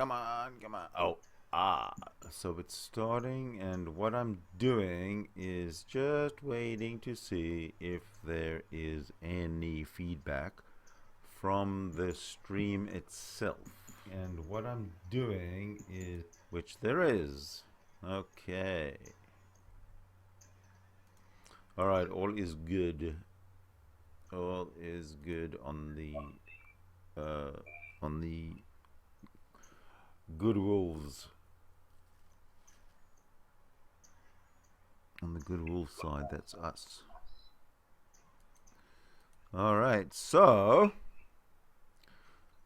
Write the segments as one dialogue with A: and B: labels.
A: Come on, come on. So it's starting, and what I'm doing is just waiting to see if there is any feedback from the stream itself. And what I'm doing is, which there is. Okay. All right, all is good. All is good on the good wolves. On the good wolf side, that's us. All right, so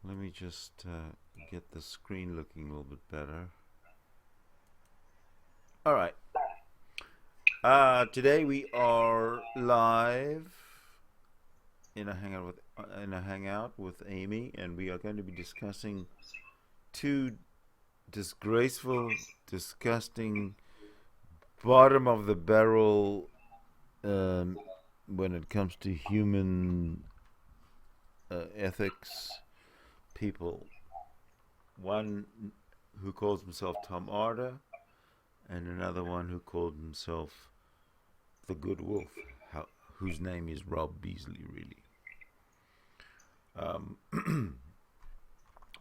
A: let me just get the screen looking a little bit better. All right. Today we are live in a hangout with Amy, and we are going to be discussing two disgraceful, disgusting, bottom of the barrel when it comes to human ethics people. One who calls himself Tom Arder, and another one who called himself the Good Wolf, whose name is Rob Beasley, really.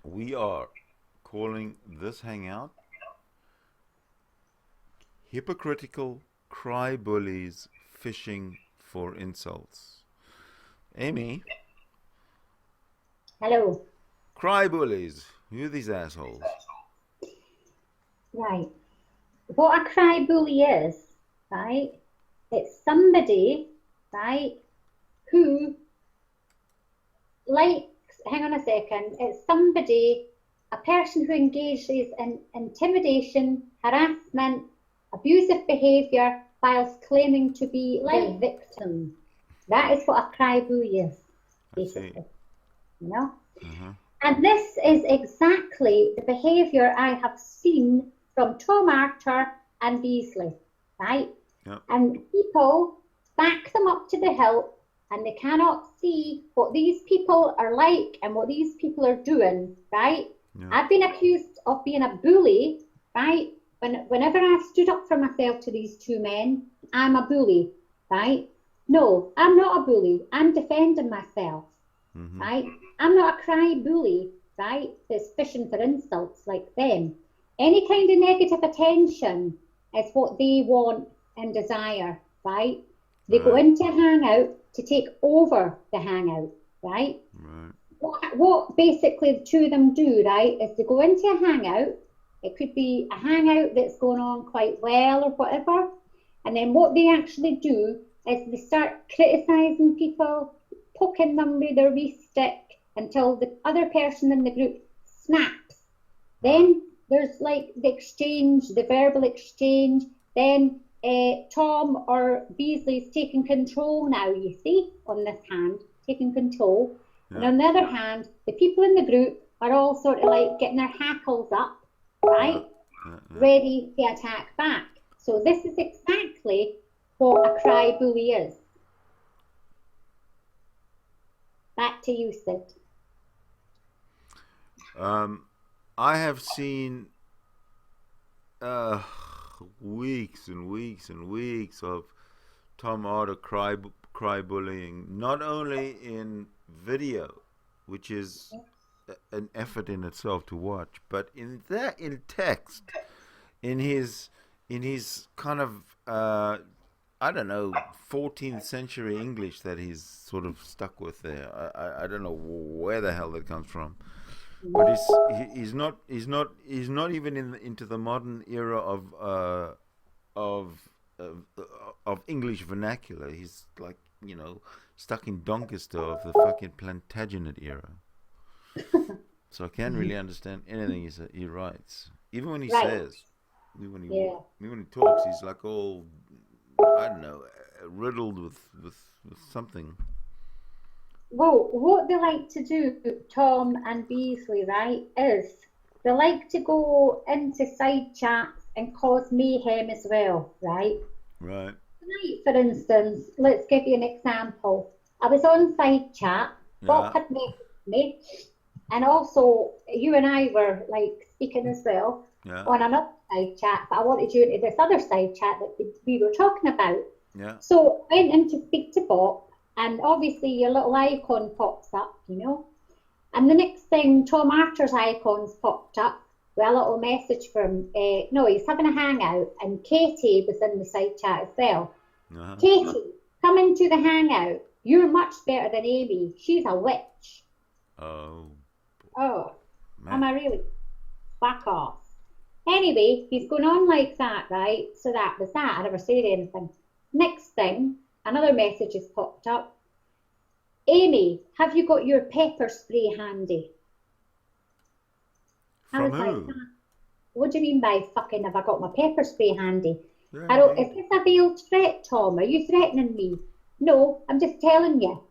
A: We are calling this hangout Hypocritical Cry Bullies Fishing for Insults. Amy?
B: Hello.
A: Cry bullies. Who are these assholes?
B: Right. What a cry bully is, right? It's somebody, right, who likes, hang on a second, it's somebody, a person who engages in intimidation, harassment, abusive behaviour whilst claiming to be the victim. That is what a cry bully is, basically. You know? And this is exactly the behaviour I have seen from Tom Arter and Beasley, right?
A: Yep.
B: And people back them up to the hilt, and they cannot see what these people are like and what these people are doing, right?
A: Yep.
B: I've been accused of being a bully, right? Whenever I stood up for myself to these two men, I'm a bully, right? No, I'm not a bully. I'm defending myself, right? I'm not a cry bully, right? That's fishing for insults like them. Any kind of negative attention is what they want and desire, right? They go into a hangout to take over the hangout, right? What basically the two of them do, right, is they go into a hangout. It could be a hangout that's going on quite well or whatever. And then what they actually do is they start criticising people, poking them with their wee stick until the other person in the group snaps. Then there's like the exchange, the verbal exchange. Then Tom or Beasley's taking control now, you see, on this hand, taking control. Yeah. And on the other hand, the people in the group are all sort of like getting their hackles up, right? Ready to attack back. So this is exactly what a cry bully is. Back to you, Sid.
A: I have seen weeks and weeks and weeks of Tom Arder cry bullying, not only in video, which is an effort in itself to watch, but in text, in his kind of I don't know, 14th century English that he's sort of stuck with there. I don't know where the hell that comes from. But he's not even into the modern era of English vernacular. He's like, you know, stuck in Doncaster of the fucking Plantagenet era. So I can't really understand anything he writes. Even when he says, when he talks, he's like all, I don't know, riddled with something.
B: Well, what they like to do, Tom and Beasley, right, is they like to go into side chats and cause mayhem as well, right?
A: Right.
B: Tonight, for instance, let's give you an example. I was on side chat, Bob had messaged me, and also you and I were like speaking as well
A: Yeah.
B: on another side chat, but I wanted you into this other side chat that we were talking about.
A: Yeah.
B: So I went in to speak to Bob, and obviously your little icon pops up, you know. And the next thing, Tom Archer's icons popped up with a little message from, no, he's having a hangout, and Katie was in the side chat as well.
A: Uh-huh.
B: Katie, come into the hangout. You're much better than Amy. She's a witch.
A: Oh.
B: Oh,
A: Man.
B: am I really? Fuck off. Anyway, he's going on like that, right? So that was that. I never said anything. Next thing, another message has popped up. Amy, have you got your pepper spray handy?
A: From who?
B: Like, what do you mean by fucking have I got my pepper spray handy?
A: Yeah,
B: I don't, is this a veiled threat, Tom? Are you threatening me? No, I'm just telling you.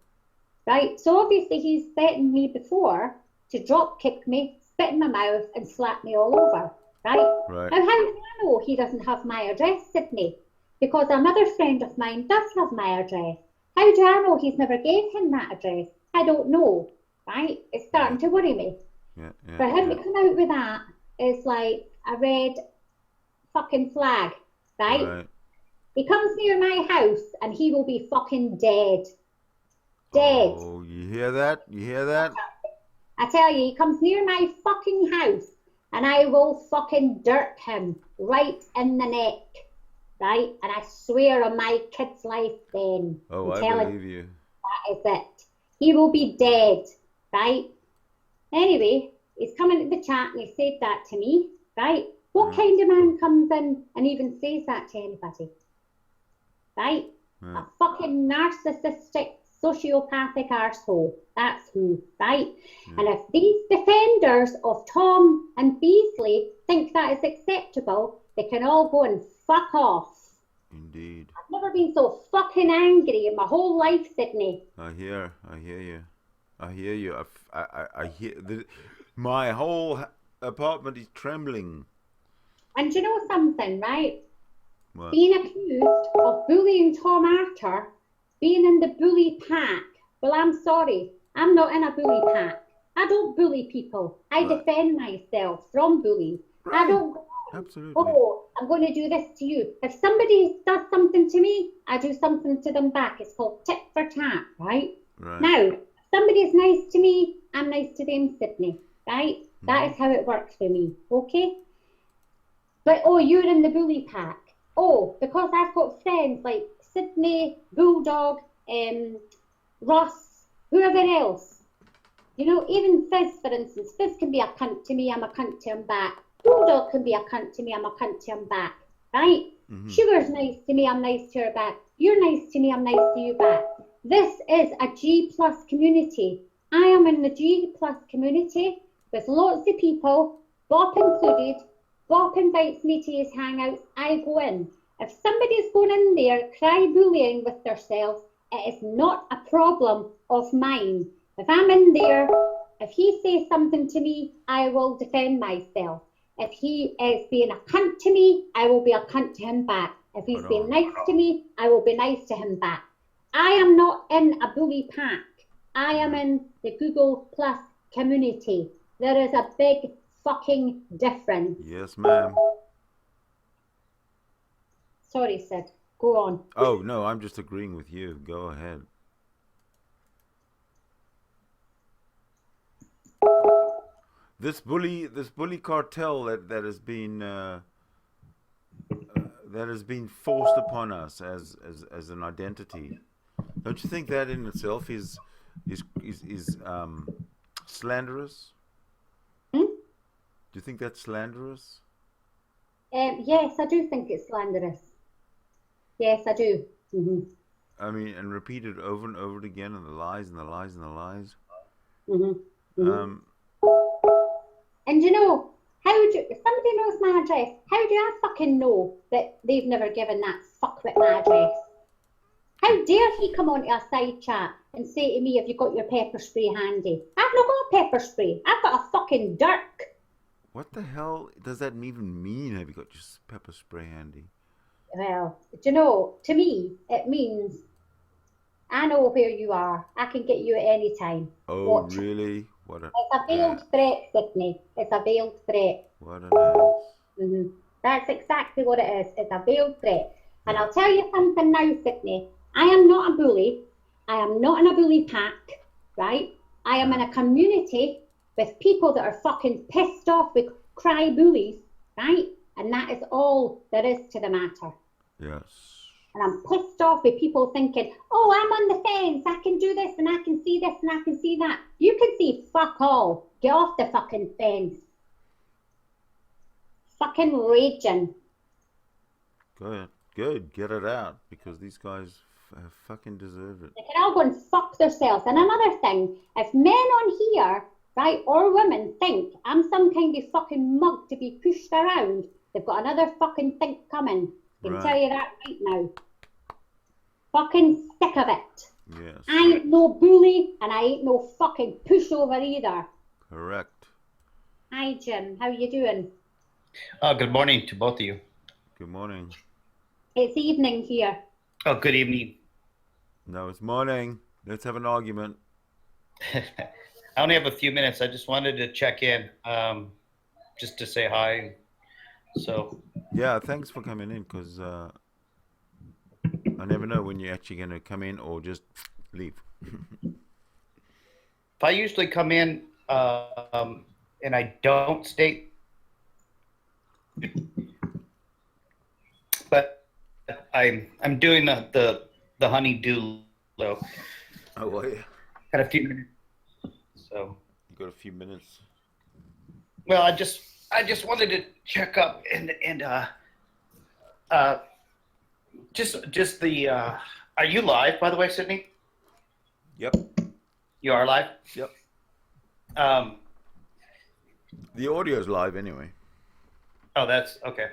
B: Right? So obviously he's threatened me before to drop kick me, spit in my mouth and slap me all over. Right?
A: Right.
B: Now how do I know he doesn't have my address, Sydney? Because another friend of mine does have my address. How do I know he's never gave him that address? I don't know. Right? It's starting to worry me.
A: Yeah,
B: For him to come out with that is like a red fucking flag. Right? He comes near my house and he will be fucking dead. Dead.
A: Oh, you hear that? You hear that?
B: I tell you, he comes near my fucking house and I will fucking dirt him right in the neck. Right? And I swear on my kid's life then.
A: Oh, I believe you.
B: That is it. He will be dead. Right? Anyway, he's come into the chat and he said that to me. Right? What kind of man comes in and even says that to anybody? Right? A fucking narcissistic, sociopathic arsehole. That's who, right? And if these defenders of Tom and Beasley think that is acceptable, they can all go and fuck off.
A: Indeed.
B: I've never been so fucking angry in my whole life, Sydney.
A: I hear you. I hear my whole apartment is trembling.
B: And you know something, right?
A: What?
B: Being accused of bullying Tom Archer, being in the bully pack. Well, I'm sorry, I'm not in a bully pack. I don't bully people. I defend myself from bullies.
A: Right.
B: I don't go,
A: Absolutely.
B: oh, I'm going to do this to you. If somebody does something to me, I do something to them back. It's called tit for tat, right? Now, if somebody's nice to me, I'm nice to them, Sydney, right? That is how it works for me, okay? But, oh, you're in the bully pack. Oh, because I've got friends like Sydney, Bulldog, Russ, whoever else. You know, even Fizz, for instance. Fizz can be a cunt to me, I'm a cunt to him back. Bulldog can be a cunt to me, I'm a cunt to him back. Right? Sugar's nice to me, I'm nice to her back. You're nice to me, I'm nice to you back. This is a G+ community. I am in the G+ community with lots of people, Bob included. Bob invites me to his hangouts, I go in. If somebody's going in there cry bullying with themselves, it is not a problem of mine. If I'm in there, if he says something to me, I will defend myself. If he is being a cunt to me, I will be a cunt to him back. If he's being nice to me, I will be nice to him back. I am not in a bully pack. I am in the Google Plus community. There is a big fucking difference.
A: Yes, ma'am.
B: Sorry, Sid. Go on.
A: Oh, no, I'm just agreeing with you. Go ahead. This bully cartel that has been forced upon us as an identity. Don't you think that in itself is slanderous? Do you think that's slanderous?
B: Yes, I do think it's slanderous. Yes, I do.
A: I mean, and repeated over and over again, and the lies and the lies and the lies.
B: And you know, if somebody knows my address, how do I fucking know that they've never given that fuckwit my address? How dare he come onto a side chat and say to me, have you got your pepper spray handy? I've not got a pepper spray. I've got a fucking dirk.
A: What the hell does that even mean? Have you got your pepper spray handy?
B: Well, do you know, to me, it means I know where you are. I can get you at any time.
A: Oh, really? What a
B: It's a veiled threat, Sydney. It's a veiled threat.
A: What an ass.
B: That's exactly what it is. It's a veiled threat. And I'll tell you something now, Sydney. I am not a bully. I am not in a bully pack, right? I am in a community with people that are fucking pissed off with cry bullies, right? And that is all there is to the matter.
A: Yes.
B: And I'm pissed off with people thinking, oh, I'm on the fence. I can do this and I can see this and I can see that. You can see fuck all. Get off the fucking fence. Fucking raging.
A: Good. Get it out, because these guys fucking deserve it.
B: They can all go and fuck themselves. And another thing, if men on here, right, or women think I'm some kind of fucking mug to be pushed around, they've got another fucking thing coming. I can tell you that right now. Fucking sick of it.
A: Yes.
B: I ain't no bully and I ain't no fucking pushover either.
A: Correct.
B: Hi Jim, how you doing?
C: Good morning to both of you.
A: Good morning.
B: It's evening here.
C: Oh, good evening.
A: No, it's morning. Let's have an argument.
C: I only have a few minutes. I just wanted to check in, just to say hi. So.
A: Yeah, thanks for coming in, because I never know when you're actually going to come in or just leave.
C: If I usually come in and I don't stay, but I'm doing the honey-do low.
A: Oh, well, yeah.
C: Got a few minutes. So.
A: You got a few minutes.
C: Well, I just wanted to check up and just the are you live, by the way, Sydney?
A: Yep.
C: You are live?
A: Yep. The audio's live anyway.
C: Oh, that's okay.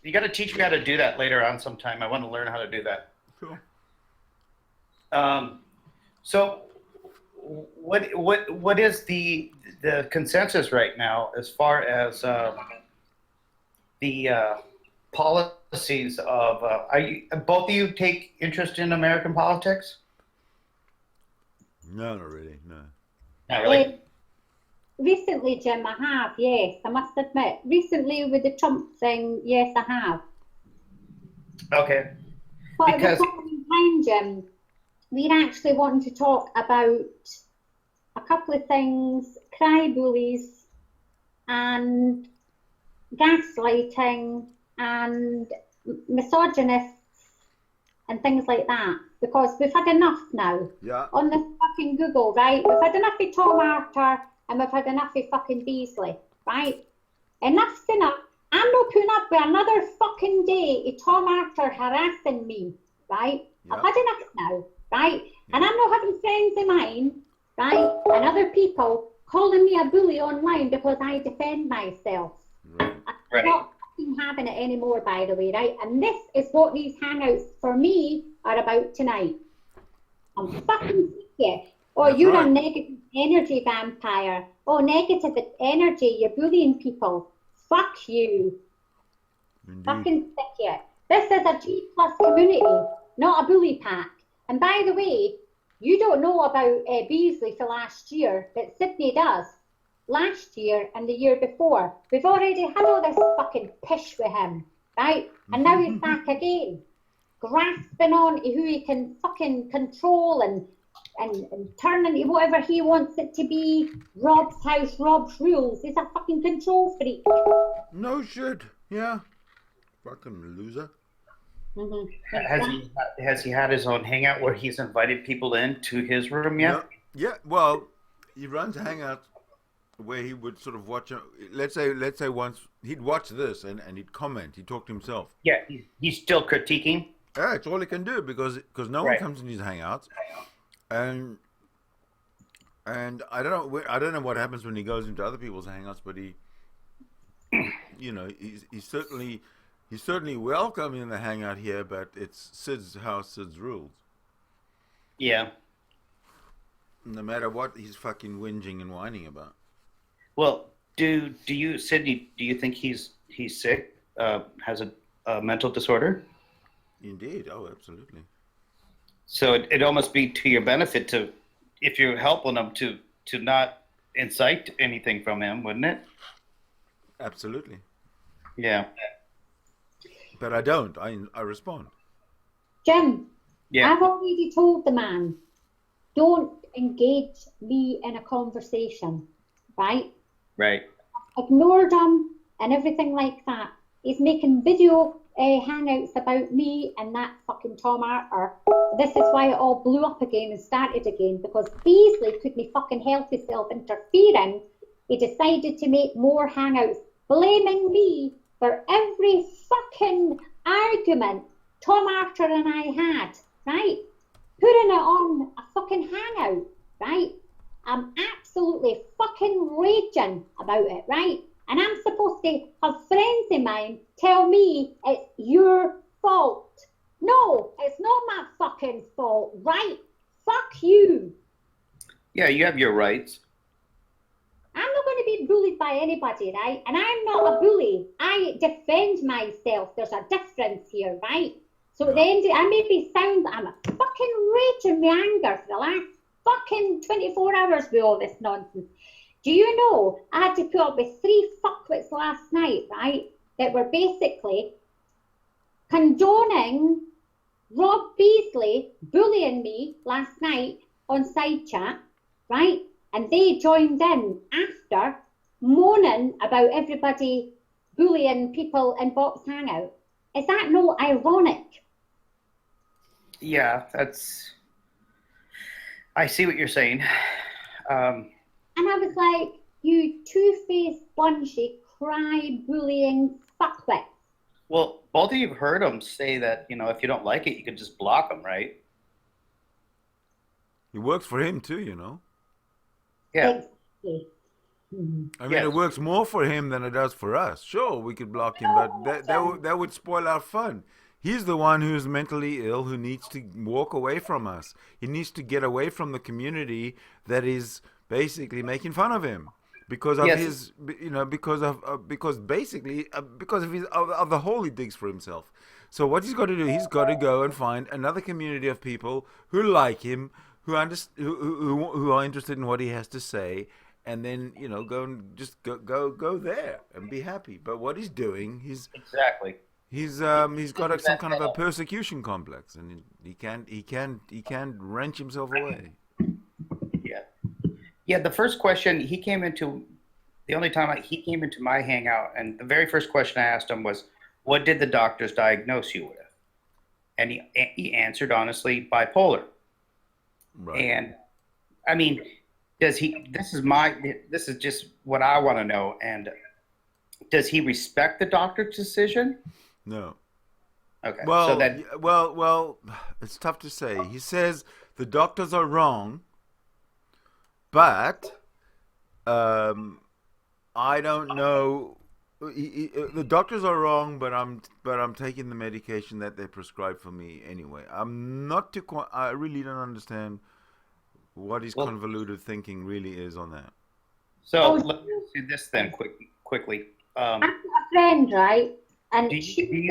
C: You got to teach me how to do that later on sometime. I want to learn how to do that.
A: Cool.
C: So what is the consensus right now as far as the policies of both of you take interest in American politics?
A: No, not really. No.
C: Not really.
B: Recently, Jim, I have, yes, I must admit. Recently with the Trump thing, yes, I have.
C: Okay.
B: But
C: Because
B: at the same time, Jim, we're actually wanting to talk about a couple of things, cry bullies and gaslighting and misogynists and things like that, because we've had enough now.
A: Yeah.
B: On this fucking Google, right? We've had enough of Tom Arthur and we've had enough of fucking Beasley, right? Enough's enough. I'm not putting up with another fucking day of Tom Arthur harassing me, right?
A: Yep.
B: I've had enough now, right? And I'm not having friends of mine, right, and other people calling me a bully online because I defend myself.
A: Right.
B: I'm not fucking having it anymore, by the way, right? And this is what these hangouts for me are about tonight. I'm fucking sick of it. Oh,
A: That's
B: you're
A: right.
B: a negative energy vampire. Oh, negative energy, you're bullying people. Fuck you.
A: Indeed.
B: Fucking sick of it. This is a G+ community, not a bully pack. And by the way, you don't know about Beasley for last year, but Sydney does. Last year and the year before, we've already had all this fucking pish with him, right? And now he's back again, grasping on to who he can fucking control and turn into whatever he wants it to be. Rob's house, Rob's rules. He's a fucking control freak.
A: No shit. Yeah. Fucking loser.
C: Has he had his own hangout where he's invited people in to his room yet?
A: Yeah. Well, he runs a hangout where he would sort of watch. Let's say once he'd watch this and he'd comment. He'd talk to himself.
C: Yeah, he's still critiquing.
A: Yeah, it's all he can do because no one comes in his hangouts, and I don't know what happens when he goes into other people's hangouts, but he, you know, he's certainly welcome in the hangout here, but it's Sid's house, Sid's rules.
C: Yeah.
A: No matter what he's fucking whinging and whining about.
C: Well, do you, Sydney? Do you think he's sick? Has a mental disorder?
A: Indeed. Oh, absolutely.
C: So it'd almost be to your benefit to, if you're helping him, to to not incite anything from him, wouldn't it?
A: Absolutely.
C: Yeah.
A: But I don't. I respond.
B: Jim,
C: Yeah.
B: I've already told the man, don't engage me in a conversation, right?
C: Right.
B: Ignored him and everything like that. He's making video hangouts about me and that fucking Tom Arthur. This is why it all blew up again and started again, because Beasley couldn't fucking help himself interfering. He decided to make more hangouts, blaming me for every fucking argument Tom Arthur and I had, right? Putting it on a fucking hangout, right? I'm absolutely fucking raging about it, right? And I'm supposed to have friends of mine tell me it's your fault. No, it's not my fucking fault, right? Fuck you.
C: Yeah, you have your rights.
B: I'm not going to be bullied by anybody, right? And I'm not a bully. I defend myself. There's a difference here, right? So at the end, I maybe sound I'm a fucking raging with anger for the last fucking 24 hours with all this nonsense. Do you know, I had to put up with 3 fuckwits last night, right, that were basically condoning Rob Beasley bullying me last night on side chat, right? And they joined in after, moaning about everybody bullying people in Bob's Hangout. Is that no ironic?
C: Yeah, I see what you're saying.
B: And I was like, you two-faced, bunchy, cry-bullying fuckwits.
C: Well, both of you have heard him say that, if you don't like it, you can just block him, right?
A: It works for him too,
C: Yeah.
B: Exactly.
A: I mean, it works more for him than it does for us. Sure, we could block him, but that would spoil our fun. He's the one who's mentally ill, who needs to walk away from us. He needs to get away from the community that is basically making fun of him because of his, because of the hole he digs for himself. So what he's got to do, he's got to go and find another community of people who like him, who are interested in what he has to say, and then go and just go there and be happy. But what he's doing, he's got some kind of a persecution complex, and he can't wrench himself away.
C: Yeah. The first question he came into my hangout, and the very first question I asked him was, "What did the doctors diagnose you with?" And he answered honestly, bipolar.
A: Right.
C: And I mean, this is just what I want to know. And does he respect the doctor's decision?
A: No.
C: Okay.
A: Well, it's tough to say. He says the doctors are wrong, but I don't know. The doctors are wrong, but I'm taking the medication that they prescribed for me anyway. I really don't understand what his convoluted thinking really is on that.
C: So let me do this then quickly.
B: I've got a friend, right? And
C: do you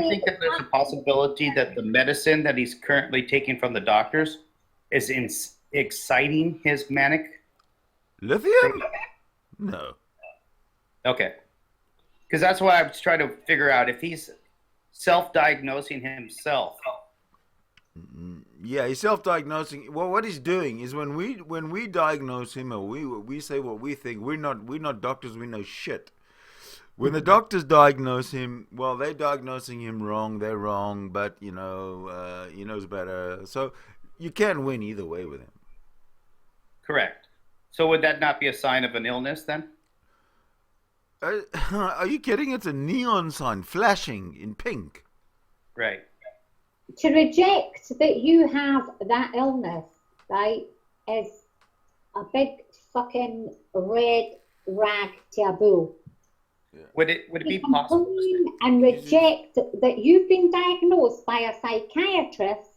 C: think that there's a possibility that the medicine that he's currently taking from the doctors is exciting his manic?
A: Lithium? No.
C: Okay. Because that's what I was trying to figure out, if he's self-diagnosing himself.
A: Yeah, he's self-diagnosing. Well, what he's doing is when we diagnose him, or we say what we think, we're not doctors. We know shit. When the doctors diagnose him, well, they're diagnosing him wrong. They're wrong, but he knows better. So you can't win either way with him.
C: Correct. So would that not be a sign of an illness then?
A: Are you kidding? It's a neon sign flashing in pink.
C: Right.
B: To reject that you have that illness, right, is a big fucking red rag to a bull.
C: Yeah. Would it be possible?
B: And reject that you've been diagnosed by a psychiatrist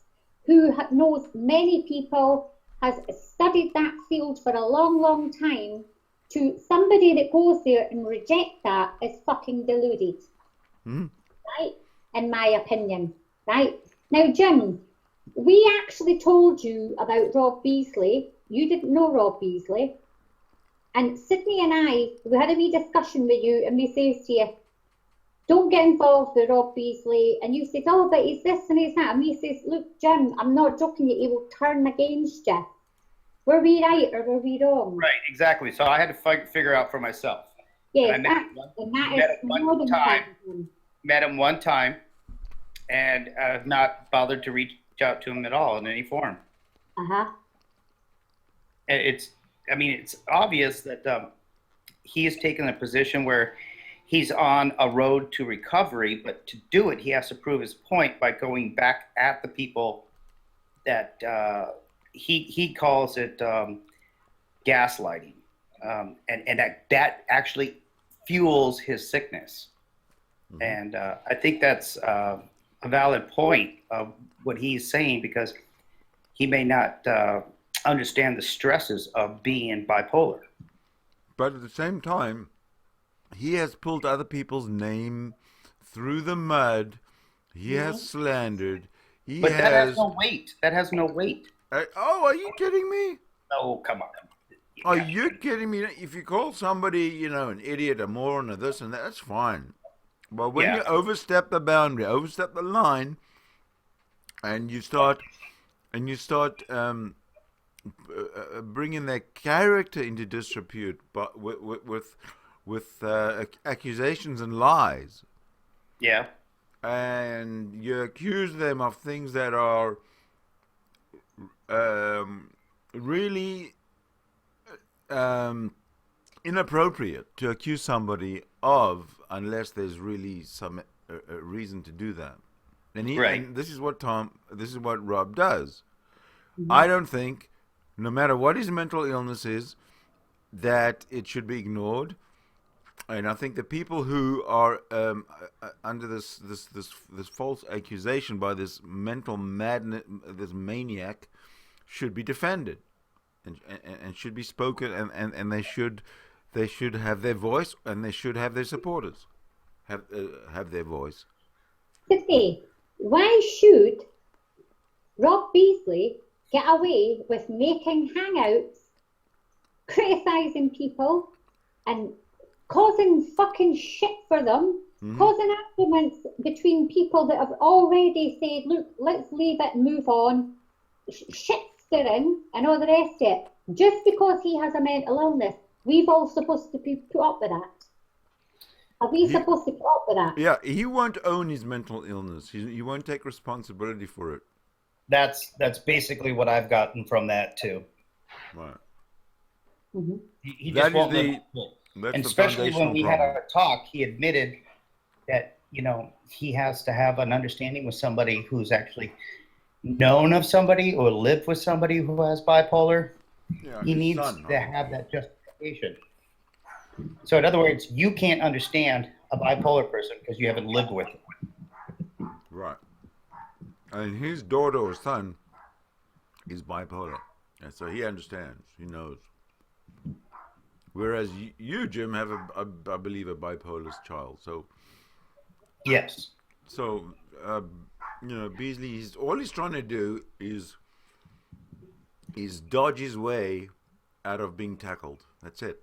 B: who knows many people, has studied that field for a long, long time, to somebody that goes there and reject that is fucking deluded. Right? In my opinion. Right? Now, Jim, we actually told you about Rob Beasley. You didn't know Rob Beasley. And Sydney and I, we had a wee discussion with you, and we says to you, don't get involved with Rob Beasley. And you said, oh, but he's this and he's that. And we says, look, Jim, I'm not joking you, he will turn against you. Were we right or were we wrong?
C: Right, exactly. So I had to figure out for myself.
B: Yes,
C: And met him one time, and I've not bothered to reach out to him at all in any form. It's obvious that he has taken a position where he's on a road to recovery, but to do it, he has to prove his point by going back at the people that he calls it gaslighting, and that actually fuels his sickness. Mm-hmm. And I think that's a valid point of what he's saying, because he may not understand the stresses of being bipolar.
A: But at the same time, he has pulled other people's name through the mud. He has slandered.
C: That has no weight. That has no weight.
A: Are you kidding me?
C: Oh, come on.
A: Are you kidding me? If you call somebody, an idiot, a moron, or this and that, that's fine. But when you overstep the boundary, overstep the line, and you start bringing their character into disrepute, but with accusations and lies.
C: Yeah.
A: And you accuse them of things that are really inappropriate to accuse somebody of, unless there's really some reason to do that. And this is what Rob does. Mm-hmm. I don't think, no matter what his mental illness is, that it should be ignored. And I think the people who are under this false accusation by this mental madness, this maniac, should be defended, and should be spoken, and they should have their voice, and they should have their supporters have their voice.
B: Today, why should Rob Beasley get away with making hangouts, criticizing people, and causing fucking shit for them, causing arguments between people that have already said, look, let's leave it and move on, shit stirring and all the rest of it, just because he has a mental illness? We've all supposed to be put up with that. Are we supposed to put up with that?
A: Yeah, he won't own his mental illness. He won't take responsibility for it.
C: That's basically what I've gotten from that too.
A: Right.
C: Mm-hmm. He just won't and especially when we had our talk, he admitted that, he has to have an understanding with somebody who's actually known of somebody or lived with somebody who has bipolar. Yeah, he needs to have that justification. So in other words, you can't understand a bipolar person because you haven't lived with them.
A: Right. And his daughter or son is bipolar. And so he understands. He knows. Whereas you, Jim, have I believe, a bipolar child. So
C: yes.
A: So Beasley, all he's trying to do is dodge his way out of being tackled. That's it.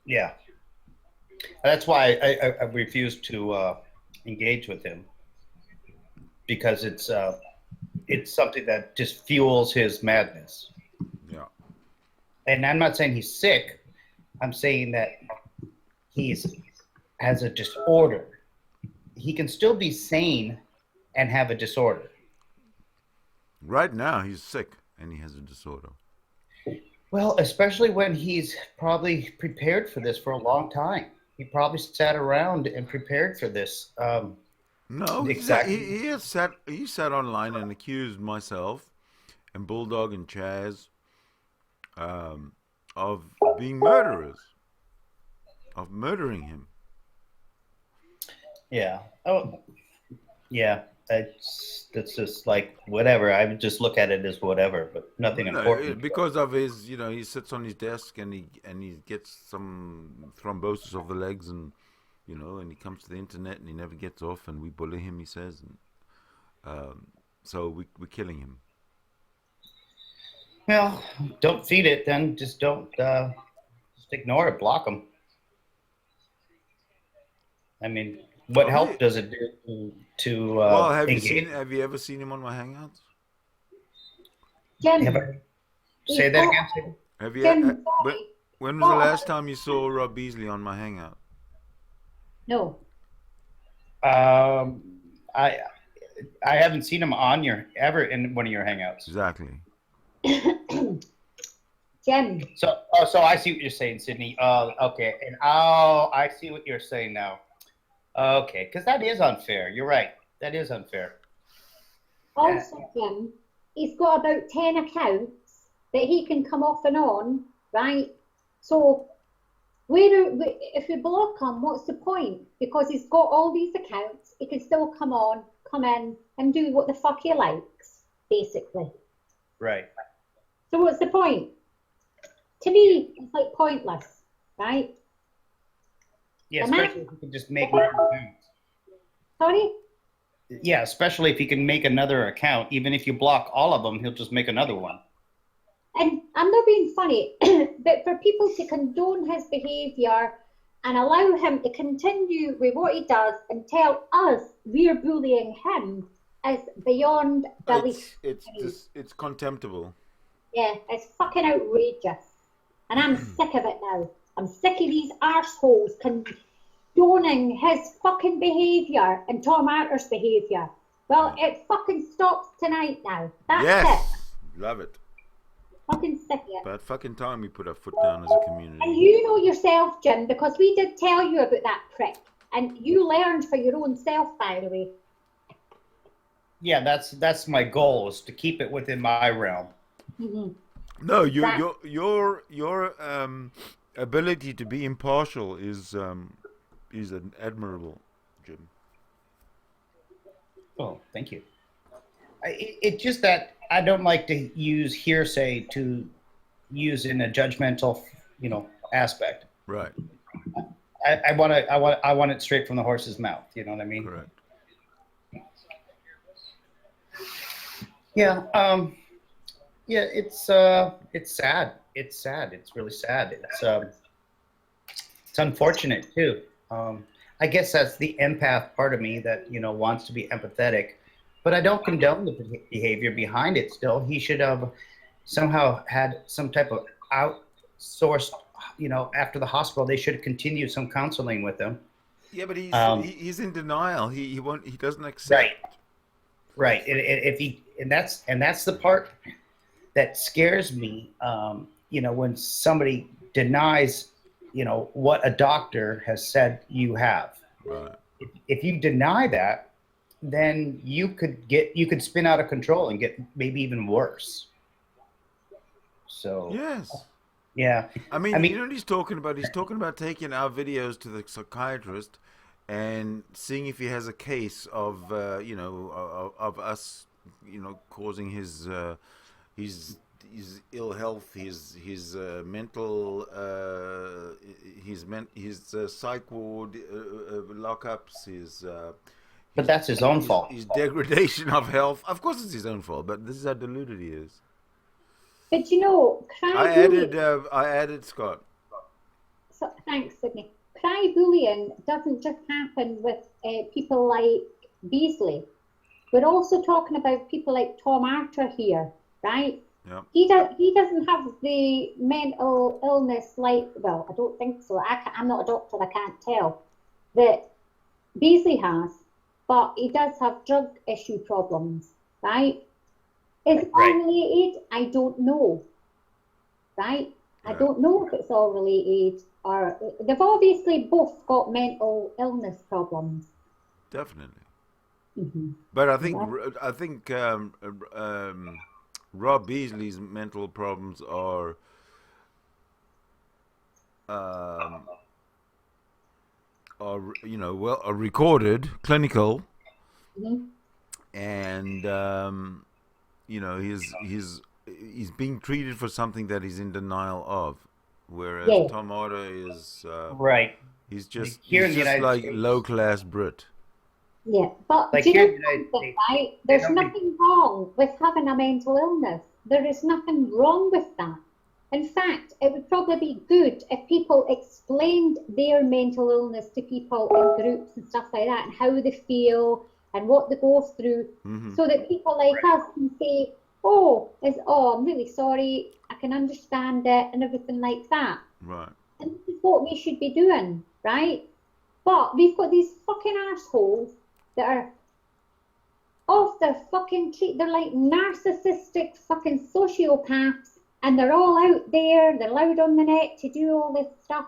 C: Yeah. That's why I refuse to engage with him, because it's something that just fuels his madness.
A: Yeah.
C: And I'm not saying he's sick. I'm saying that has a disorder. He can still be sane and have a disorder.
A: Right now, he's sick and he has a disorder.
C: Well, especially when he's probably prepared for this for a long time. He probably sat around and prepared for this.
A: No, exactly. He sat online and accused myself and Bulldog and Chaz of being murderers, of murdering him.
C: Yeah. Oh, yeah. That's just like whatever. I would just look at it as whatever, but nothing important.
A: Because of his, he sits on his desk and he gets some thrombosis of the legs, and and he comes to the internet and he never gets off, and we bully him. He says, and so we're killing him.
C: Well, don't feed it then. Just don't Just ignore it, block them. I mean, what help does it do to
A: well,
C: engage?
A: have you ever seen him on my Hangouts?
B: Jim,
C: Say that again. Sid?
A: Have you?
B: Jim,
A: When was the last time you saw Rob Beasley on my Hangout?
B: no.
C: I haven't seen him ever in one of your Hangouts.
A: Exactly.
B: Jim.
C: So I see what you're saying, Sydney. Okay, and I see what you're saying now. Okay, because that is unfair. You're right. That is unfair.
B: Also, Jim, he's got about 10 accounts that he can come off and on, right? So, if we block him, what's the point? Because he's got all these accounts, he can still come in, and do what the fuck he likes, basically.
C: Right.
B: So what's the point? To me, it's like pointless, right?
C: Yeah, especially if you can just make more accounts.
B: Sorry?
C: Yeah, especially if he can make another account. Even if you block all of them, he'll just make another one.
B: And I'm not being funny, but for people to condone his behaviour and allow him to continue with what he does and tell us we're bullying him is beyond belief.
A: It's contemptible.
B: Yeah, it's fucking outrageous. And I'm sick of it now. I'm sick of these arseholes condoning his fucking behaviour and Tom Arthur's behaviour. Well, it fucking stops tonight now. That's it.
A: Love it.
B: Fucking sick of it.
A: About fucking time we put our foot down as a community.
B: And you know yourself, Jim, because we did tell you about that prick. And you learned for your own self, by the way.
C: Yeah, that's my goal, is to keep it within my realm.
B: Mm-hmm.
A: No, your ability to be impartial is admirable, Jim.
C: Oh, thank you. It's just that I don't like to use hearsay to use in a judgmental, aspect.
A: Right.
C: I want it straight from the horse's mouth. You know what I mean?
A: Correct.
C: Yeah. Yeah. It's sad. It's sad. It's really sad. It's unfortunate too. I guess that's the empath part of me that wants to be empathetic. But I don't condone the behavior behind it still. He should have somehow had some type of outsourced, after the hospital, they should have continued some counseling with him.
A: Yeah, but he's in denial. He doesn't accept.
C: Right. And that's the part that scares me. When somebody denies, what a doctor has said you have.
A: Right.
C: If you deny that, then you could spin out of control and get maybe even worse. So
A: yes,
C: yeah.
A: I mean, you know what he's talking about? He's talking about taking our videos to the psychiatrist and seeing if he has a case of of us, causing his ill health, his mental, his psych ward lockups,
C: But that's his own fault.
A: His degradation of health. Of course, it's his own fault. But this is how deluded he is.
B: But
A: I added Scott.
B: So, thanks, Sydney. Cry bullying doesn't just happen with people like Beasley. We're also talking about people like Tom Arthur here, right?
A: Yeah.
B: He doesn't have the mental illness I don't think so. I'm not a doctor, I can't tell, that Beasley has. But he does have drug issue problems, right? Is it all related? I don't know, right? I don't know if it's all related, or they've obviously both got mental illness problems.
A: Definitely.
B: Mm-hmm.
A: But I think Rob Beasley's mental problems are recorded, clinical, and he's being treated for something that he's in denial of, whereas Tom Arthur is
C: right.
A: He's just
C: like
A: States. Low class Brit.
B: Yeah, but
C: like
B: do you know something, right? There's nothing wrong with having a mental illness. There is nothing wrong with that. In fact, it would probably be good if people explained their mental illness to people in groups and stuff like that, and how they feel and what they go through, so that people like us can say, oh, I'm really sorry, I can understand it, and everything like that.
A: Right.
B: And this is what we should be doing, right? But we've got these fucking assholes that are off their fucking treat. They're like narcissistic fucking sociopaths. And they're all out there, they're loud on the net to do all this stuff.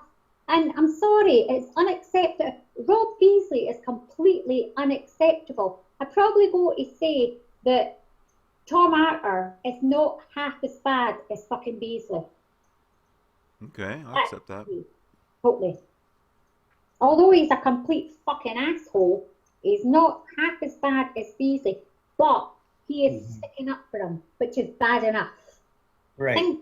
B: And I'm sorry, it's unacceptable. Rob Beasley is completely unacceptable. I'd probably go to say that Tom Arthur is not half as bad as fucking Beasley.
A: Okay, I'll accept that.
B: Totally. Although he's a complete fucking asshole, he's not half as bad as Beasley. But he is sticking up for him, which is bad enough.
C: Right.
B: And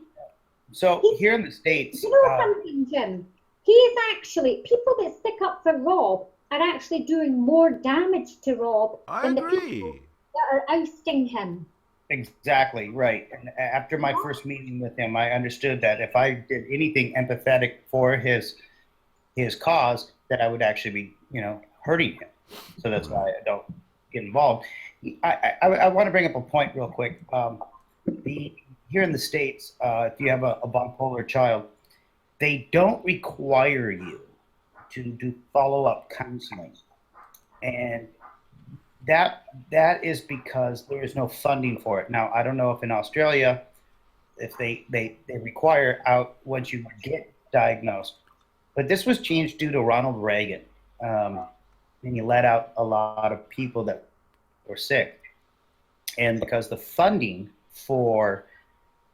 C: so here in the States,
B: you know something, Jim? He is actually, people that stick up for Rob are actually doing more damage to Rob than the people that are ousting him.
C: Exactly, right. And after my first meeting with him, I understood that if I did anything empathetic for his cause, that I would actually be, hurting him. So that's why I don't get involved. I want to bring up a point real quick. Here in the States, if you have a bipolar child, they don't require you to do follow-up counseling. And that is because there is no funding for it. Now, I don't know if in Australia, if they require out once you get diagnosed. But this was changed due to Ronald Reagan. And he let out a lot of people that were sick. And because the funding for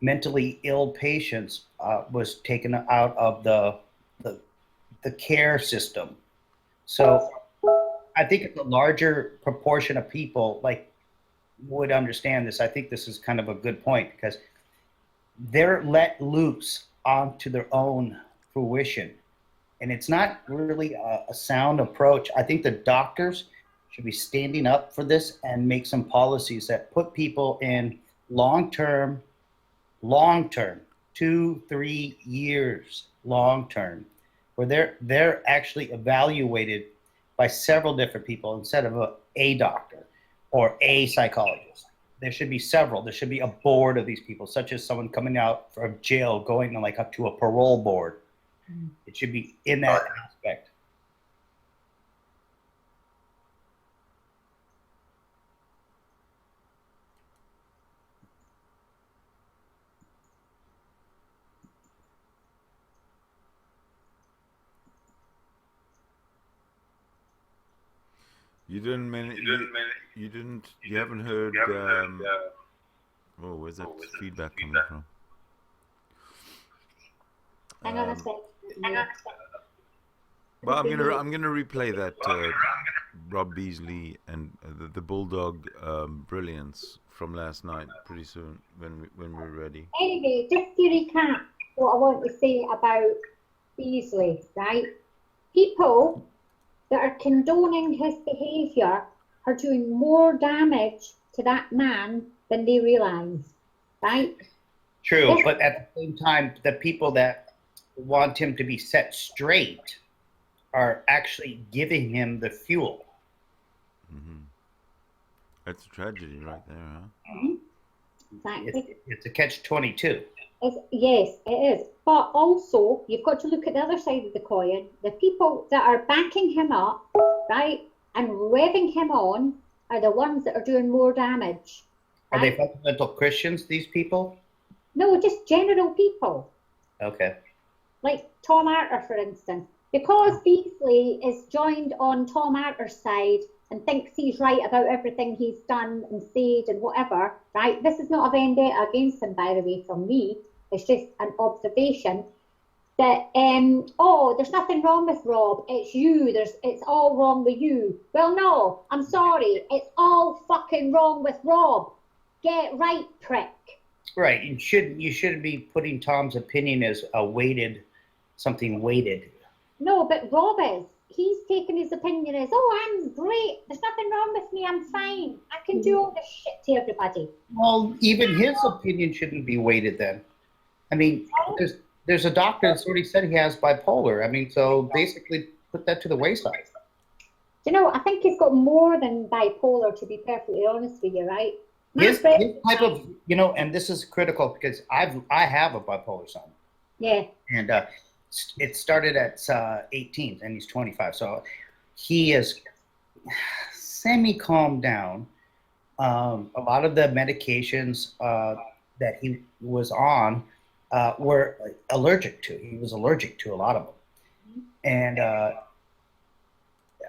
C: mentally ill patients was taken out of the care system. So I think if a larger proportion of people would understand this, I think this is kind of a good point, because they're let loose onto their own fruition. And it's not really a sound approach. I think the doctors should be standing up for this and make some policies that put people in long-term, 2-3 years long-term, where they're actually evaluated by several different people instead of a doctor or a psychologist. There should be several. There should be a board of these people, such as someone coming out from jail, going up to a parole board. It should be in that aspect.
A: You haven't heard, where's that feedback coming from?
B: Hang on a second.
A: Well, I'm gonna replay that Rob Beasley and the Bulldog brilliance from last night pretty soon when we're ready.
B: Anyway, just to recap what I want to say about Beasley, right? People that are condoning his behaviour are doing more damage to that man than they realise, right?
C: True, yes. But at the same time, the people that want him to be set straight are actually giving him the fuel.
A: That's a tragedy right there, huh?
B: Exactly.
C: It's a catch-22.
B: Yes, it is. But also, you've got to look at the other side of the coin. The people that are backing him up, right, and revving him on are the ones that are doing more damage.
C: Right? Are they fundamental Christians, these people?
B: No, just general people.
C: Okay.
B: Like Tom Arthur, for instance. Because Beasley is joined on Tom Arthur's side and thinks he's right about everything he's done and said and whatever, right? This is not a vendetta against him, by the way, from me. It's just an observation that, there's nothing wrong with Rob. It's you. It's all wrong with you. Well, no, I'm sorry. It's all fucking wrong with Rob. Get right, prick.
C: Right. You shouldn't be putting Tom's opinion as something weighted.
B: No, but Rob is. He's taken his opinion as, I'm great. There's nothing wrong with me. I'm fine. I can do all this shit to everybody.
C: Well, even his opinion shouldn't be weighted then. I mean, there's a doctor that's already said he has bipolar. I mean, so basically put that to the wayside.
B: You know, I think he's got more than bipolar, to be perfectly honest with you, right?
C: His type of, you know, and this is critical because I have a bipolar son.
B: Yeah.
C: And it started at 18 and he's 25. So he is semi-calmed down. A lot of the medications that he was on were allergic to. He was allergic to a lot of them. And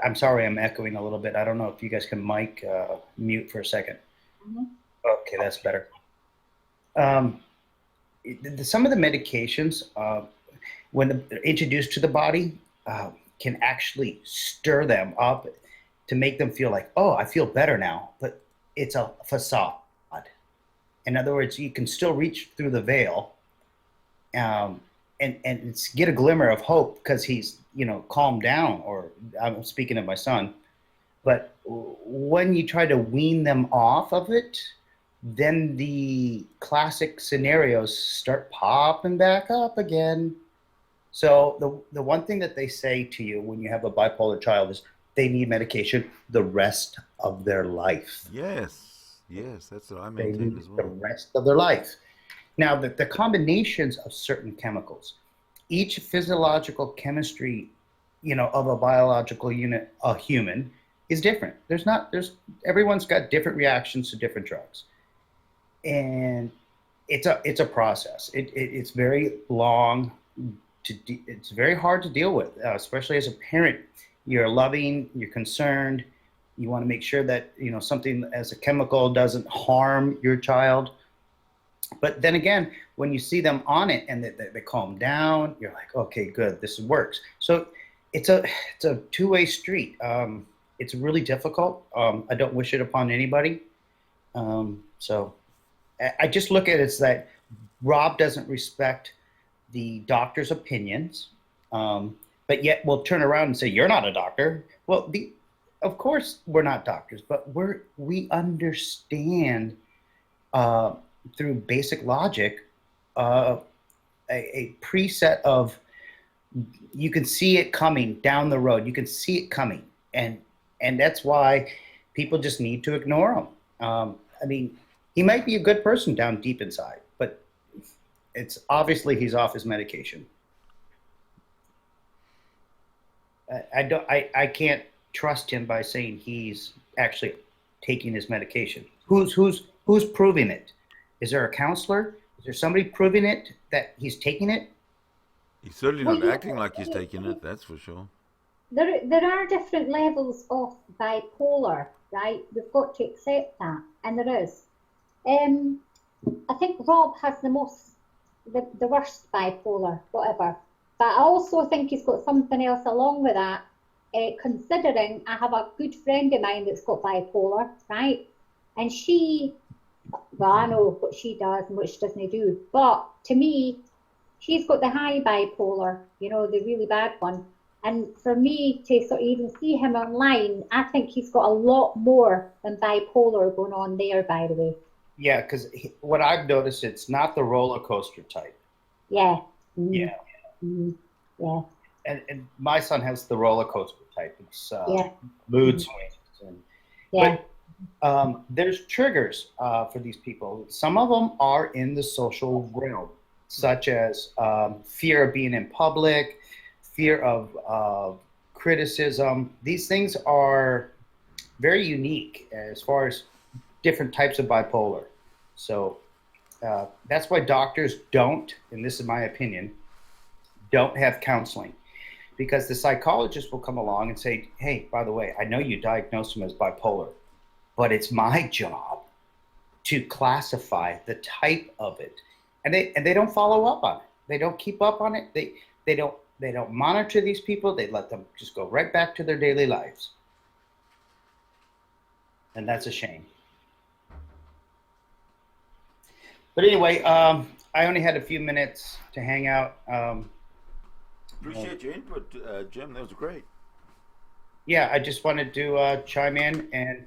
C: I'm sorry, I'm echoing a little bit. I don't know if you guys can mic mute for a second. Okay, that's better. Some of the medications, when they're introduced to the body, can actually stir them up to make them feel like, oh, I feel better now. But it's a facade. In other words, you can still reach through the veil and get a glimmer of hope because he's, you know, calmed down, or I'm speaking of my son. But when you try to wean them off of it, then the classic scenarios start popping back up again. So the one thing that they say to you when you have a bipolar child is they need medication the rest of their life.
A: Yes, that's what I maintain as well.
C: The rest of their life. Now, the combinations of certain chemicals, each physiological chemistry, you know, of a biological unit, a human, is different. Everyone's got different reactions to different drugs. And it's a process. It's very long. It's very hard to deal with, especially as a parent. You're loving, you're concerned. You want to make sure that, you know, something as a chemical doesn't harm your child. But then again, when you see them on it and they calm down, you're like, okay, good, this works. So it's a two-way street. It's really difficult. I don't wish it upon anybody. So I just look at it as that Rob doesn't respect the doctor's opinions, but yet we'll turn around and say, you're not a doctor. Well, of course we're not doctors, but we understand through basic logic a preset of, you can see it coming down the road. You can see it coming. And that's why people just need to ignore him. I mean, he might be a good person down deep inside, but it's obviously he's off his medication. I can't trust him by saying he's actually taking his medication. Who's proving it? Is there a counselor? Is there somebody proving it that he's taking it?
A: He's certainly not acting like he's taking it, that's for sure.
B: There are different levels of bipolar, right? We've got to accept that, and there is. I think Rob has the worst bipolar, whatever. But I also think he's got something else along with that, considering I have a good friend of mine that's got bipolar, right? And well, I know what she does and what she doesn't do. But to me, she's got the high bipolar, you know, the really bad one. And for me to sort of even see him online, I think he's got a lot more than bipolar going on there, by the way.
C: Yeah, because what I've noticed, it's not the roller coaster type.
B: Yeah. Mm-hmm.
C: Yeah.
B: Mm-hmm. Yeah.
C: And my son has the roller coaster type. It's mood swings. But there's triggers for these people. Some of them are in the social realm, such as fear of being in public, fear of criticism. These things are very unique as far as different types of bipolar. So that's why doctors don't, and this is my opinion, don't have counseling. Because the psychologist will come along and say, hey, by the way, I know you diagnosed him as bipolar, but it's my job to classify the type of it. And they don't follow up on it. They don't keep up on it. They don't monitor these people. They let them just go right back to their daily lives. And that's a shame. But anyway, I only had a few minutes to hang out.
A: Appreciate your input, Jim. That was great.
C: Yeah, I just wanted to chime in and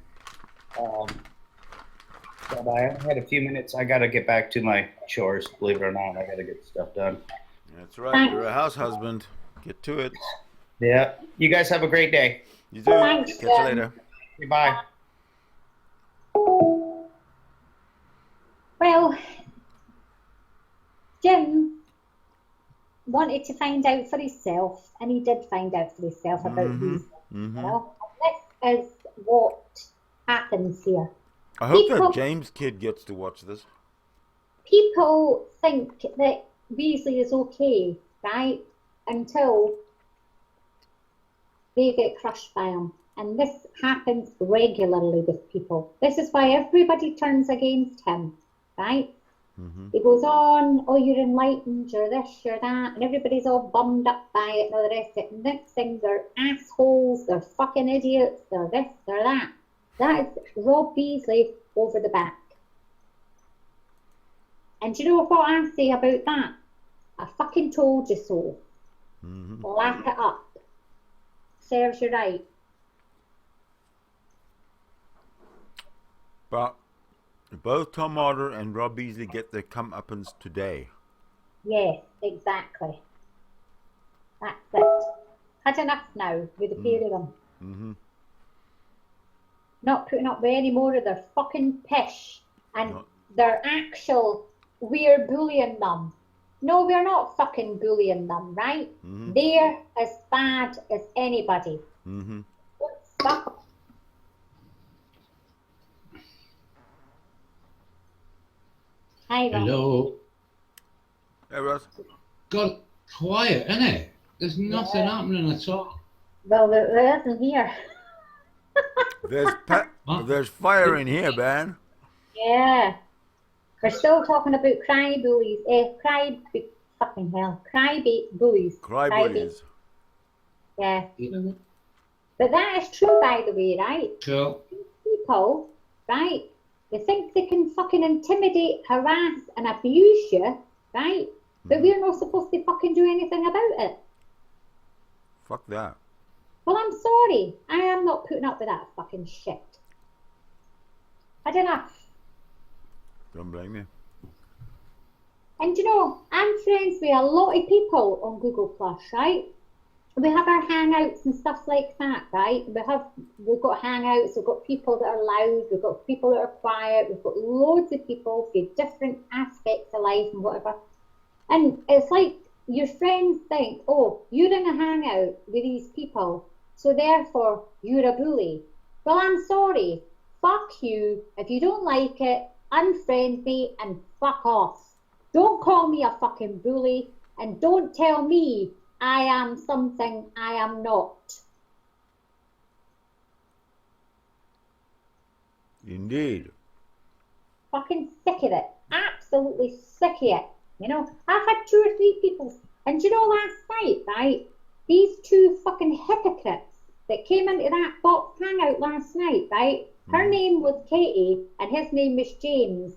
C: But I only had a few minutes. I got to get back to my chores. Believe it or not, I got to get stuff done.
A: That's right. You're a house husband. Get to it.
C: Yeah. You guys have a great day.
A: You do.
B: Thanks,
A: Catch you later.
C: Goodbye.
B: Well, Jim wanted to find out for himself, and he did find out for himself about these. You know, and this is what happens here.
A: I hope that James kid gets to watch this.
B: People think that Beasley is okay, right? Until they get crushed by him. And this happens regularly with people. This is why everybody turns against him, right? He goes on, oh, you're enlightened, you're this, you're that, and everybody's all bummed up by it and all the rest of it. And next thing, they're assholes, they're fucking idiots, they're this, they're that. That is Rob Beasley over the back. And do you know what I say about that? I fucking told you so. Lap it up. Serves you right.
A: But both Tom Otter and Rob Beasley get their comeuppance today.
B: Yes, exactly. That's it. Had enough now with the pair of them. Not putting up with any more of their fucking pish and their actual, we're bullying them. No, we're not fucking bullying them, right? They're as bad as anybody. Stop. Hi, Rob.
D: Hello.
A: Hey, Russ.
D: Got quiet, innit? There's nothing happening at all.
B: Well, there isn't here.
A: There's fire in here, man.
B: Yeah. We're still talking about cry bullies. Fucking hell. Bullies.
A: Cry bullies.
B: Yeah. But that is true, by the way, right?
D: Cool.
B: People, right? They think they can fucking intimidate, harass, and abuse you, right? But we're not supposed to fucking do anything about it.
A: Fuck that.
B: Well, I'm sorry. I am not putting up with that fucking shit. Had enough.
A: Don't blame me.
B: And you know, I'm friends with a lot of people on Google Plus, right? We have our hangouts and stuff like that, right? We've got hangouts, we've got people that are loud, we've got people that are quiet, we've got loads of people for different aspects of life and whatever. And it's like your friends think, oh, you're in a hangout with these people, so therefore you're a bully. Well, I'm sorry. Fuck you. If you don't like it, unfriend me and fuck off. Don't call me a fucking bully, and don't tell me I am something I am not.
A: Indeed.
B: Fucking sick of it. Absolutely sick of it. You know, I've had 2 or 3 people, and you know, last night, right, these 2 fucking hypocrites that came into that box hangout last night, right? Her name was Katie, and his name was James.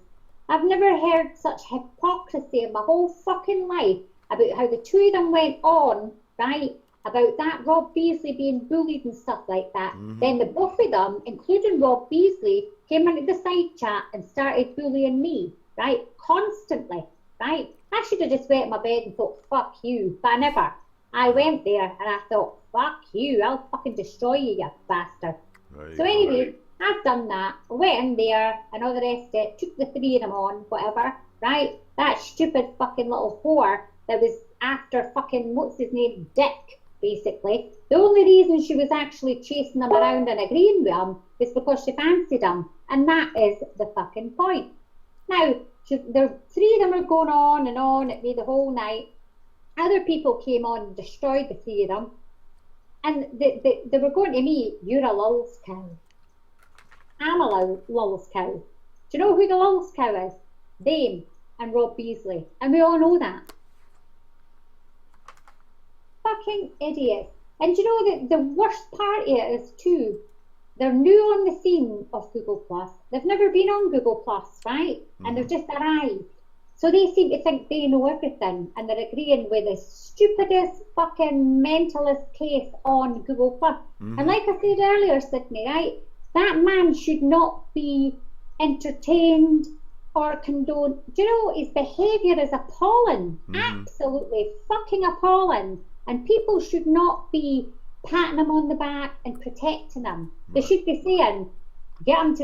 B: I've never heard such hypocrisy in my whole fucking life about how the 2 of them went on, right, about that Rob Beasley being bullied and stuff like that. Then the both of them, including Rob Beasley, came into the side chat and started bullying me, right, constantly, right? I should have just went in my bed and thought, fuck you, but I never. I went there and I thought, fuck you, I'll fucking destroy you, you bastard.
A: Right,
B: So anyway, I've done that. I went in there and all the rest of it, took the 3 of them on, whatever, right? That stupid fucking little whore that was after fucking, what's his name, Dick, basically. The only reason she was actually chasing him around and agreeing with him was because she fancied him. And that is the fucking point. Now, 3 of them are going on at me the whole night. Other people came on and destroyed the 3 of them. And they were going to me, you're a lulz cow. I'm a lulz cow. Do you know who the lulz cow is? Them and Rob Beasley. And we all know that. Fucking idiots. And do you know that the worst part of it is too, they're new on the scene of Google Plus. They've never been on Google Plus, right? And they've just arrived. So they seem to think they know everything, and they're agreeing with the stupidest fucking mentalist case on Google Plus. And like I said earlier, Sydney, right? That man should not be entertained or condoned. Do you know, his behaviour is appalling, absolutely fucking appalling, and people should not be patting him on the back and protecting him. They should be saying, get him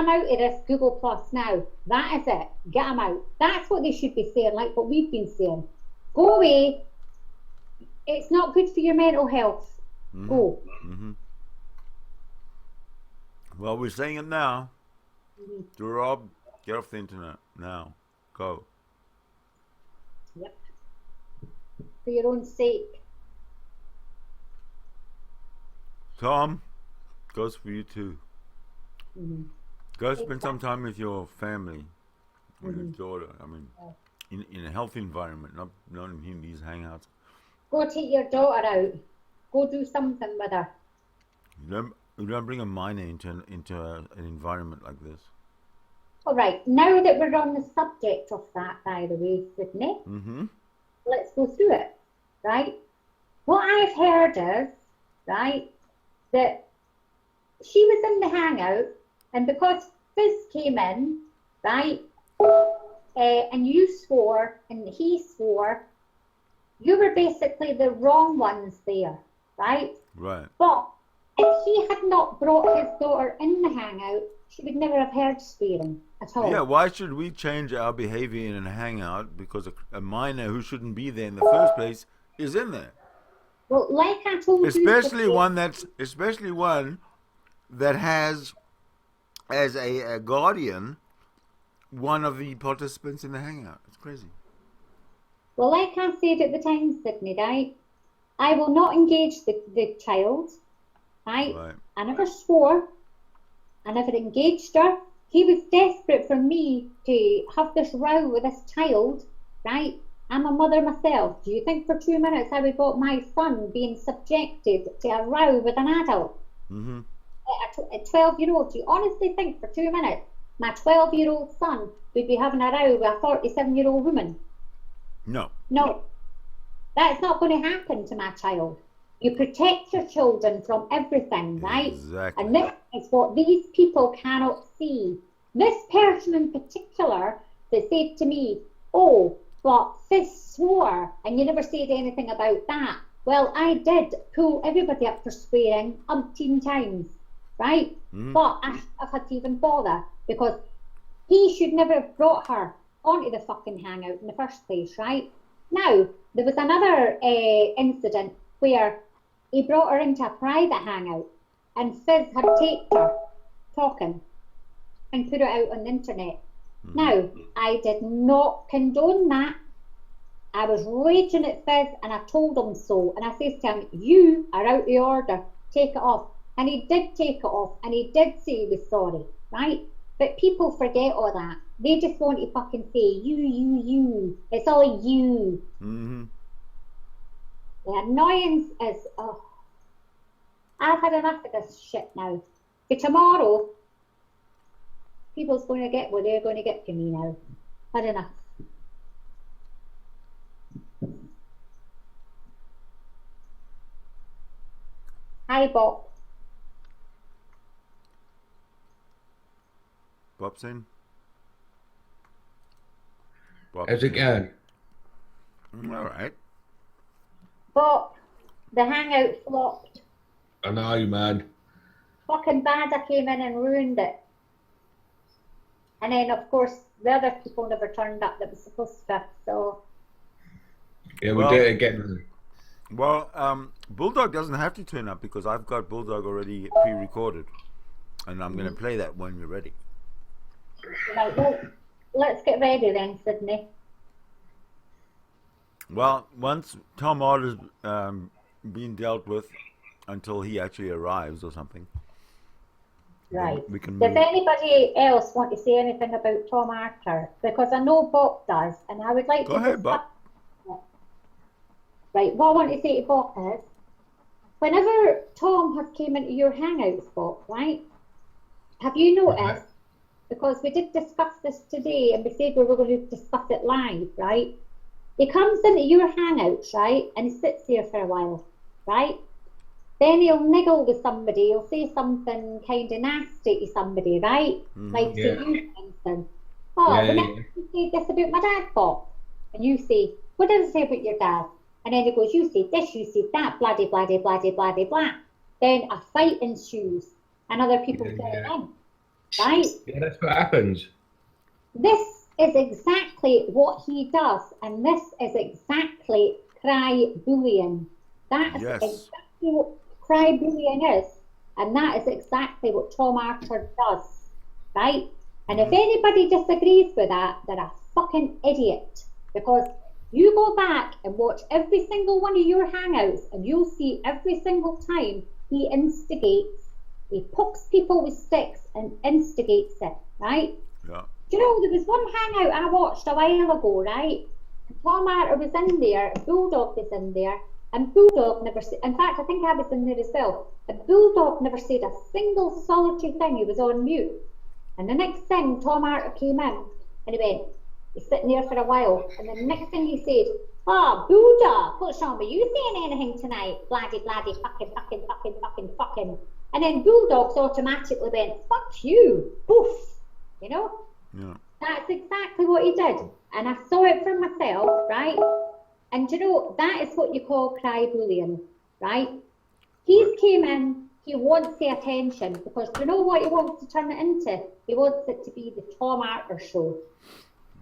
B: out of this Google Plus now. That is it. Get him out. That's what they should be saying, like what we've been saying. Go away. It's not good for your mental health. Go.
A: Well, we're saying it now. Rob, get off the internet now. Go.
B: Yep. For your own sake.
A: Tom, goes for you too. Go spend some time with your family, with your daughter. I mean, in a healthy environment, not in these hangouts.
B: Go take your daughter out. Go do something with her.
A: You don't bring a minor into an environment like this.
B: All right. Now that we're on the subject of that, by the way, Sydney, let's go through it. Right. What I've heard is, right, that she was in the hangout, and because Fizz came in, right, and you swore and he swore, you were basically the wrong ones there, right?
A: Right.
B: But if he had not brought his daughter in the hangout, she would never have heard swearing at all.
A: Yeah, why should we change our behavior in a hangout because a minor who shouldn't be there in the first place is in there?
B: Well, like I told you,
A: especially one that has as a guardian one of the participants in the hangout. It's crazy.
B: Well, like I said at the time, Sydney, right? I will not engage the child, right? I never swore. I never engaged her. He was desperate for me to have this row with this child, right? I'm a mother myself. Do you think for 2 minutes I would want my son being subjected to a row with an adult? A 12-year-old, do you honestly think for 2 minutes my 12-year-old son would be having a row with a 47-year-old woman?
A: No.
B: No. That's not going to happen to my child. You protect your children from everything, right?
A: Exactly.
B: And this is what these people cannot see. This person in particular that said to me, oh, but Fizz swore and you never said anything about that. Well, I did pull everybody up for swearing umpteen times, right? But I've had to even bother because he should never have brought her onto the fucking hangout in the first place, right? Now, there was another incident where he brought her into a private hangout and Fizz had taped her talking and put it out on the internet. Now, I did not condone that. I was raging at Fizz and I told him so. And I said to him, you are out of order, take it off. And he did take it off and he did say he was sorry, right? But people forget all that. They just want to fucking say, you. It's all you. The annoyance is, oh, I've had enough of this shit now. For tomorrow, people's going to get what they're going to get from me now. Had enough. Hi, Bob.
A: Bob's in.
D: How's it going?
A: All right.
B: Bob, the hangout flopped.
D: I know, man.
B: Fucking bad, I came in and ruined it. And then, of course, the other people never turned up that was supposed to, so...
D: Yeah, we'll do it again.
A: Well, Bulldog doesn't have to turn up because I've got Bulldog already pre-recorded. And I'm going to play that when you're ready.
B: Right, well, let's get ready then, Sydney.
A: Well, once Tom Odd has been dealt with until he actually arrives or something.
B: Right.
A: We can
B: Does
A: move.
B: anybody else want to say anything about Tom Arthur? Because I know Bob does, and I would like
A: Go
B: to
A: ahead, Bob.
B: Right, what I want to say to Bob is, whenever Tom has came into your hangouts, Bob, right, have you noticed, because we did discuss this today, and we said we were going to discuss it live, right? He comes into your hangouts, right, and he sits there for a while, right? Then he'll niggle with somebody, he'll say something kind of nasty to somebody, right? Like to you, for instance. Oh, remember you said this about my dad, Bob? And you say, what does it say about your dad? And then he goes, you said this, you said that, blah, blah, blah, blah, blah, blah, blah. Then a fight ensues, and other people join in, right?
E: Yeah, that's what happens.
B: This is exactly what he does, and this is exactly cry bullying. That is exactly what cry bullying is, and that is exactly what Tom Arthur does, right? And if anybody disagrees with that, they're a fucking idiot, because you go back and watch every single one of your hangouts, and you'll see every single time he instigates, he pokes people with sticks and instigates it, right?
A: Yeah.
B: Do you know, there was one hangout I watched a while ago, right? Tom Arthur was in there, Bulldog was in there, and Bulldog never said, in fact, I think I was in there as well, and Bulldog never said a single solitary thing, he was on mute. And the next thing, Tom Arthur came in, and he went, he's sitting there for a while, and the next thing he said, oh, Bulldog, what's wrong with you saying anything tonight? Bloody, fucking. And then Bulldog's automatically went, fuck you, poof, you know?
A: Yeah.
B: That's exactly what he did. And I saw it for myself, right? And you know, that is what you call cry bullying, right? He's came in, he wants the attention, because do you know what he wants to turn it into? He wants it to be the Tom Arthur show.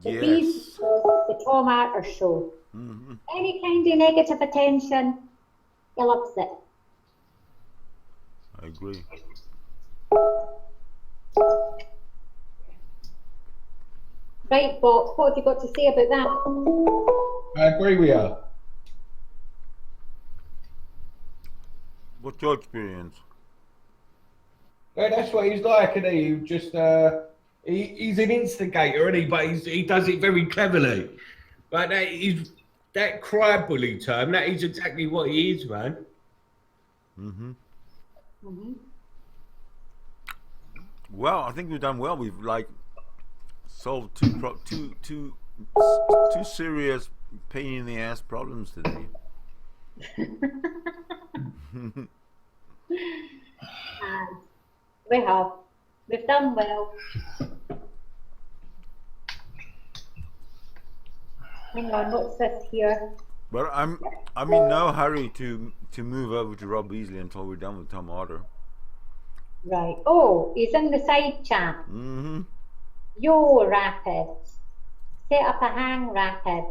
B: The Tom Arthur show. Any kind of negative attention, he loves it.
A: I agree.
B: Right, Bob, what have you got to say about that?
E: I agree with you.
A: What's your experience?
E: Yeah, that's what he's like, isn't he? Just he's an instigator, isn't he? But he does it very cleverly. But that cry bully term, that is exactly what he is, man.
A: Well, I think we've done well. We've like solved two serious pain in the ass problems today.
B: We have. We've done well. Hang on, what's this here?
A: But I'm in no hurry to move over to Rob Beasley until we're done with Tom Arthur.
B: Right. Oh, he's in the side chat. Yo, Rapid. Set up a hang, Rapid.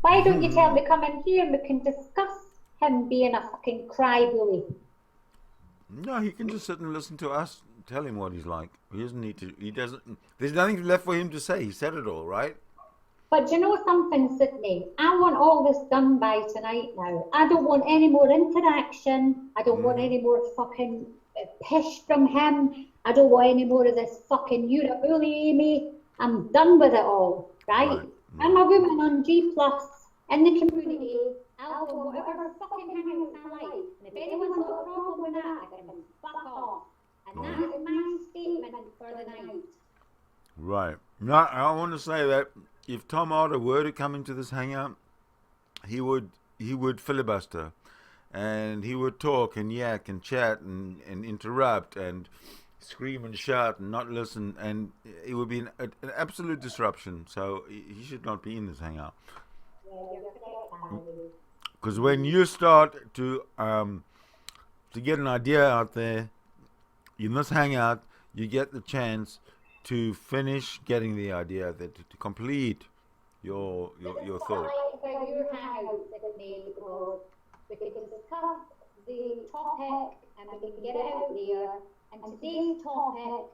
B: Why don't you tell me come in here and we can discuss him being a fucking cry bully?
A: No, he can just sit and listen to us tell him what he's like. He doesn't need to. He doesn't. There's nothing left for him to say. He said it all, right?
B: But you know something, Sydney? I want all this done by tonight now. I don't want any more interaction. I don't want any more fucking pish from him. I don't want any more of this fucking you're a bully, Amy. I'm done with it all, right? I'm a woman on G+ in the community. I'll go whatever fucking hangouts I like. And if anyone's got a problem with that, I can fuck off. And that is my statement for the night.
A: Right. Now, I want to say that if Tom Arthur were to come into this hangout, he would filibuster, and he would talk and yak and chat and interrupt and scream and shout and not listen, and it would be an absolute disruption. So he should not be in this hangout. Because when you start to get an idea out there in this hangout, you get the chance to finish getting the idea, that to complete your thought.
B: We can discuss the topic and we can get it out there. And today's topic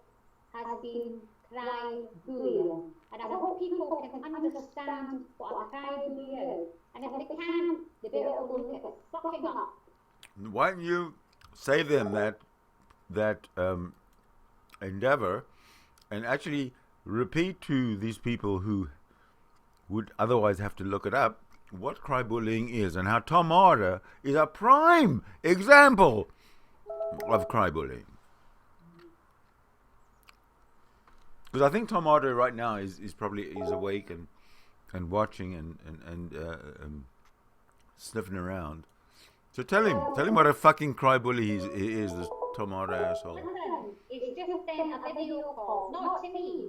B: has been cry bullying. And I hope people can understand what a cry bully is. And if they can, they better look at the fucking up.
A: Why don't you save them that endeavor and actually repeat to these people who would otherwise have to look it up what cry bullying is and how Tom Arthur is a prime example of cry bullying. Because I think Tom Arthur right now is awake and watching and sniffing around, So tell him what a fucking cry bully he is, this tomato asshole.
B: Listen, it's just sent a video call, not to me,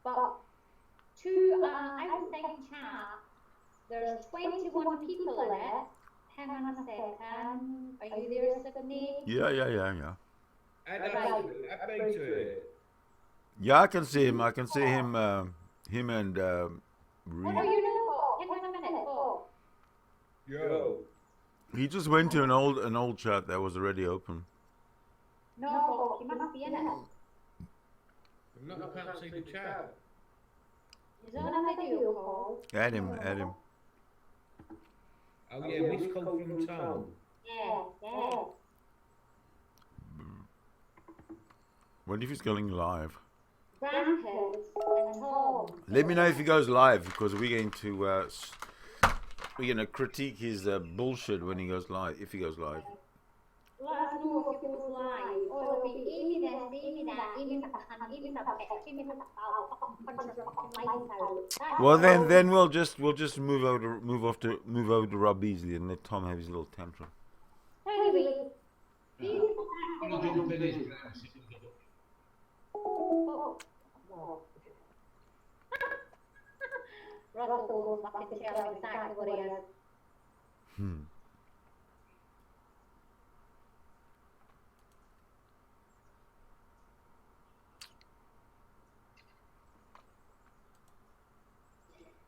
B: but to outside chat. There's 21 people in it. Hang on a second. Are you there, Sydney?
A: Yeah.
E: Add me to it.
A: Yeah, I can see him. I can see him. Him and
B: Oh, no, you know what? Hang on a minute, Bob.
E: Yo.
A: he just went to an old chat that was already open.
B: No, Bob, he must be in it.
E: I can't see the chat.
B: He's on a video call.
A: Add him.
E: Oh yeah, missed call from Tom.
B: Yeah.
A: What if he's going live?
B: Grandkids and Tom.
A: Let me know if he goes live, because we're going to critique his bullshit when he goes live. If he goes live.
B: Let us know if he goes live. Or it'll be Amy this, Amy that, Amy the cunt, Amy the bitch, Amy the foul, fucking punch your fucking lights out.
A: Well, then we'll just move over to Rob Beasley and let Tom have his little tantrum.
B: Anyway, these
D: I'm not going to finish.
B: Russell will fucking tell him exactly what he is.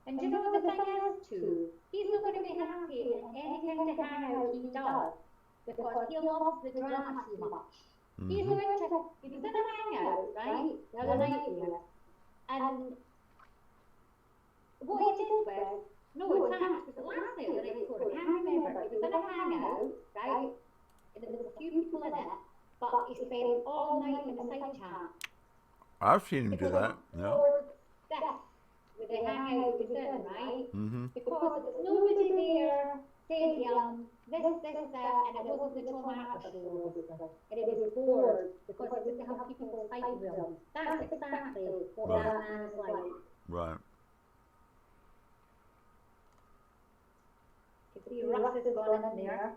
B: And you know what the thing is too? He's not going to be happy in any kind of hangout he does, because he loves the drama too much. He's no interested. He was in a hangout, right, the other night here, and what he did was, no, it was the last night that I recorded, I can't remember, he was in a hangout, right, and there was a few people in it, but he spent all night in the side chat.
A: I've seen him do that. Yeah.
B: With the hangout he was in, right?
A: Because
B: there's nobody there saying to him, this, that, and it wasn't the Tom Acker show, and it was bored, because it was to have people fight with him. That's exactly what that man's like.
A: Right.
B: You see Russ has gone in there.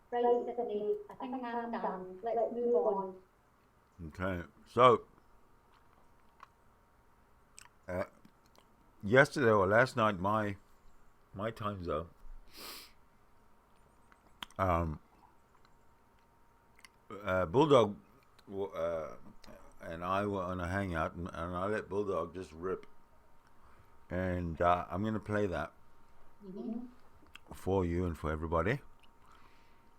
B: Right, Sydney, I think I'm done. Let's move on.
A: Okay. So yesterday or last night, my time zone, Bulldog and I were on a hangout, and I let Bulldog just rip, and I'm going to play that for you and for everybody.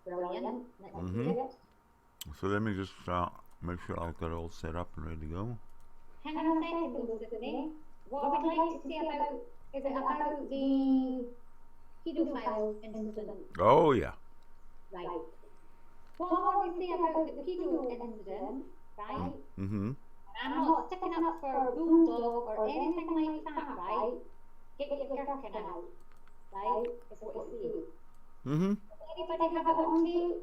B: Brilliant. Let's hear it.
A: So let me just make sure I've got it all set up and ready to go.
B: Hang on a second, though, Sydney. What I would like to say about, is it about the pedophile incident?
A: Oh, yeah.
B: Right. What I want to say about the pedo incident, right?
A: Mm-hmm.
B: I'm not sticking up for Bulldog or anything like that, right? Get your gherkin out, right? Is what you say.
A: Mm-hmm.
B: Anybody have it on tape?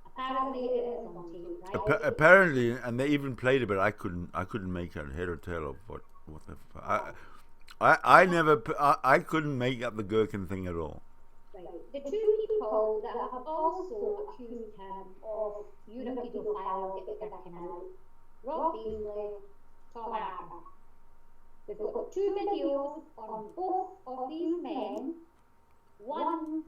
B: Apparently it is on tape, right?
A: Apparently, and they even played it, but I couldn't make out head or tail of what the I couldn't make up the gherkin thing at all.
B: Right. The two people that have also accused him of you're a pedophile, get the gherkin out, Rob Beasley, Tom Acker. They've got two videos on both of these men. One,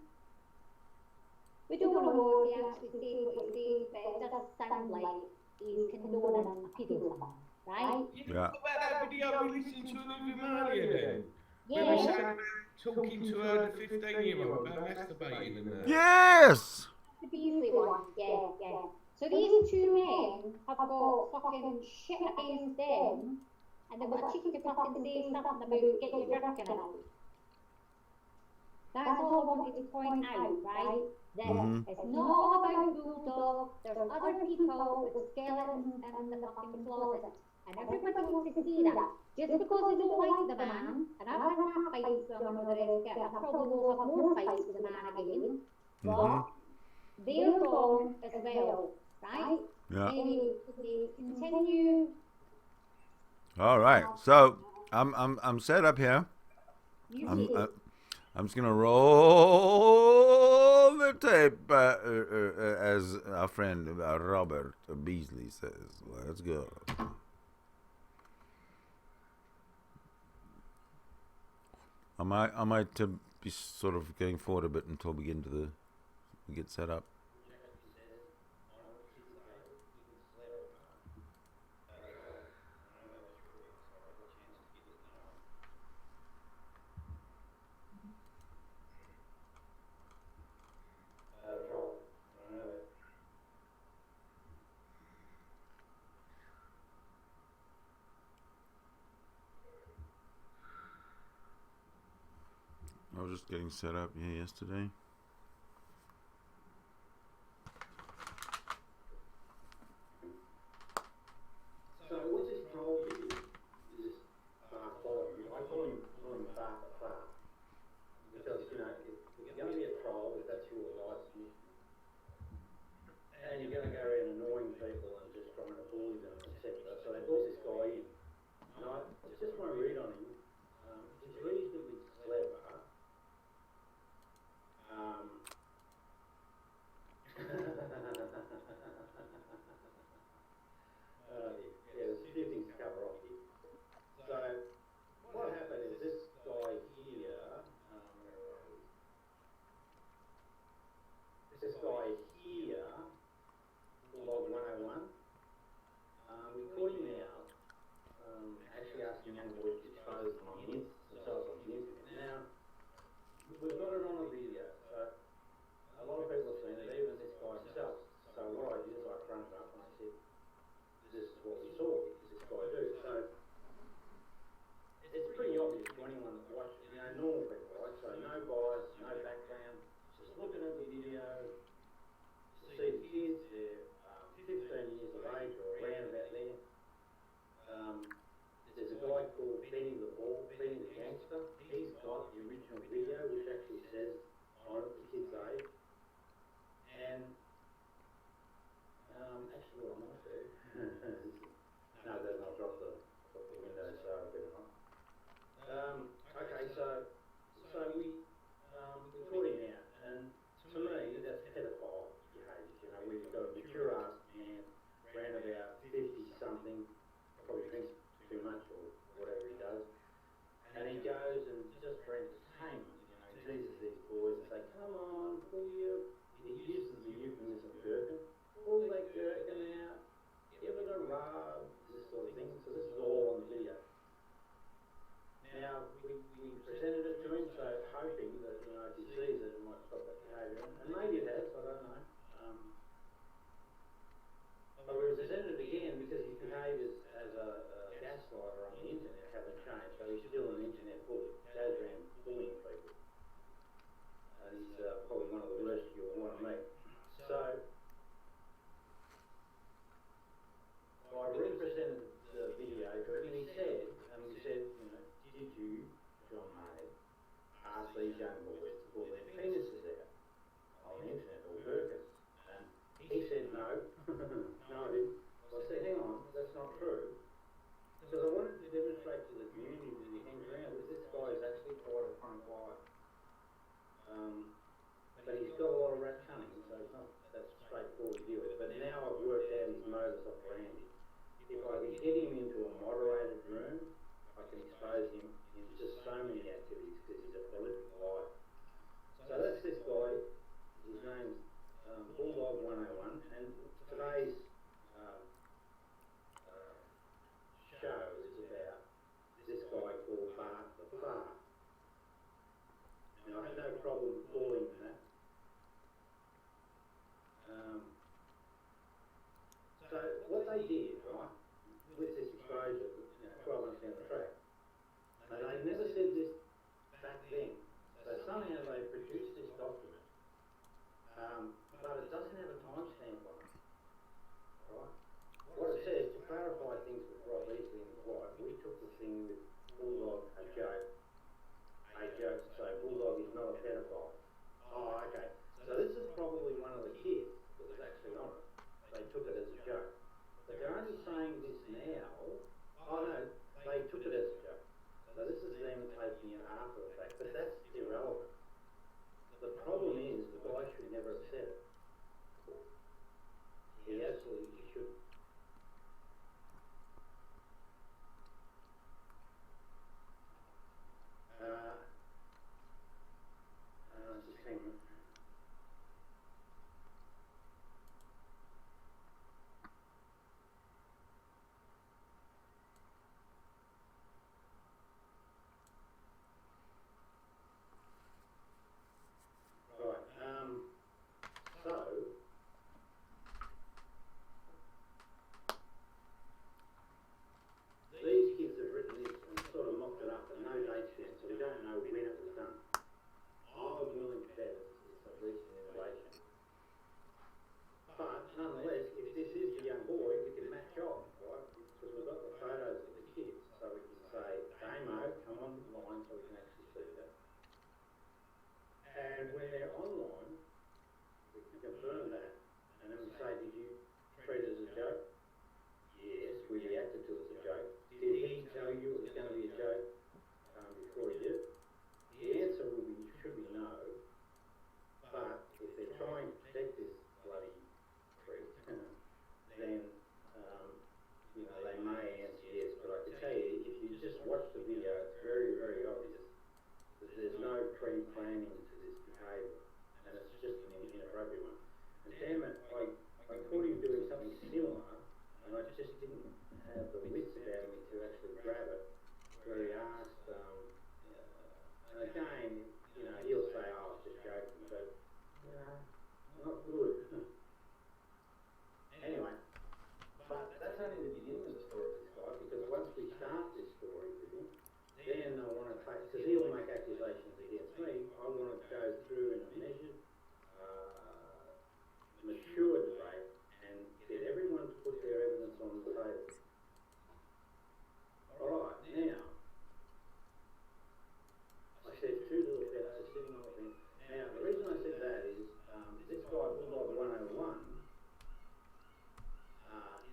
B: we don't know if he actually says what he says, but it does sound like he's condoning a pedophile, right?
A: Yeah.
E: What about that video we listened to with Humani then?
B: Yeah.
E: Where we started talking to her, the 15-year-old, about masturbating and that.
A: Yes.
B: The Beasley one, yeah. So these two men have got fucking shit against them, and they've got cheeky to fucking say something about get your gherkin out. That's all I wanted to point out, right? That it's not all about Bulldog, there's other people with skeletons in the fucking closet. And everybody wants to see that. Just because they don't like the man, and I've had fights with him and the rest of it, I probably will have more fights with the man again, but they're wrong as well, right?
A: Yeah.
B: Anyway, they continue
A: All right. So I'm set up here. I'm just gonna roll the tape, as our friend Robert Beasley says. Let's go. I might be sort of going forward a bit until we get set up. I was just getting set up here yesterday.
F: So what's this troll do? Is this follow you? I call him far. Because, you know, if you're going to be a troll, if that's your life mission, and you're going to go around annoying people and just trying to bully them, etc. So they brought this guy in. And I just want to read on him. He's reasonably clever. Yeah, there's a few things to cover off here. So, what happened is this guy here, Bulldog 101, we caught him out, actually asking young boys to expose themselves on the internet. Now, we've got it on a video, so a lot of people have seen it, even this guy himself. So what I did is I fronted up and I said, this is what we saw, what does this guy do? So it's pretty obvious to anyone that watches, you know, normal people, right? So no bias, no background, just looking at the video, to see the kids, they're 15 years of age or around about there. There's a guy called Benny the Gangster. He's got the original video, which actually says on it the kid's age. And actually, what I might do, no, then I'll drop the window, so I better not. Okay, so we caught him out, and to me, that's pedophile behaviour. You know, we've got a mature ass man, around about 50-something, probably drinks too much or whatever he does, and he goes and just for entertainment, you know, teases these boys and say, come on, pull your, he uses the euphemism gherkin, pull that gherkin out, give it a rub, this sort of thing. So this is all on the video. Now, we presented it to him, so hoping that, you know, if he sees it, it might stop that behaviour, and maybe it has, I don't know. But we presented it again because his behaviours as a gaslighter on the internet haven't changed, so he's still an internet bully, goes around bullying people. He's probably one of the worst you'll want to meet. So, I represented the video to him, and he said, we said, you know, did you, John May, ask these young boys to pull their penises out on the internet or burkas? And he said no. No, I didn't. So I said, hang on, that's not true. Because I wanted to demonstrate to the community that he hangs around that this guy is actually quite a front guy. But he's got a lot of rat cunning, so it's not that straightforward to deal with. But now I've worked out his modus operandi. If I can get him into a moderated room, I can expose him into just so many activities because he's a prolific liar. So that's this guy. His name's Bulldog 101, and today's show is about this guy called Barrack the Far. Now, I have no problem calling him that. So what they did, right, with this exposure, you know, 12 months down the track, and they never said this back then. So somehow they produced this document, but it doesn't have a timestamp on it, right? What it says, to clarify things with Rob Beasley and his wife, we took the thing with Bulldog a joke to say Bulldog is not a pedophile. Oh, okay. So this is probably one of the kids that was actually on it. They took it as a joke. But they're only saying this now. Oh no, they took it as a joke. So this is them taking it after the fact, but that's irrelevant. The problem is the guy should never have said it. He absolutely should. Just hang on. These kids have written this and sort of mocked it up, but no dates yet, so we don't know when it was done. I'm willing to bet it's at least an innovation. But nonetheless, if this is the young boy, we can match on, right? Because we've got the photos of the kids, so we can say, Damo, come online so we can actually see that. And when they're online, we can confirm that. And then we say, did you treat it as a joke? Yes, we reacted to it as a joke. Did he tell you it was going to be a joke before he did? The answer should be no. But if they're trying to protect this bloody prick, then they may answer yes. But I can tell you, if you just watch the video, it's very, very obvious that there's no pre-planning to this behaviour, and it's just an inappropriate one. And damn it, I caught him doing something similar, and I just didn't have the wits about me to actually grab it, where he asked, and again, he'll say, oh, I was just joking, but, not good. Anyway, but that's only the beginning of the story of this guy, because once we start this story with him, then I want to take, because he'll make accusations against me, I want to go through in a measured, mature debate and get everyone to put their evidence on the table. Alright, now, I said two little fellows sitting on the thing. Now, the reason I said that is, this guy, Bulldog 101,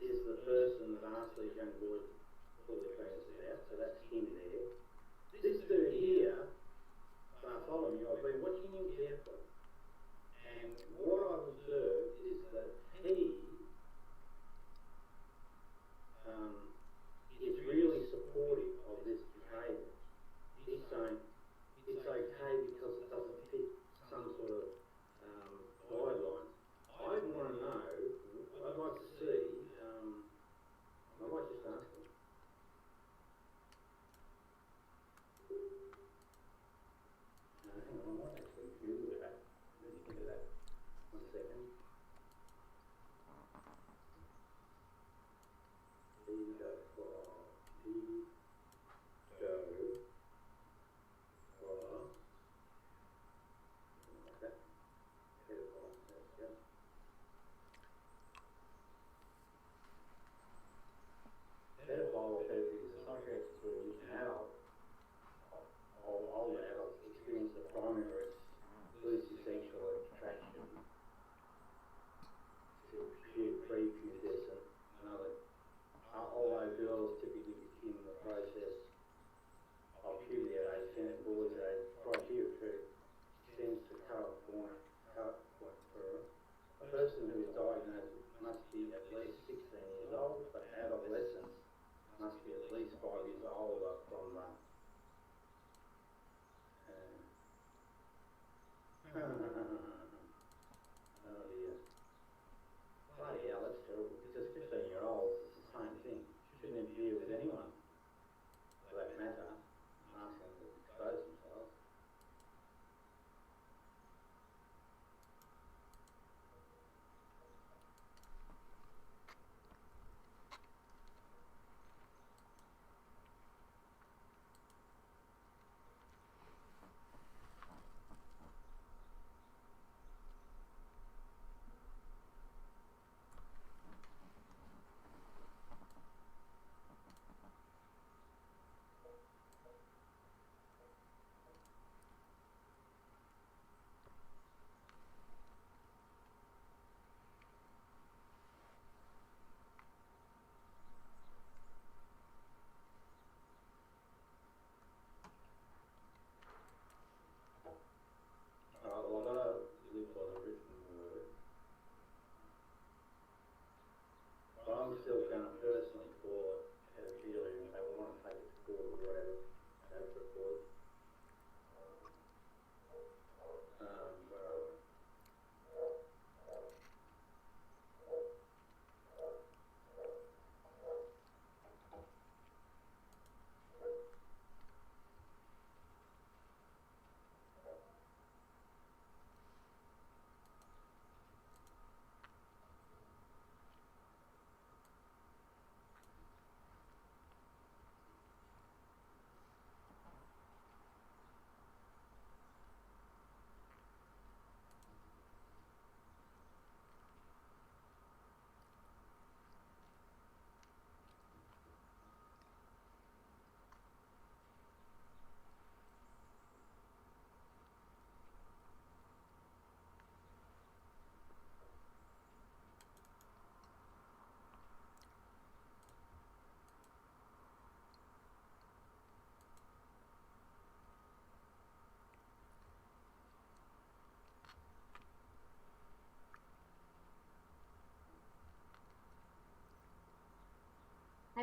F: is the person that asked these young boys to pull their penises out, so that's him there. This dude here, Bartholomew, I've been watching him carefully, and what I've observed is that he is really supportive of this behaviour. He's saying it's okay because it doesn't fit some sort of guidelines. I'd want to know, I'd like to see, I might just ask him.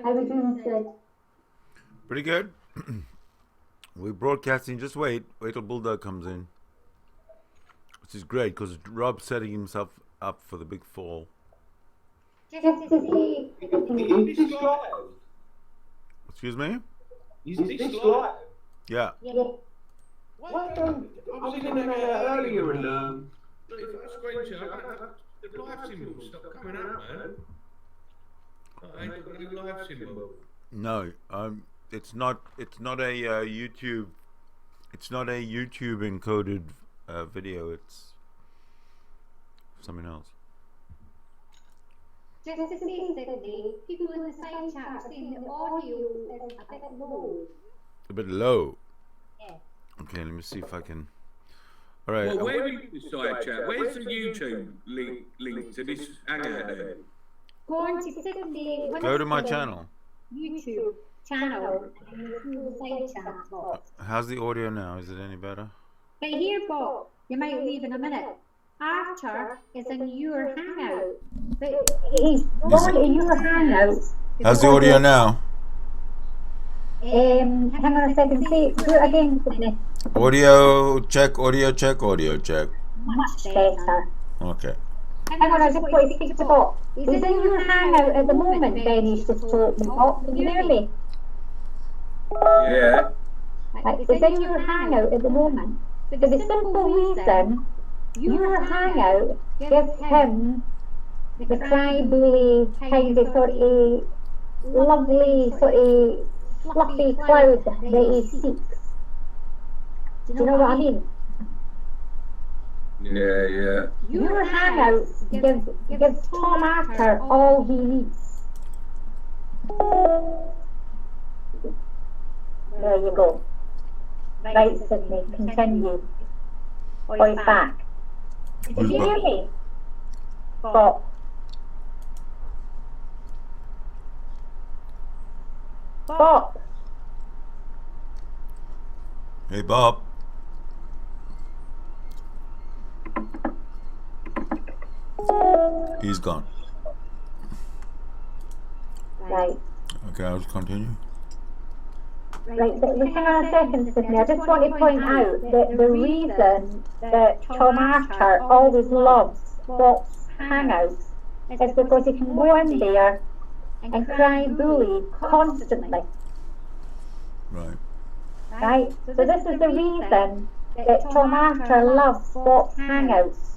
B: How are we doing, Sid?
A: Pretty good. We're broadcasting. Just wait till Bulldog comes in, which is great because Rob's setting himself up for the big fall.
B: Just to see.
E: Is this live?
A: Excuse me?
E: Is this live?
A: Yeah.
B: Yeah.
E: Why don't I was in there earlier and if I screenshot, the live symbol stopped coming up, man. I ain't got no live symbol.
A: No, it's not a YouTube. It's not a YouTube encoded video. It's something else.
B: Just to see, Sydney, people in the side chat are saying the audio is a bit low.
A: A bit low.
B: Yeah.
A: Okay, let me see if I can. All right.
E: Well, where is the side chat? Where's the YouTube link to this Hangout then?
B: Go on to Sydney.
A: Go to my channel.
B: YouTube channel and you do the side chat box.
A: How's the audio now? Is it any better?
B: Right here, Bob, you might leave in a minute. Archer is in your hangout. But he's not in your hangout.
A: How's the audio now?
B: Hang on a second, do it again, Sydney.
A: Audio check, audio check, audio check.
B: Much better.
A: Okay.
B: Hang on, I just want to speak to Bob. He's in your hangout at the moment, Benny's just told me. Bob, can you hear me?
E: Yeah.
B: He's in your hangout at the moment. For the simple reason, your hangout gives him the cry bully kind of sort of lovely sort of fluffy cloud that he seeks. Do you know what I mean?
E: Yeah.
B: Your hangout gives Tom Arthur all he needs. There you go. Right, Sydney, continue. Or he's back. Did you hear me? Bob. Bob.
A: Hey, Bob. He's gone.
B: Right.
A: Okay, I'll just continue.
B: Right, but hang on a second, Sydney. I just want to point out that the reason that Tom Arthur always loves Bob's hangouts is because he can go in there and cry bully constantly.
A: Right.
B: Right? So this is the reason that Tom Arthur loves Bob's hangouts.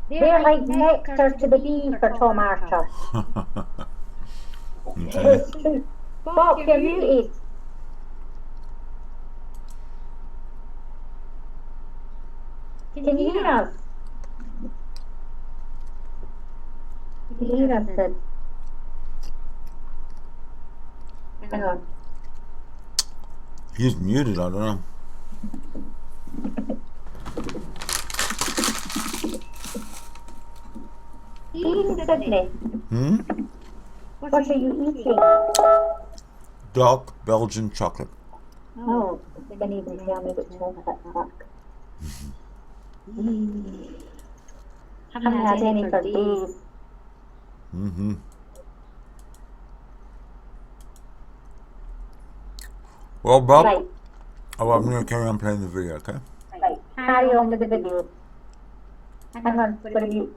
B: They're like nectar to the bee for Tom Arthur.
A: Okay.
B: It's true. Bob, you're muted. Can you hear us? Can you hear us, Sid? Hang on.
A: He's muted, I don't know.
B: Sydney, what are you eating?
A: Dark Belgian chocolate.
B: Oh, they didn't even tell me which one that's dark. Haven't had any for days.
A: Well, Bob,
B: Right,
A: I'm going to carry on playing the video, okay?
B: right. Carry on with the video. Hang on, what have you?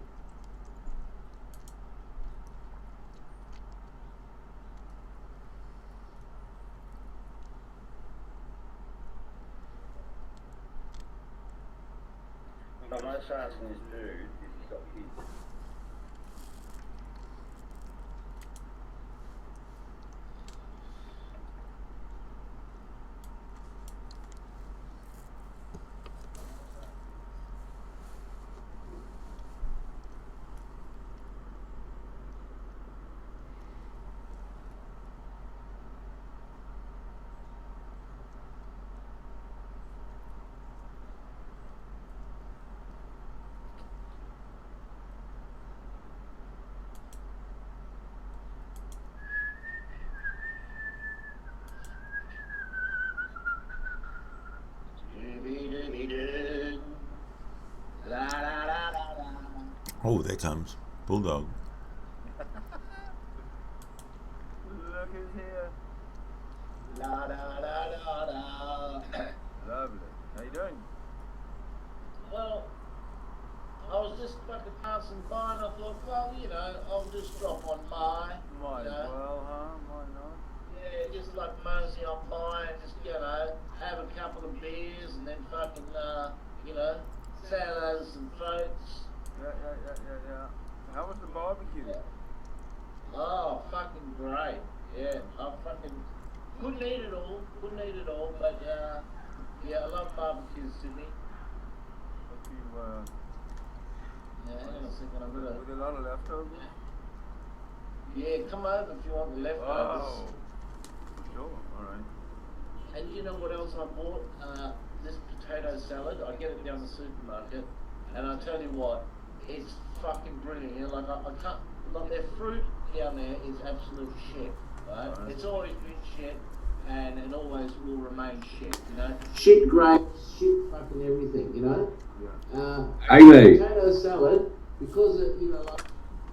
F: I'm not asking this dude if he's got kids.
A: Oh, there comes Bulldog.
G: nice and fine. I thought, well, you know, I'll just drop on my,
A: Might
G: you
A: as
G: know.
A: well, huh? Why not?
G: Yeah, just like mosey on by and just, you know, have a couple of beers and then fucking, you know, say hello to some folks.
A: Yeah. How was the barbecue?
G: Yeah. Oh, fucking great. Yeah, I fucking couldn't eat it all, but, yeah, I love barbecues, Sydney.
A: But you,
G: Yeah, hang on a second, I'm gonna...
A: with a lot of leftovers?
G: Yeah, come over if you want the leftovers.
A: Oh, for sure. All right.
G: And you know what else I bought? This potato salad. I get it down the supermarket, and I tell you what, it's fucking brilliant. You know, like I can't. Like their fruit down there is absolute shit. Right? It's always been shit, and it always will remain shit. You know. Shit grapes, shit fucking everything. You know.
A: Yeah.
E: Amy.
G: Potato salad, because it, you know, like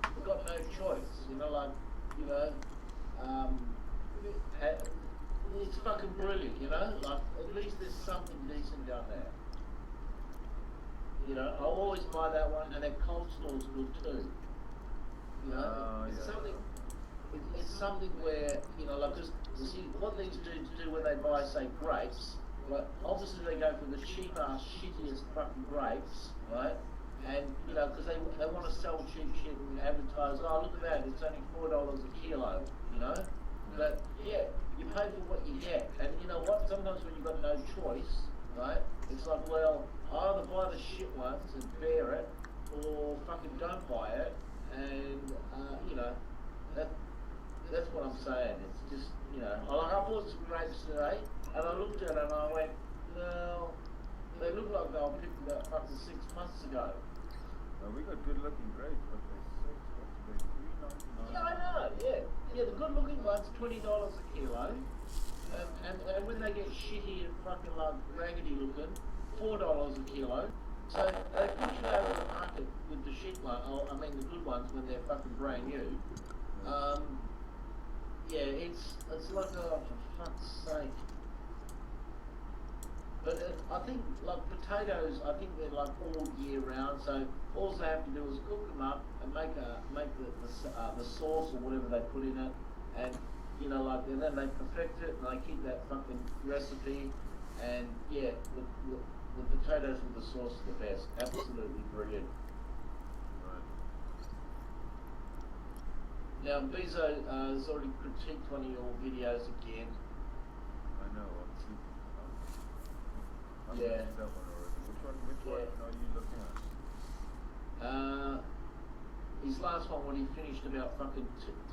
G: I've got no choice. You know, like, you know, it's fucking brilliant, you know? Like, at least there's something decent down there. You know, I'll always buy that one, and their cold store's good too. You know, it's something. It's something where, you know, like, just see what these dudes do when they buy, say, grapes. Like, obviously they go for the cheap ass, shittiest fucking grapes, right? And, you know, because they want to sell cheap shit and advertise, oh, look at that, it's only $4 a kilo, you know? But, yeah, you pay for what you get. And you know what? Sometimes when you've got no choice, right, it's like, well, I either buy the shit ones and bear it, or fucking don't buy it. And, you know, that's what I'm saying. It's just, you know, I bought some grapes today, and I looked at it and I went, well, they look like they were picked about fucking 6 months ago.
A: Now we got good looking grapes, but they're $3.99.
G: Yeah, I know, yeah. Yeah, the good looking ones, $20 a kilo. And when they get shitty and fucking like raggedy looking, $4 a kilo. So they put you out of the market with the shit one, I mean the good ones when they're fucking brand new. Yeah, it's like, oh, for fuck's sake. But I think, like, potatoes, I think they're, like, all year round, so all they have to do is cook them up and make the sauce or whatever they put in it, and, you know, like, and then they perfect it, and they keep that fucking recipe, and, yeah, the potatoes with the sauce are the best. Absolutely brilliant. Now, Bezo has already critiqued one of your videos again.
A: I know. I'm
G: Yeah.
A: that one already. Which one are you looking at?
G: His last one when he finished about fucking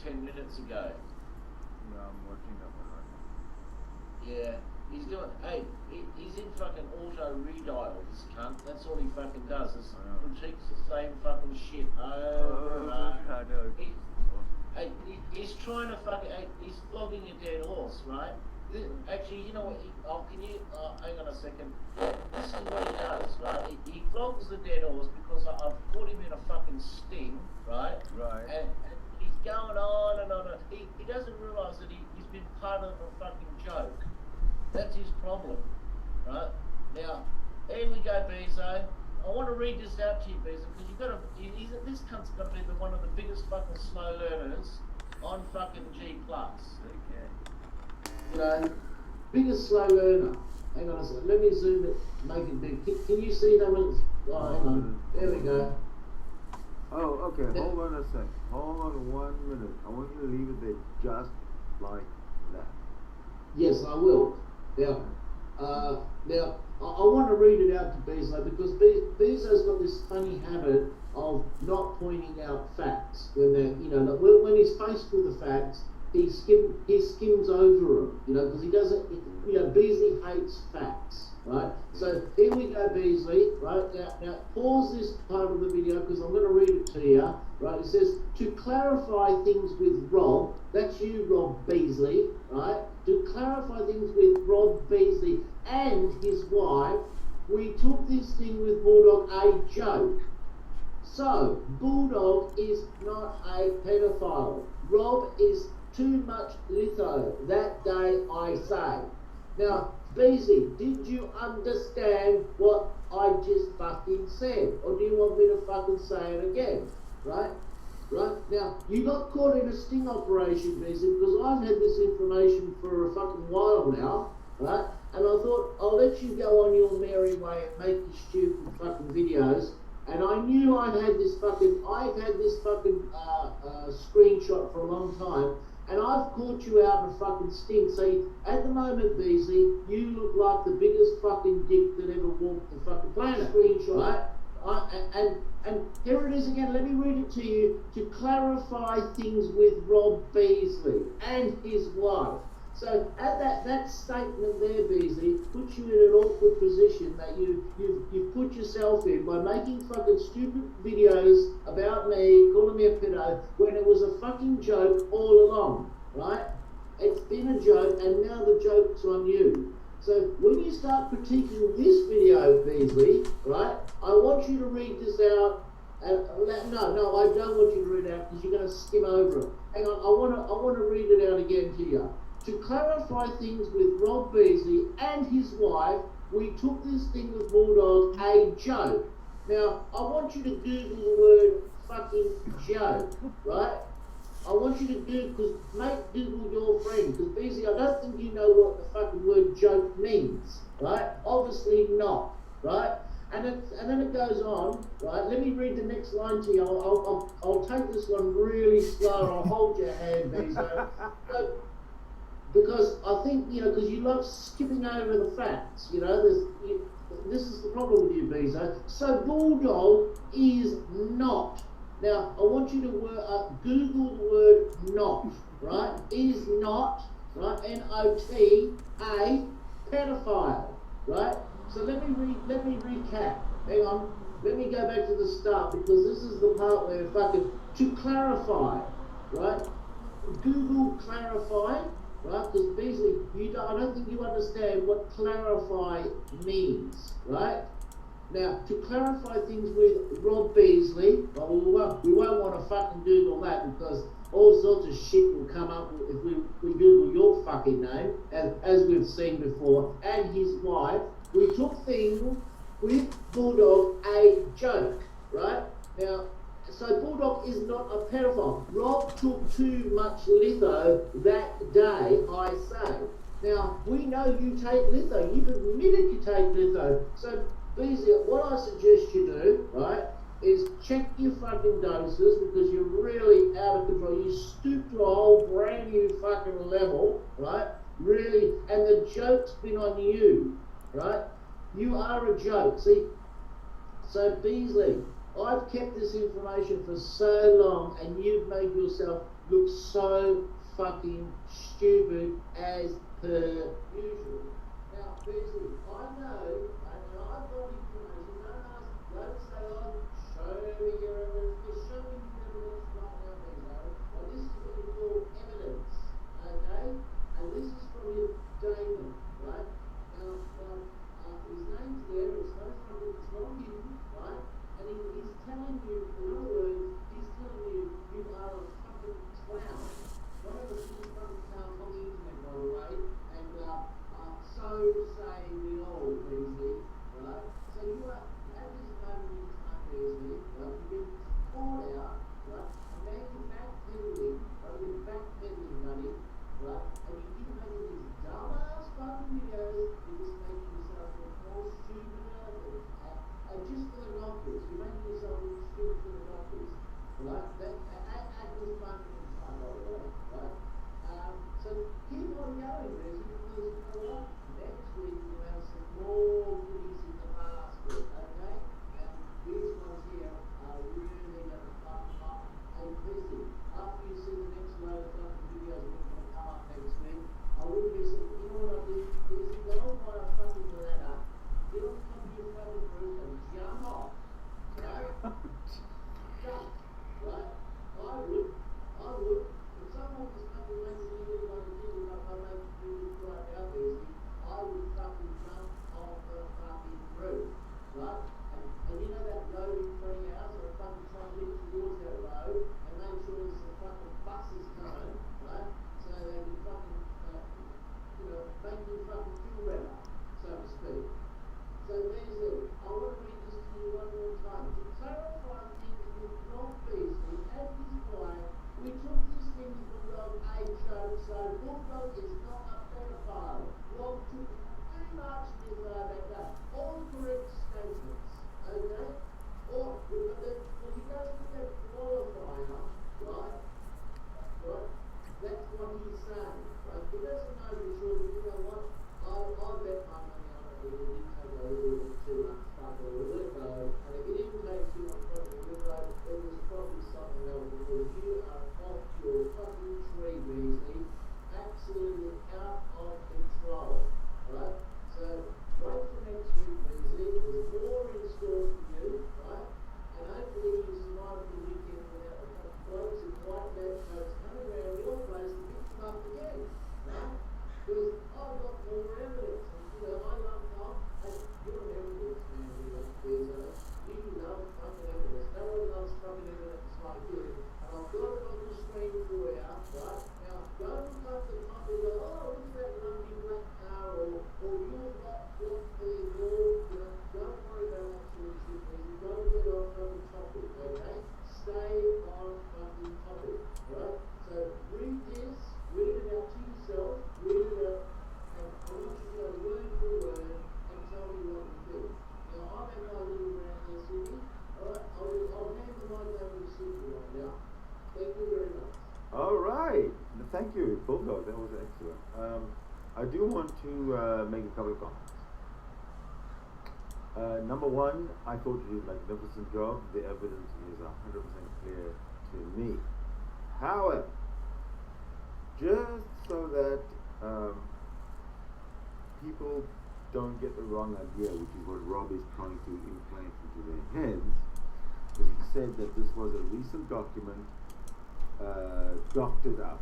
G: 10 minutes ago.
A: Yeah, I'm watching that one right now.
G: Yeah. He's doing, hey, he's in fucking auto redial, this cunt. That's all he fucking does, is critiques the same fucking shit over and over. He's trying to fucking, he's flogging a dead horse, right? Actually, you know what, hang on a second. This is what he does, right? He flogs the dead horse because I've put him in a fucking sting, right?
A: Right.
G: And he's going on and on. He doesn't realise that he's been part of a fucking joke. That's his problem, right? Now, here we go, Bezo. I want to read this out to you, Bezo, because this cunt's got to be one of the biggest fucking slow learners on fucking G+.
A: Okay.
G: You know, biggest slow learner. Hang on a second. Let me zoom it, make it big. Can you see that one? Oh, hang on. There we go.
A: Oh, okay. Hold on a sec. Hold on 1 minute. I want you to leave it there just like that.
G: Yes, I will. Now, I want to read it out to Bezo because Bezo's got this funny habit of not pointing out facts when they're, you know, when he's faced with the facts, he skims over them, you know, because he doesn't, you know, Beasley hates facts, right? So here we go, Beasley, right? Now pause this part of the video because I'm going to read it to you, right? It says, to clarify things with Rob, that's you, Rob Beasley, right? To clarify things with Rob Beasley and his wife, we took this thing with Bulldog a joke. So, Bulldog is not a pedophile. Rob is too much litho. That day I say. Now, Beasley, did you understand what I just fucking said? Or do you want me to fucking say it again? Right? Right? Now, you got caught in a sting operation, Beasley, because I've had this information for a fucking while now, right? And I thought, I'll let you go on your merry way and make your stupid fucking videos. And I knew I've had this fucking screenshot for a long time. And I've caught you out in a fucking sting. See, at the moment, Beasley, you look like the biggest fucking dick that ever walked the fucking planet. Screenshot, right? And here it is again. Let me read it to you to clarify things with Rob Beasley and his wife. So at that statement there, Beasley, puts you in an awkward position that you've put yourself in by making fucking stupid videos about me, calling me a pedo, when it was a fucking joke all along, right? It's been a joke, and now the joke's on you. So when you start critiquing this video, Beasley, right, I want you to read this out. No, I don't want you to read it out because you're going to skim over it. Hang on, I want to read it out again to you. To clarify things with Rob Beasley and his wife, we took this thing with Bulldog a joke. Now, I want you to Google the word fucking joke, right? I want you to Google your friend, because Beasley, I don't think you know what the fucking word joke means, right? Obviously not, right? And then it goes on, right? Let me read the next line to you. I'll take this one really slow. I'll hold your hand, Beasley. Because I think, because you love skipping over the facts, this is the problem with you, Bezo. So Bulldog is not. Now, I want you to Google the word not, right? Is not, right? N-O-T, a pedophile, right? So let me recap. Hang on. Let me go back to the start, because this is the part where to clarify, right? Google clarify. Right, because Beasley, I don't think you understand what clarify means, right? Now, to clarify things with Rob Beasley, well, we won't want to fucking Google that, because all sorts of shit will come up if we Google your fucking name, as we've seen before, and his wife. We took things with Bulldog a joke, right? Now, so Bulldog is not a pedophile. Rob took too much litho that day, I say. Now, we know you take litho. You've admitted you take litho. So, Beasley, what I suggest you do, right, is check your fucking doses, because you're really out of control. You stooped to a whole brand new fucking level, right? Really, and the joke's been on you, right? You are a joke. See, so Beasley, I've kept this information for so long, and you've made yourself look so fucking stupid as per usual. Now, Beasley, I know, and I've got information. Don't say, show me your evidence. Just show me your evidence right now, Beasley. And this is what we call evidence, okay? And this is from your Damon, right? Now, his name's there. It's not him, right? And he's telling you, in other words, he's telling you are a fucking clown. One of the biggest fucking clowns on the internet, by the way. And so say we all, Beasley.
F: So Beasley, I want to read this to you one more time. To clarify things with Rob Beasley and his wife, we took this thing to Bulldog A joke, so Bulldog is not a pedophile. Rob took it very much with that. All correct statements, okay? Or, when he goes to that qualifier, right? That's what he's saying, right? He doesn't know for sure, but you know what? I bet my money on it. It did take a little bit too much fucking a little bit, and if it didn't take too much fucking a little bit, it was probably something else, because you are off your fucking tree, Beasley. Absolutely out of control, right? So, wait for next week, Beasley. There's more in store for you, right? And hopefully you survive the weekend without the fucking blokes in white lab coats coming around your place to pick them up again, right? Because I've got more evidence, and you know, I love Tom, and you're an evidence man, you know, you love fucking evidence. No one loves fucking evidence like you, and I've got it on the screen for you, right? Now, don't look up the top and go, oh, who's that lumpy black car, or you've got the law, you know, don't worry about that sort of shit, man. You've got to get off fucking topic, okay? Stay on fucking topic, right? So, read this, read it out to yourself, read it out, and I want you to go word for word and tell me what you think. Now, I'm at my little rant here, Sydney. Alright, I'll hand the mic over to Sydney right now. Thank you very much.
A: All right. Thank you, Bulldog. That was excellent. I do want to make a couple of comments. Number one, I thought you did a magnificent job. The evidence is 100% clear to me. However, just so that people don't get the wrong idea, which is what Rob is trying to implant into their heads, because he said that this was a recent document doctored up,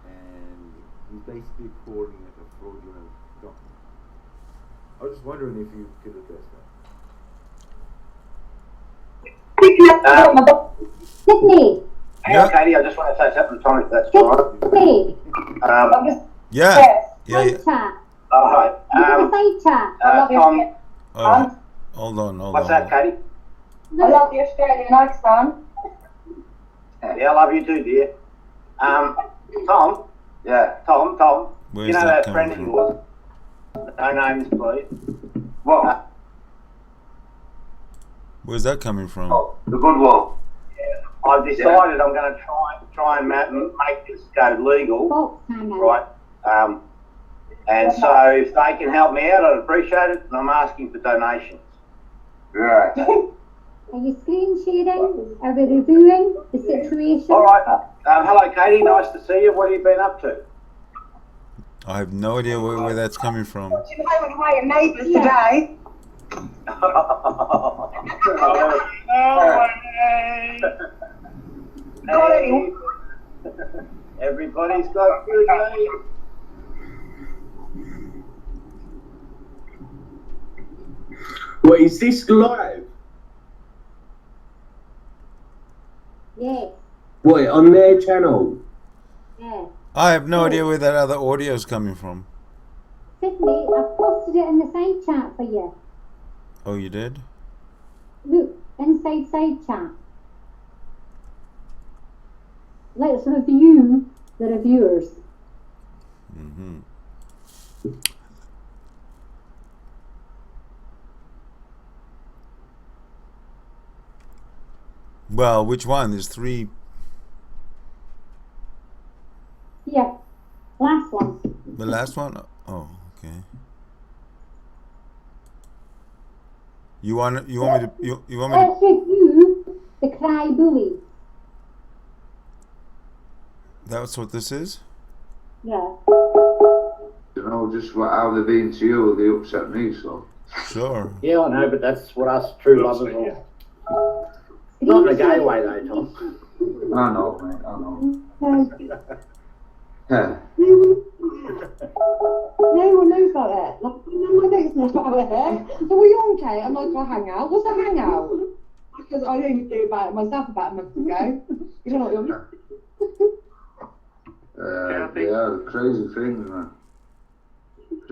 A: and he's basically calling it a fraudulent document. I was just wondering if you could address that.
B: Sydney.
H: Hang on, Katie, I just want to say something, Tommy, if that's all right.
B: Sydney.
A: Yeah.
B: Side chat.
H: Oh, hi.
B: Side chat.
H: Tom,
A: Hold on.
H: what's that, Katie?
I: I love the Australian accent.
H: Yeah, I love you too, dear. Tom. Yeah, Tom.
A: Where's
H: you know
A: that
H: that friend of
A: coming
H: yours? No names, please. What?
A: Where's that coming from?
H: The good one. Yeah. I've decided I'm going to try and make this go legal, right? And so if they can help me out, I'd appreciate it. And I'm asking for donations. Right.
B: Are you screen sharing? Are we reviewing the situation?
H: All right. Hello, Katie. Nice to see you. What have you been up to?
A: I have no idea where that's coming from.
I: Watching Home and Away and Neighbours today.
H: Hey. Everybody's got good day.
E: What, is this live?
B: Yes.
E: What, on their channel?
B: Yeah.
A: I have no idea where that other audio is coming from.
B: Sydney, I've posted it in the side chat for you.
A: Oh, you did?
B: Look, inside side chat. Let's review the reviewers.
A: Mm-hmm. Well, which one? There's three.
B: Yeah, last one.
A: The last one? Oh, okay. You want me to
B: Let's review the cry bullies.
A: That's what this is?
B: Yeah.
J: You know, just how they're being to you, they upset me, so.
A: Sure.
F: Yeah, I know, but that's what us true lovers are. Not in a gay way, though, Tom.
J: I know, mate, I know. Yeah.
I: No one knows about it. Like, no one knows about it. So are you okay? I'm like, a hangout. What's a hangout? Because I only knew about it myself about a month ago. You don't know what you're
J: Yeah, crazy things, man.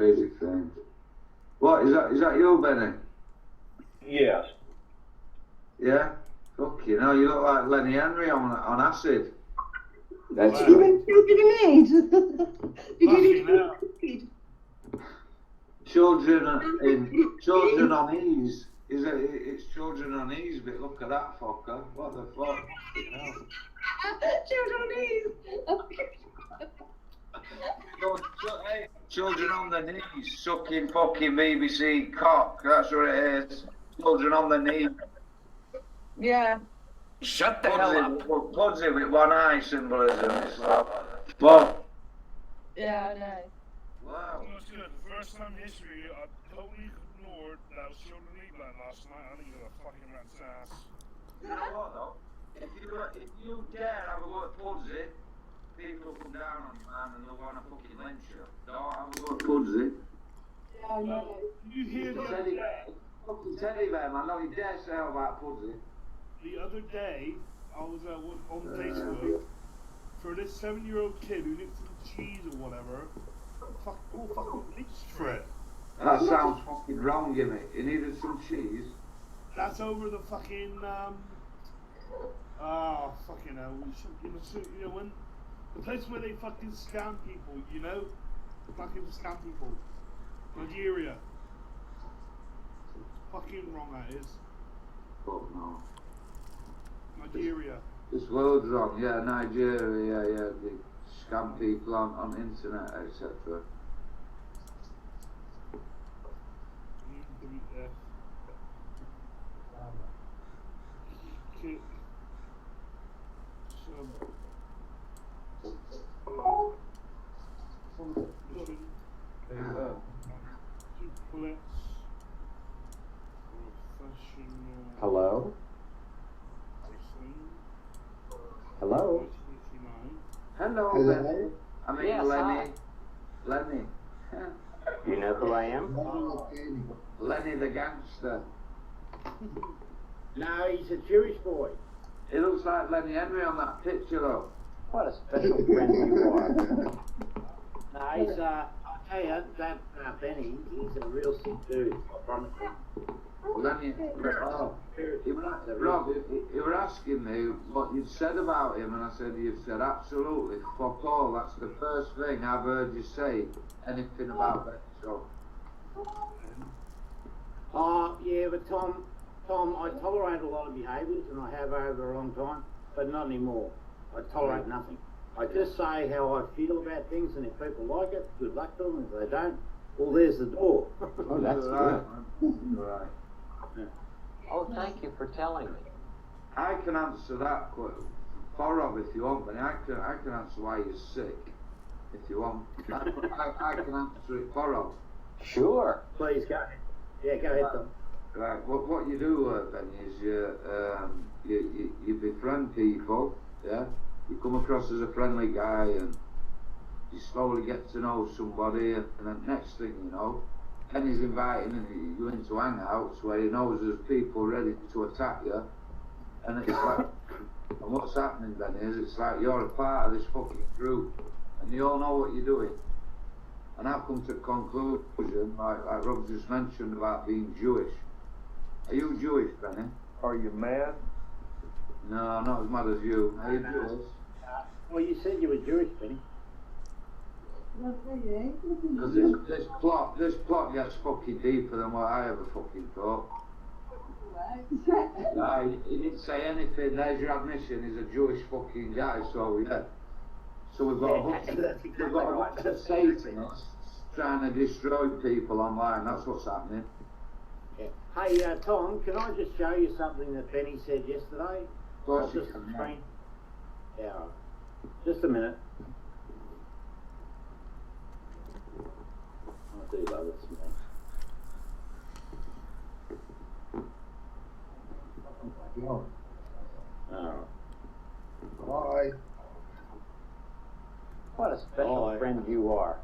J: crazy thing. What, is that you, Benny?
F: Yes.
J: Yeah? Fuck you know, you look like Lenny Henry on acid.
E: That's
I: You went through the need. Did you
F: Fucking hell.
J: Children on ease. It's children on ease, but look at that fucker. What the fuck? You know. Children on the knees, sucking fucking BBC cock. That's what it is. Children on the knees.
I: Yeah.
C: Shut the hell up.
J: What's it with one eye symbolism? It's like, well,
I: Yeah, I know.
J: wow.
K: Well, it's good. The first time in history, I totally ignored that I was showing the knee band last night. I think it was a fucking rat's ass.
J: You know what though? If you dare have a word Pudsey, people come down on you, man, and they'll want to fucking lynch you. Don't have a word Pudsey.
I: Yeah, I know.
K: You hear the other day?
J: Fucking teddy bear, man. Don't you dare say about Pudsey.
K: The other day, I was on Facebook for this 7-year-old kid who needs some cheese or whatever. Fucking lynched for it.
J: That sounds fucking wrong, Jimmy. You needed some cheese.
K: That's over the fucking fucking hell. You know when the place where they fucking scam people, you know, fucking scam people. Nigeria. Fucking wrong that is.
J: Fuck no.
K: Nigeria.
J: There's loads wrong. Yeah, Nigeria. Yeah. They scam people on internet, etc.
L: Hello? Hello?
J: Hello,
L: Hello?
J: Lenny. I mean,
L: Yes,
J: Lenny.
L: hi.
J: Lenny.
L: You know who I am?
J: Lenny the gangster.
G: No, he's a Jewish boy.
J: It looks like Lenny Henry on that picture, though.
L: What a special friend you are.
G: No, he's, I'll tell you, that Benny, he's a real sick dude, I promise you.
J: Lenny, oh, Rob, you were asking me what you'd said about him, and I said, you've said absolutely fuck all. That's the first thing I've heard you say anything about that show.
G: Yeah, but Tom, I tolerate a lot of behaviours, and I have over a long time, but not anymore. I tolerate nothing. I just say how I feel about things, and if people like it, good luck to them. If they don't, well, there's the door.
L: Oh, that's
J: right.
L: good.
J: Right.
G: Yeah.
L: Oh, thank you for telling me.
J: I can answer that for Rob if you want, but I can answer why you're sick if you want. I can answer it for Rob.
L: Sure.
G: Please go ahead. Yeah, go ahead, Tom.
J: Right. What you do, Benny, is you befriend people. Yeah. You come across as a friendly guy, and you slowly get to know somebody, and then next thing you know, Benny's inviting you into hangouts where he knows there's people ready to attack you, and it's like, and what's happening then is it's like you're a part of this fucking group, and you all know what you're doing. And I've come to a conclusion, like Rob just mentioned about being Jewish. Are you Jewish, Benny?
F: Are you mad?
J: No, not as mad as you. Are you Jewish?
G: Well, you said you were Jewish, Benny.
J: Because this plot gets fucking deeper than what I ever fucking thought. He didn't say anything. There's your admission. He's a Jewish fucking guy. So yeah. So we've got a bunch of Satanists trying to destroy people online. That's what's happening.
G: Yeah. Hey, Tom, can I just show you something that Benny said yesterday?
J: Of course you can.
G: Screen. Yeah. Just a minute. I do love this man.
L: Bye. What a special friend you are.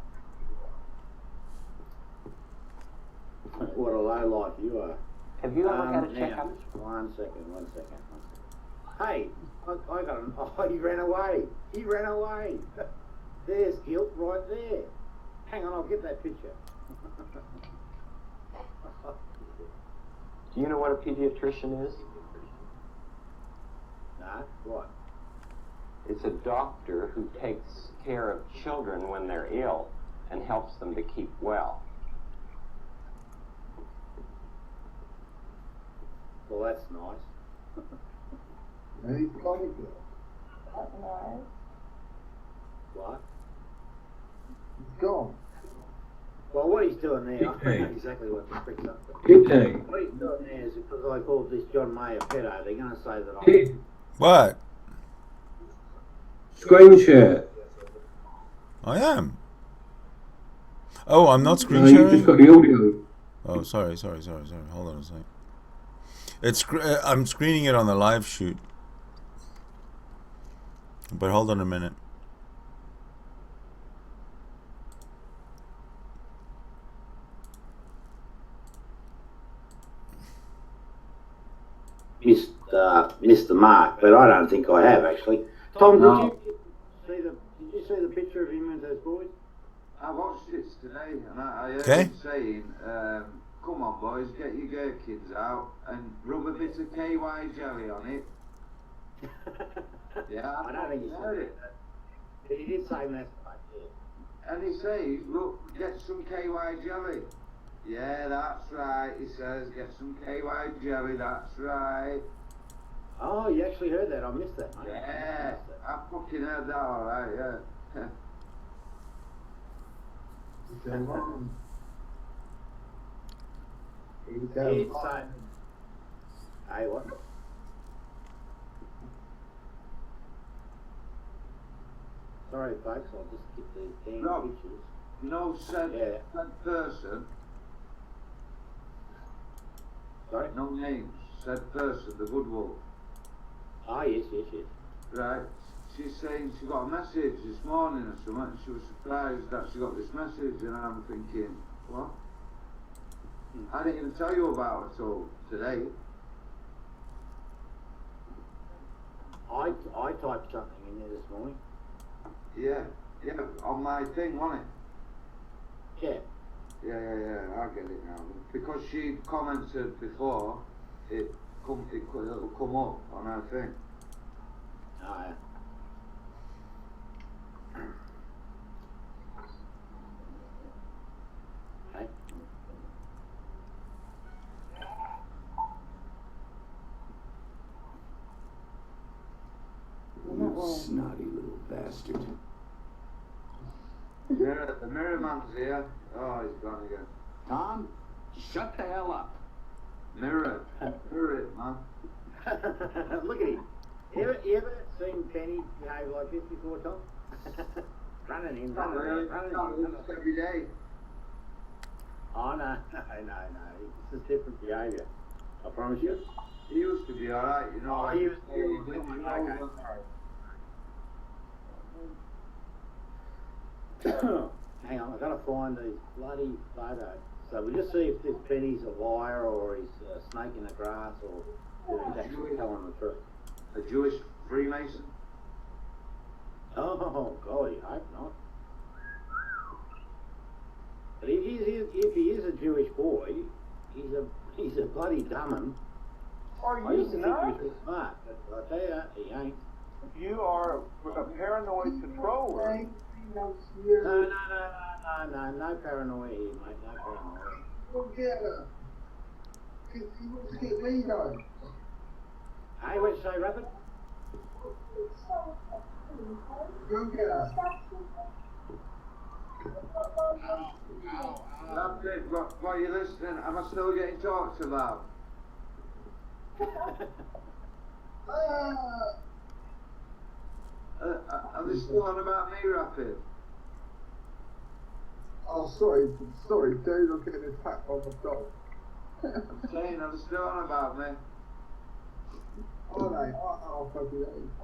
G: What a low life you are.
L: Have you ever had a
G: now,
L: checkup?
G: One second. Hey, I got him. Oh, he ran away. There's guilt right there. Hang on, I'll get that picture.
L: Do you know what a pediatrician is?
F: Nah, what?
L: It's a doctor who takes care of children when they're ill and helps them to keep well.
F: Well, that's nice.
M: Very comical.
I: That's nice.
F: What?
M: He's gone.
F: Well, what he's doing there, I
E: Okay.
F: know exactly what the prick's up to.
E: Good day.
F: What he's doing there is because I called this John May a pedo, they're going to say that
E: Kid,
A: What?
E: screen share.
A: I am. Oh, I'm not screen
E: No, you
A: sharing?
E: just got the audio.
A: Oh, sorry. Hold on a second. I'm screening it on the live shoot. But hold on a minute.
F: Missed the mark, but I don't think I have actually. Tom, did you see the picture of him and those boys?
J: I watched it today and I heard
A: Okay.
J: him saying, come on boys, get your gherkins out and rub a bit of KY jelly on it. Yeah,
F: I don't think he said it. But he did say that.
J: and he says, look, get some KY jelly. Yeah, that's right, he says, get some KY jelly, that's right.
F: Oh, you actually heard that? I missed that, mate.
J: Yeah, I fucking heard that alright, yeah.
M: He's gone. He's
F: He'd
M: gone.
F: say, hey, what? Sorry, folks, I'll just get the damn
J: No.
F: pictures.
J: No said
F: Yeah.
J: person,
F: Sorry?
J: no names, said person, the good wolf.
F: Oh, yes.
J: Right, she's saying she got a message this morning or something, and she was surprised that she got this message, and I'm thinking, what? I didn't even tell you about it till today.
F: I typed something in there this morning.
J: Yeah, on my thing, wasn't it?
F: Yeah.
J: Yeah, I get it now. Because she commented before, it'll come up on her thing.
F: Oh, yeah. Hey.
J: You snotty little bastard. The mirror man's here. Oh, he's gone again.
L: Tom, shut the hell up.
J: Mirror it, man.
F: Look at him. You ever seen Penny behave like this before, Tom? running in.
J: Every day.
F: Oh, no. This is different behaviour. I promise you.
J: He used to be alright, you know.
F: Oh, he was okay. Hang on, I've got to find these bloody photos. So we'll just see if this Penny's a liar or he's a snake in the grass or he's actually telling the truth.
J: A Jewish Freemason?
F: Oh, golly, I hope not. But if he is a Jewish boy, he's a bloody dumb. I used to think he was smart, but I tell you, he ain't.
N: You are a paranoid controller.
F: No paranoia here, mate, no paranoia.
M: Go get her. He wants to get me though.
F: Hey, what'd you say, Rapid?
M: Go get her.
J: What are you listening? Am I still getting talked about? Are they still on about me, Rapid?
M: Oh, sorry, dude, I'm getting attacked by my dog.
J: I'm saying, are they still on about me?
M: Oh, no,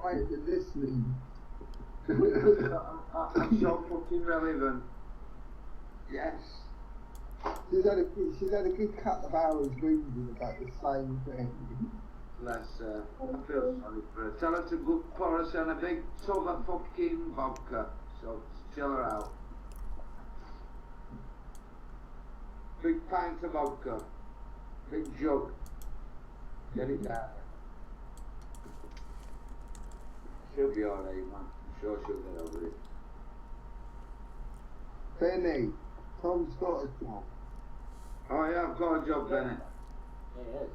M: I ain't been listening.
J: I'm so fucking relevant.
M: Yes. She's had a good couple of hours reading about the same thing.
J: Bless her. I feel sorry for her. Tell her to go pour us in a big tub of fucking vodka. So chill her out. Big pint of vodka. Big jug. Get it down. She'll be alright, man. I'm sure she'll get over it.
M: Benny, Tom's got a job.
J: Oh yeah, I've got a job, Benny.
F: Yeah,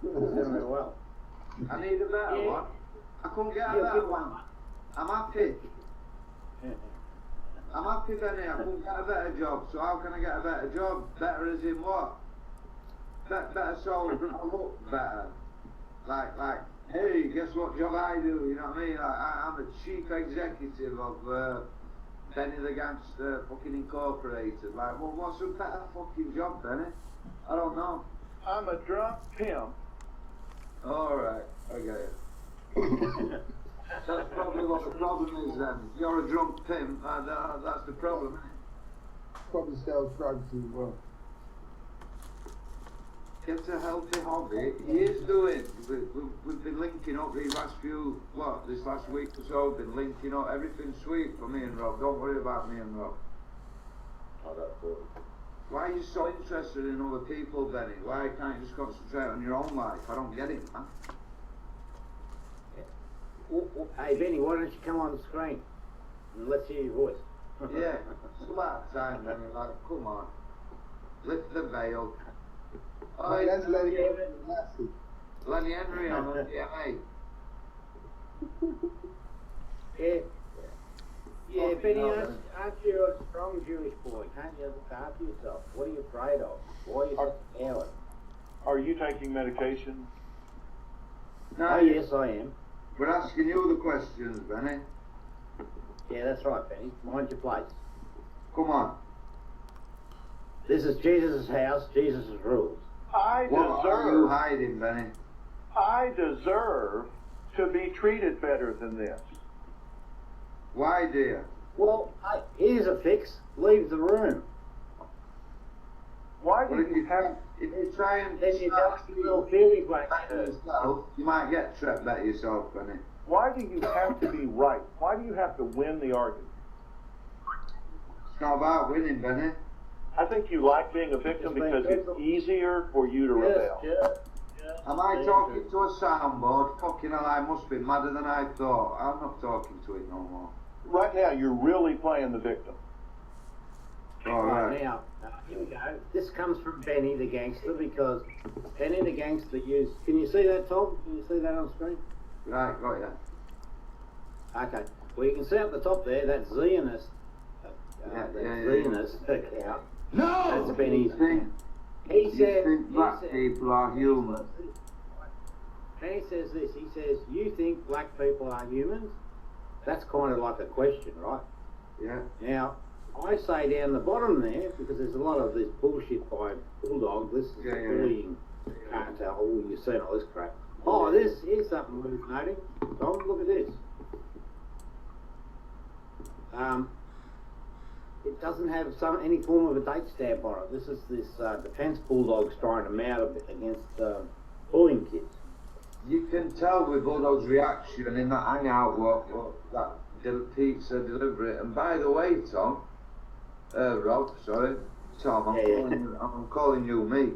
F: doing very well.
J: I need a better one. I couldn't get a better one. I'm happy. I'm happy, Benny. I couldn't get a better job. So how can I get a better job? Better as in what? Better so I look better. Like, hey, guess what job I do? You know what I mean? I'm the chief executive of Benny the Gangster fucking Incorporated. Like, well, what's a better fucking job, Benny? I don't know.
N: I'm a drunk pimp.
J: Alright, I get it. That's probably what the problem is then. If you're a drunk pimp, that's the problem, isn't it?
M: Probably sells drugs as well.
J: It's a healthy hobby. He is doing. We've been linking up these last few, this last week or so, been linking up. Everything's sweet for me and Rob. Don't worry about me and Rob.
F: Oh, that's good.
J: Why are you so interested in other people, Benny? Why can't you just concentrate on your own life? I don't get it, man.
F: Hey, Benny, why don't you come on the screen and let's hear your voice?
J: Yeah, it's about time, Benny. Like, come on. Lift the veil.
M: Oh, that's Lenny Henry.
J: Lenny Henry on the DMA.
F: Yeah, Benny, aren't you a strong Jewish boy? Can't you look after yourself? What are you afraid of? Why are you such a coward?
N: Are you taking medication?
J: No,
F: Oh, yes, I am.
J: We're asking you the questions, Benny.
F: Yeah, that's right, Benny. Mind your place.
J: Come on.
F: This is Jesus' house, Jesus' rules.
J: What are you hiding, Benny?
N: I deserve to be treated better than this.
J: Why, dear?
F: Well, hey, here's a fix. Leave the room.
N: Why do you have...
J: If you try and
F: then you have a little feeling like
J: yourself, you might get trapped better yourself, Benny.
N: Why do you have to be right? Why do you have to win the argument?
J: It's not about winning, Benny.
N: I think you like being a victim because it's easier for you to rebel.
J: Am I talking to a soundboard? Fucking hell, I must be madder than I thought. I'm not talking to it no more.
N: Right now, you're really playing the victim.
J: All right.
F: Now, here we go. This comes from Benny the Gangster because Benny the Gangster used... Can you see that, Tom? Can you see that on screen?
J: Right, got ya.
F: Okay. Well, you can see up the top there, that Zionist... Zionist account.
J: No!
F: That's Benny's...
J: He said... You think black people are human?
F: Benny says this. He says, you think black people are humans? That's kind of like a question, right?
J: Yeah.
F: Now... I say down the bottom there, because there's a lot of this bullshit by Bulldog, this is bullying cartel, you're seeing all this crap. Oh, here's something worth noting. Tom, look at this. It doesn't have any form of a date stamp on it. This is this defense Bulldog's trying to mount against bullying kids.
J: You can tell with Bulldog's reaction in that hangout what that pizza delivery. And by the way, Tom, Rob, sorry, Tom, I'm calling you me.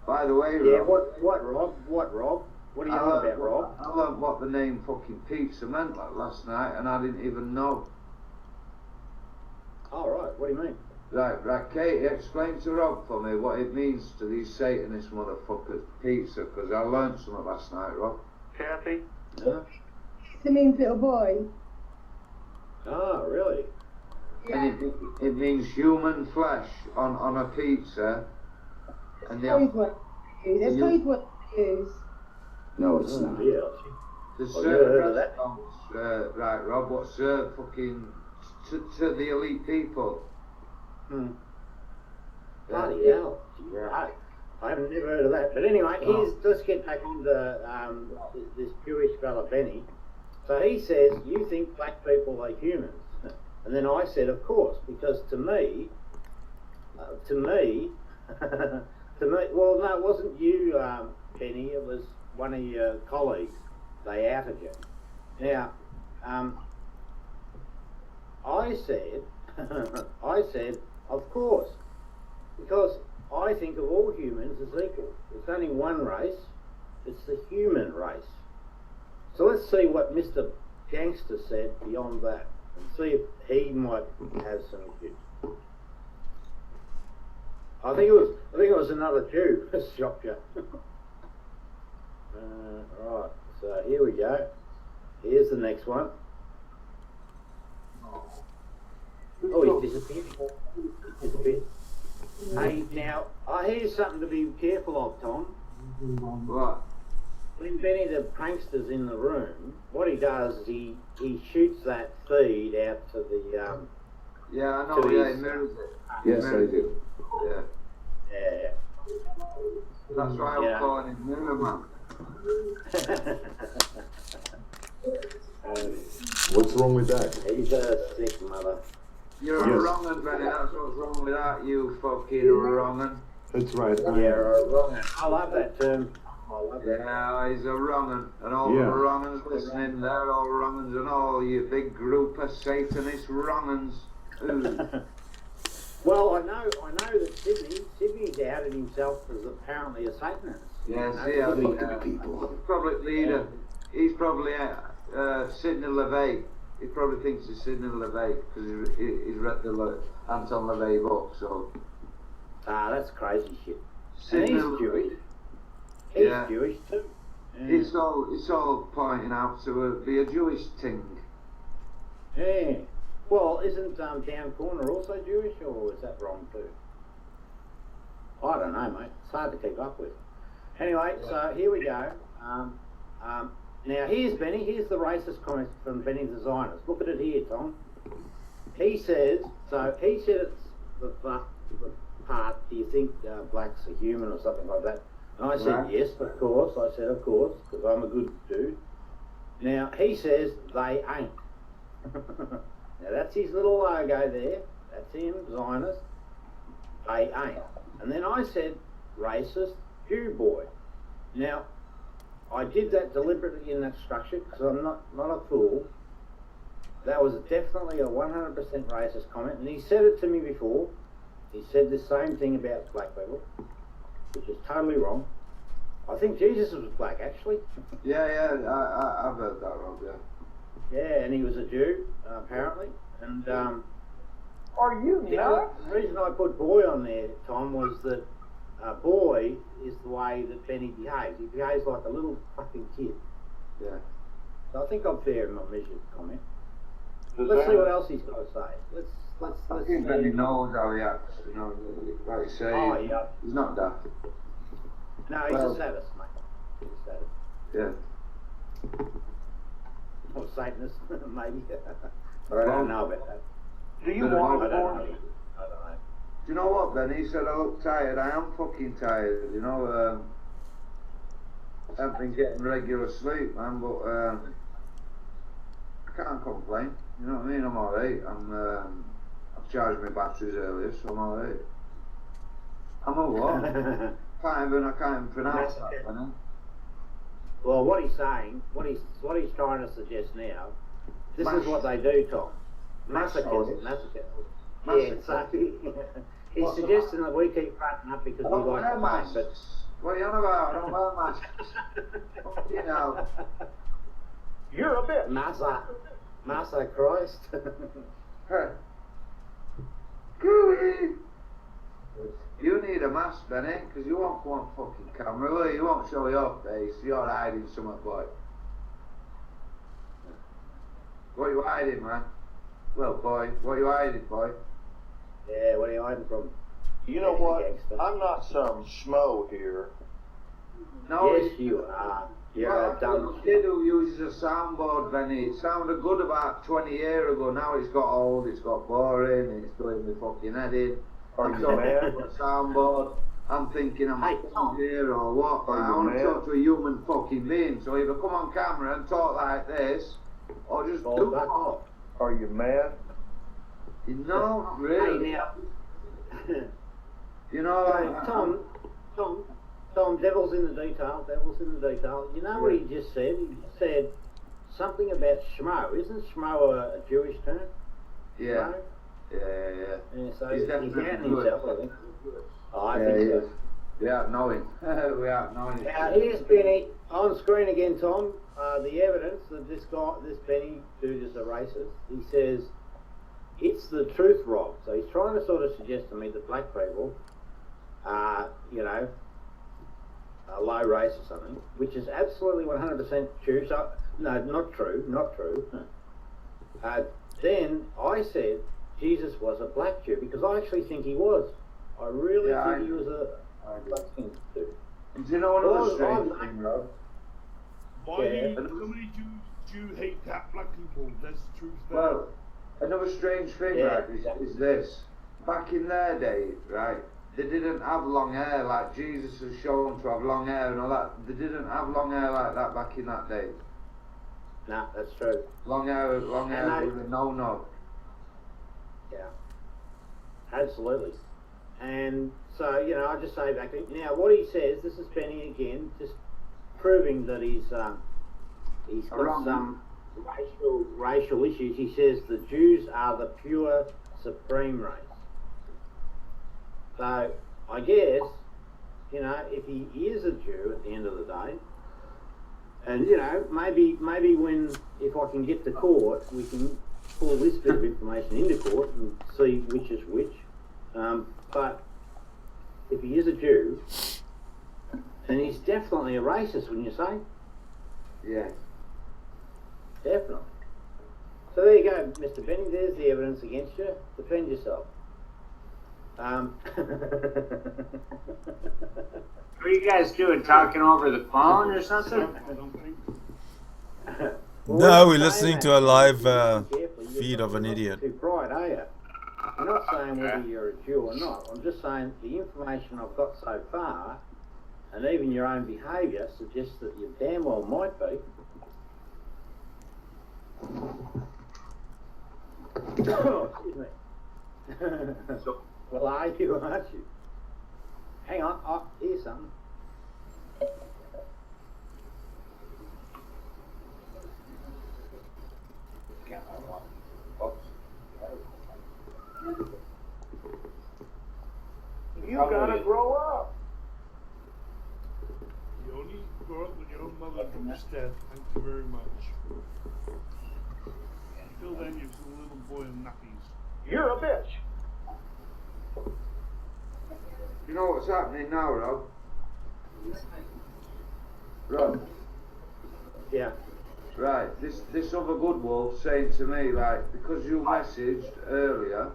J: By the way, Rob.
F: Yeah, what, Rob? What, Rob? What are you on about, Rob?
J: I learned what the name fucking pizza meant last night, and I didn't even know.
F: Oh, right, what do you mean?
J: Right, Katie, explain to Rob for me what it means to these Satanist motherfuckers, pizza, because I learned something last night, Rob.
N: Kathy?
J: Yeah?
I: It means little boy.
F: Oh, really?
I: Yeah.
J: And it means human flesh on a pizza. And
I: It's code word to use.
F: No, it's not. Yeah.
J: The
F: Oh, you ever heard of that?
J: Right, Rob, what's fucking to the elite people?
F: Bloody hell. Right. I haven't never heard of that. But anyway, let's get back on this Jewish fella, Benny. So he says, you think black people are humans? And then I said, of course, because to me, well, no, it wasn't you, Benny, it was one of your colleagues. They outed you. Now, I said, of course, because I think of all humans as equal. There's only one race. It's the human race. So let's see what Mr. Gangster said beyond that, and see if he might have some issues. I think it was another Jew. Shocked you. Right. So here we go. Here's the next one. Oh, he's disappeared. He's disappeared. Hey, now, here's something to be careful of, Tom.
J: What?
F: When Benny the prankster's in the room, what he does is he shoots that feed out to the
J: Yeah, I know. Yeah, he mirrors it.
O: Yes, I do.
J: Yeah.
F: Yeah.
J: That's why I'm calling him Mirror Man.
O: What's wrong with that?
F: He's a sick mother.
J: You're a wrong-un, Benny. That's what's wrong with that, you fucking wrong-un.
O: That's right.
F: Yeah, a wrong-un. I love that term. I love that.
J: Yeah, he's a wrong-un. And all the wrong-uns listening, they're all wrong-uns, and all you big group of Satanist wrong-uns.
F: Well, I know that Sydney's outed himself as apparently a Satanist.
J: Yes,
O: people.
J: Public leader. He's probably Sidney LaVey. He probably thinks he's Sidney LaVey because he's read the Anton LaVey book. So.
F: That's crazy shit.
J: Sidney
F: And he's Jewish. He's Jewish too. Yeah.
J: It's all pointing out to be a Jewish thing.
F: Yeah. Well, isn't Down Corner also Jewish, or is that wrong too? I don't know, mate. It's hard to keep up with. Anyway, so here we go. Now here's Benny. Here's the racist comment from Benny the Zionist. Look at it here, Tom. He said it's the part. Do you think blacks are human or something like that? And I said yes, of course. I said of course because I'm a good dude. Now he says they ain't. Now that's his little logo there. That's him, Zionist. They ain't. And then I said racist Jew boy. Now, I did that deliberately in that structure because I'm not a fool. That was definitely a 100% racist comment, and he said it to me before. He said the same thing about black people, which is totally wrong. I think Jesus was black, actually.
J: Yeah, I've heard that, Rob, yeah.
F: Yeah, and he was a Jew, apparently. And
N: Are you
F: the reason I put boy on there, Tom, was that boy is the way that Benny behaves. He behaves like a little fucking kid.
J: Yeah.
F: So I think I'm fair in my measured comment. Let's see what else he's got to say.
J: I think Benny knows how he acts, you know, like you say. He's not daft.
F: No, he's a sadist, mate. He's a sadist.
J: Yeah.
F: Or Satanist, maybe. But I don't know about that.
N: Do you want
F: I
N: to
F: don't know.
J: Do you know what, Ben? He said I look tired. I am fucking tired, you know. I haven't been getting regular sleep, man, but I can't complain. You know what I mean? I'm alright. I've charged my batteries earlier, so I'm alright. I'm a what? I can't even pronounce that, man.
F: Well, what he's saying, what he's trying to suggest now, this is what they do, Tom. Masochist. Yeah, exactly. He's suggesting that we keep fronting up because we like the pain, but...
J: What are you on about? I don't wear masks. You know.
N: You're a bitch.
F: Massa Christ.
J: Gooey. You need a mask, Benny, because you won't go on fucking camera, will you? You won't show your face. You're hiding something, boy. What are you hiding, man? Well, boy, what are you hiding, boy?
F: Yeah, what are you hiding from?
N: You know what? I'm not some schmo here.
J: No,
F: yes, you are. You're a dumb
J: kid who uses a soundboard, Benny. It sounded good about 20 years ago. Now it's got old, it's got boring, it's doing me fucking head in.
N: Are you mad?
J: A soundboard. I'm thinking I'm here or what. I want to talk to a human fucking being. So either come on camera and talk like this, or just do
F: back off.
N: Are you mad?
J: No, not really.
F: Hey, now.
J: You know,
F: Tom, devil's in the detail, You know what he just said? He just said something about schmo. Isn't schmo a Jewish term?
J: Yeah.
F: Schmo?
J: Yeah.
F: Yeah, so
J: He's
F: he's
J: definitely
F: outing himself, I think. I think so.
J: Without knowing. Without knowing.
F: Now, here's Benny on screen again, Tom. The evidence that this Benny dude is a racist. He says it's the truth, Rob. So he's trying to sort of suggest to me that black people are, you know, a low race or something, which is absolutely 100% true. So no, not true, not true. Then I said Jesus was a black Jew because I actually think he was. I really think he was a black Jew.
J: Do you know another strange thing, Rob?
K: Why do so many Jews hate black people? That's the truth there.
J: Well, another strange thing, right, is this. Back in their day, right, they didn't have long hair like Jesus has shown to have long hair and all that. They didn't have long hair like that back in that day.
F: No, that's true.
J: Long hair was a no-no.
F: Yeah, absolutely. And so, you know, I just say back now what he says. This is Benny again, just proving that he's got some racial issues. He says the Jews are the pure supreme race. So I guess, you know, if he is a Jew at the end of the day, and you know, maybe if I can get to court, we can pull this bit of information into court and see which is which. But if he is a Jew, then he's definitely a racist, wouldn't you say?
J: Yeah.
F: Definitely. So there you go, Mr. Benny. There's the evidence against you. Defend yourself.
P: What are you guys doing? Talking over the phone or something?
A: No, we're listening to a live feed of an idiot.
F: Too bright, are you? I'm not saying whether you're a Jew or not. I'm just saying the information I've got so far, and even your own behaviour, suggests that you damn well might be. Oh, excuse me. Well, are you, aren't you? Hang on, oh, here's something.
N: You gotta grow up.
K: You only grow up when your own mother is dead. Thank you very much. Until then, you're still a little boy in nappies.
N: You're a bitch.
J: You know what's happening now, Rob? Rob?
F: Yeah.
J: Right, this other good wolf saying to me, like, because you messaged earlier,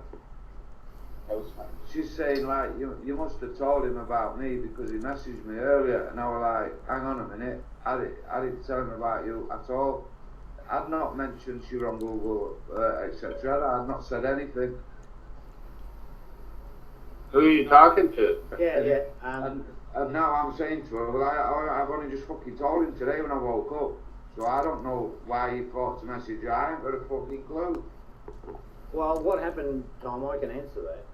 J: she's saying, like, you must have told him about me because he messaged me earlier, and I was like, hang on a minute, I didn't tell him about you at all. I'd not mentioned you on Google, etc. I'd not said anything.
P: Who are you talking to?
F: Yeah.
J: And now I'm saying to her, well, I've only just fucking told him today when I woke up. So I don't know why he thought to message you. I ain't got a fucking clue.
F: Well, what happened, Tom? I can answer that.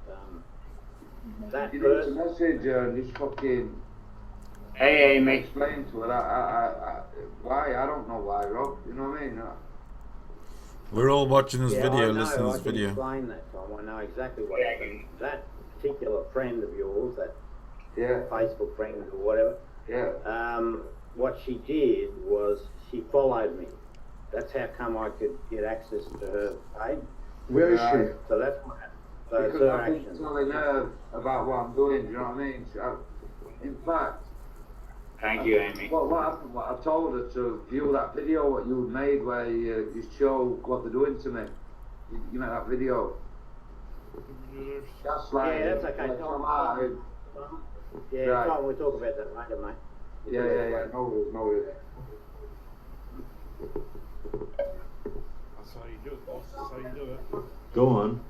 F: That
J: You
F: person...
J: need to message her and just fucking...
P: Hey, mate.
J: Explain to her why. I don't know why, Rob. You know what I mean?
A: We're all watching this video,
F: I know,
A: listening to this
F: I can
A: video.
F: explain that, Tom. I know exactly what happened. That particular friend of yours, that Facebook friend or whatever, what she did was she followed me. That's how come I could get access to her page.
J: Where is she?
F: So that's what happened. So it's
J: Because
F: her
J: I've been
F: action.
J: telling her about what I'm doing, do you know what I mean? In fact...
P: Thank you, Amy.
J: What happened? I told her to view that video what you made where you show what they're doing to me. You made that video. That's like...
F: Yeah, that's okay. Tom, Tom, we'll talk about that later, mate.
J: Yeah. No worries.
K: That's how you do it, boss. That's how you do it.
O: Go on.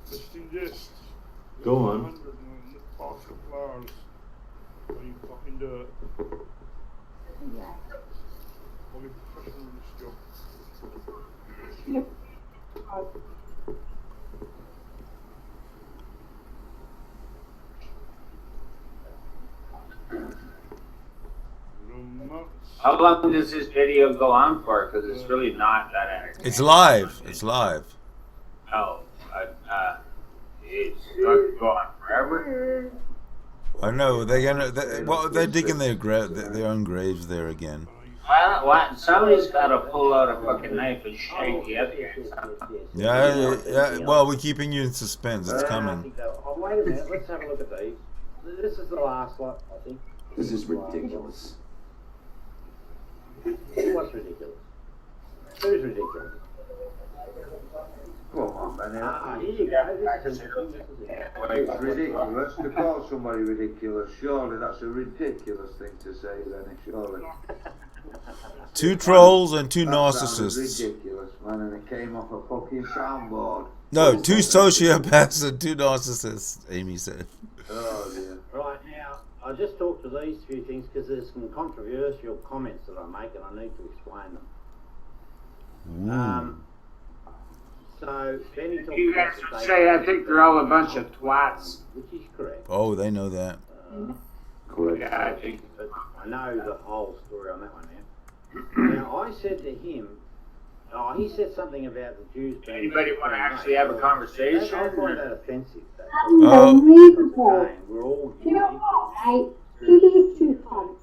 K: Listing this.
O: Go on.
K: 100 Oscar flowers. How you fucking do it.
I: Yeah.
K: I'll be professional in this job.
I: Look.
P: How long does this video go on for? Because it's really not that entertaining.
A: It's live. It's live.
P: Oh, it's going to go on forever.
A: I know they're digging their own graves there again.
P: Well, what? Somebody's got to pull out a fucking knife and shake the other guy.
A: Yeah. Well, we're keeping you in suspense. It's coming.
F: Oh, wait a minute. Let's have a look at these. This is the last lot, I think.
O: This is ridiculous.
F: What's ridiculous? Who's ridiculous?
J: Come on, man.
F: Here you go. This is
J: It's ridiculous to call somebody ridiculous. Surely that's a ridiculous thing to say, then. Surely.
A: 2 trolls and 2
J: That
A: narcissists.
J: sounded ridiculous, man, and it came off a fucking soundboard.
A: No, 2 sociopaths and 2 narcissists, Amy said.
J: Oh, dear.
F: Right, now, I just talked to these few things because there's some controversial comments that I make and I need to explain them. So, Benny talked
P: You guys would say I think they're all a bunch of twats.
F: which is correct.
A: Oh, they know that.
O: Correct.
P: Yeah, I think.
F: But I know the whole story on that one now. Now, I said to him, he said something about the Jews being...
P: Anybody want to actually have a conversation?
F: I find that offensive.
B: Unbelievable.
F: We're all
B: You know what, right? These 2 cunts.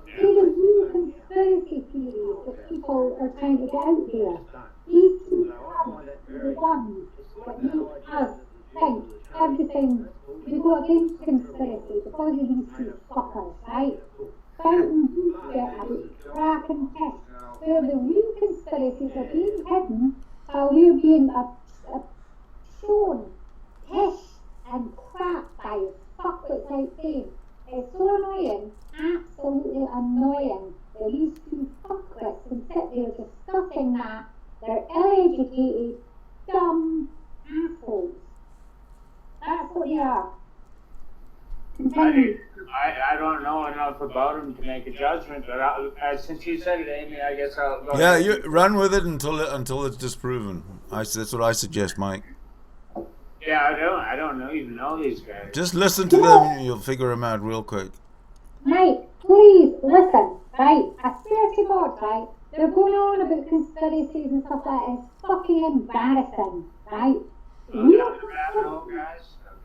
B: These are new conspiracy theories that people are trying to get out there. These 2 cunts are the ones that make us think everything. We go against conspiracy because of these 2 fuckers, right? Fountain bullshit about crack and piss, where the real conspiracies are being hidden while we're being shown piss and crap by fuckwits out there. It's so annoying, absolutely annoying, that these 2 fuckwits can sit there discussing that. They're ill-educated, dumb assholes. That's what they are. Continue.
P: I don't know enough about them to make a judgment, but since you said it, Amy, I guess I'll go
A: Yeah,
P: ahead.
A: you run with it until it's disproven. That's what I suggest, Mike.
P: Yeah, I don't even know these guys.
A: Just listen to them and you'll figure them out real quick.
B: Mike, please listen, right? I swear to God, right? They're going on about conspiracies and stuff like that. It's fucking embarrassing, right?